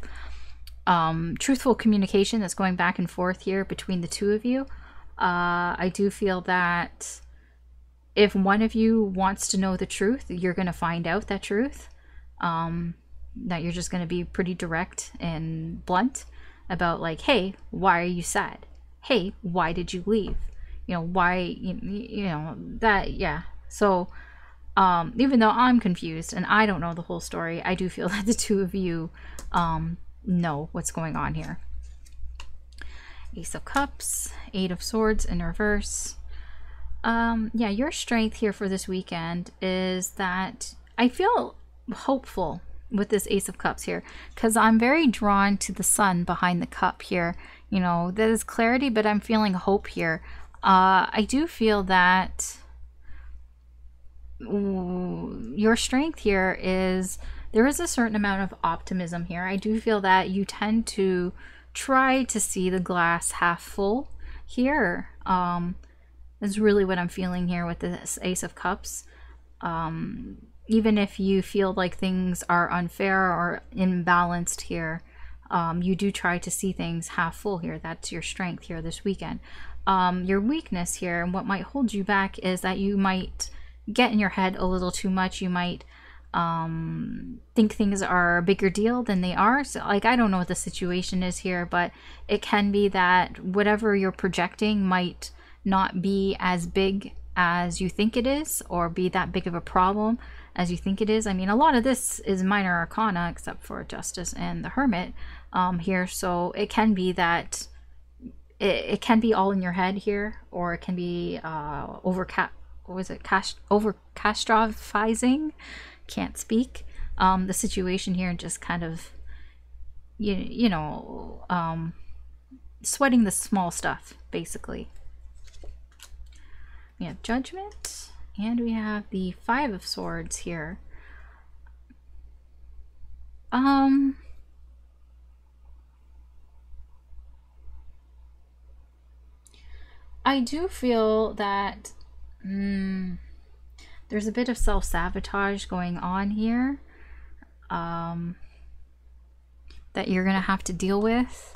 truthful communication that's going back and forth here between the two of you. I do feel that if one of you wants to know the truth, you're going to find out that truth. That you're just going to be pretty direct and blunt about, like, hey, why are you sad? Hey, why did you leave? You know, why, you know, that, yeah. So even though I'm confused and I don't know the whole story, I do feel that the two of you know what's going on here. Ace of Cups, Eight of Swords in reverse. Yeah, your strength here for this weekend is that I feel hopeful with this Ace of Cups here, because I'm very drawn to the sun behind the cup here. You know, that is clarity, but I'm feeling hope here. I do feel that your strength here is, there is a certain amount of optimism here. I do feel that you tend to try to see the glass half full here. Is really what I'm feeling here with this Ace of Cups. Even if you feel like things are unfair or imbalanced here, you do try to see things half full here. That's your strength here this weekend. Your weakness here and what might hold you back is that you might get in your head a little too much. You might think things are a bigger deal than they are. So, like, I don't know what the situation is here, but it can be that whatever you're projecting might not be as big as you think it is, or be that big of a problem as you think it is. I mean, a lot of this is minor arcana, except for Justice and the Hermit here. So it can be that it can be all in your head here, or it can be over-catastrophizing. Can't speak. The situation here, and just kind of, you know, sweating the small stuff, basically. We have Judgment, and we have the Five of Swords here. I do feel that there's a bit of self-sabotage going on here that you're gonna have to deal with.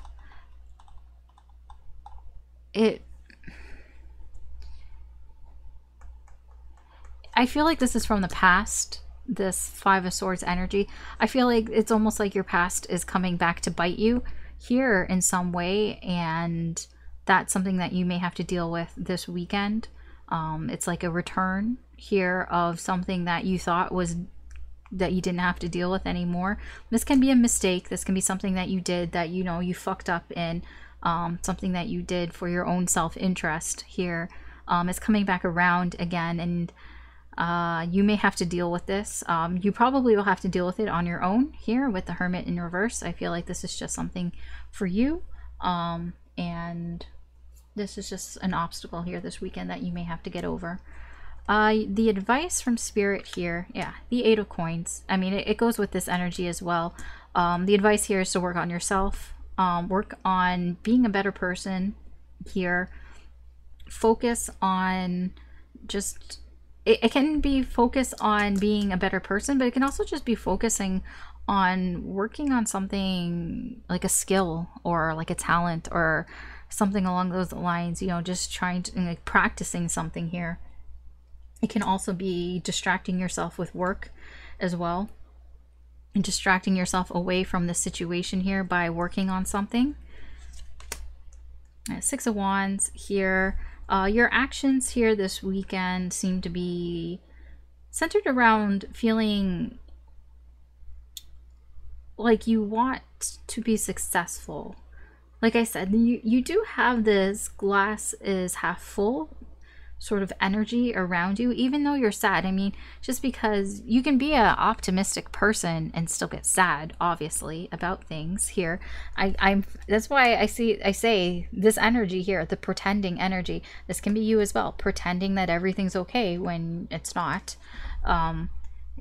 I feel like this is from the past, this Five of Swords energy. I feel like it's almost like your past is coming back to bite you here in some way, and that's something that you may have to deal with this weekend. It's like a return here of something that you thought was, that you didn't have to deal with anymore. This can be a mistake. This can be something that you did that, you know, you fucked up in, something that you did for your own self-interest here. It's coming back around again, and you may have to deal with this. You probably will have to deal with it on your own here with the Hermit in reverse. I feel like this is just something for you, and this is just an obstacle here this weekend that you may have to get over. The advice from Spirit here, yeah, the Eight of Coins. I mean, it goes with this energy as well. The advice here is to work on yourself, work on being a better person here. Focus on just, it can be focus on being a better person, but it can also just be focusing on working on something like a skill or like a talent or something along those lines, you know, just trying to, like, practicing something here. It can also be distracting yourself with work as well, and distracting yourself away from the situation here by working on something. Six of Wands here. Your actions here this weekend seem to be centered around feeling like you want to be successful. Like I said, you do have this glass is half full sort of energy around you, even though you're sad. I mean, just because you can be an optimistic person and still get sad, obviously, about things here. That's why I say this energy here, the pretending energy, this can be you as well, pretending that everything's okay when it's not. You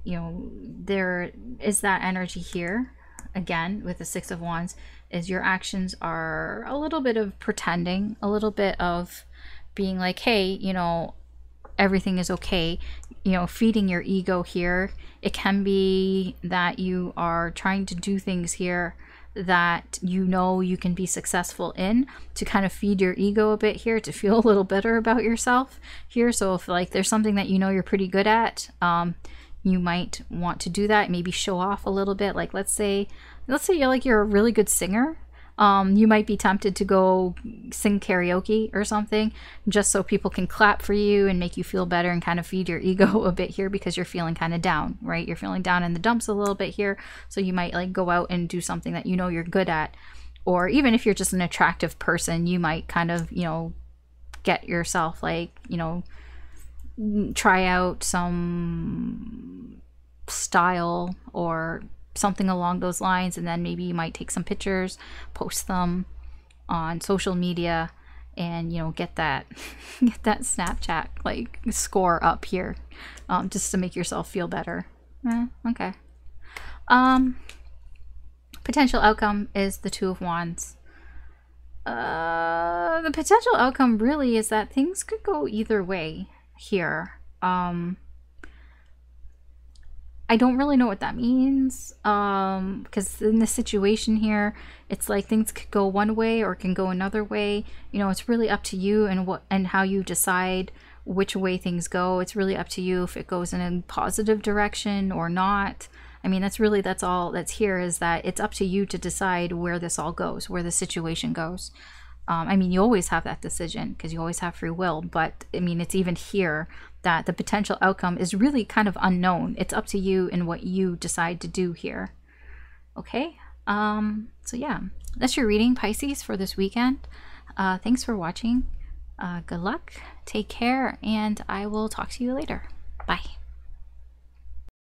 know, there is that energy here. Again, with the Six of Wands, is your actions are a little bit of pretending, a little bit of being like, hey, you know, everything is okay, you know, feeding your ego here. It can be that you are trying to do things here that you know you can be successful in, to kind of feed your ego a bit here, to feel a little better about yourself here. So if like there's something that you know you're pretty good at, you might want to do that, maybe show off a little bit. Like let's say you're a really good singer. You might be tempted to go sing karaoke or something, just so people can clap for you and make you feel better and kind of feed your ego a bit here, because you're feeling kind of down, right? You're feeling down in the dumps a little bit here. So you might like go out and do something that you know you're good at. Or even if you're just an attractive person, you might kind of, you know, get yourself like, you know, try out some style or something along those lines, and then maybe you might take some pictures, post them on social media, and you know, get that get that Snapchat like score up here, just to make yourself feel better. Okay. Potential outcome is the Two of Wands. The potential outcome really is that things could go either way here. I don't really know what that means, because in this situation here, it's like things could go one way or can go another way. You know, it's really up to you and what and how you decide which way things go. It's really up to you if it goes in a positive direction or not. I mean, that's all that's here, is that it's up to you to decide where this all goes, where the situation goes. I mean, you always have that decision because you always have free will, but I mean, it's even here that the potential outcome is really kind of unknown. It's up to you and what you decide to do here. Okay, so yeah, that's your reading, Pisces, for this weekend. Thanks for watching. Good luck, take care, and I will talk to you later. Bye.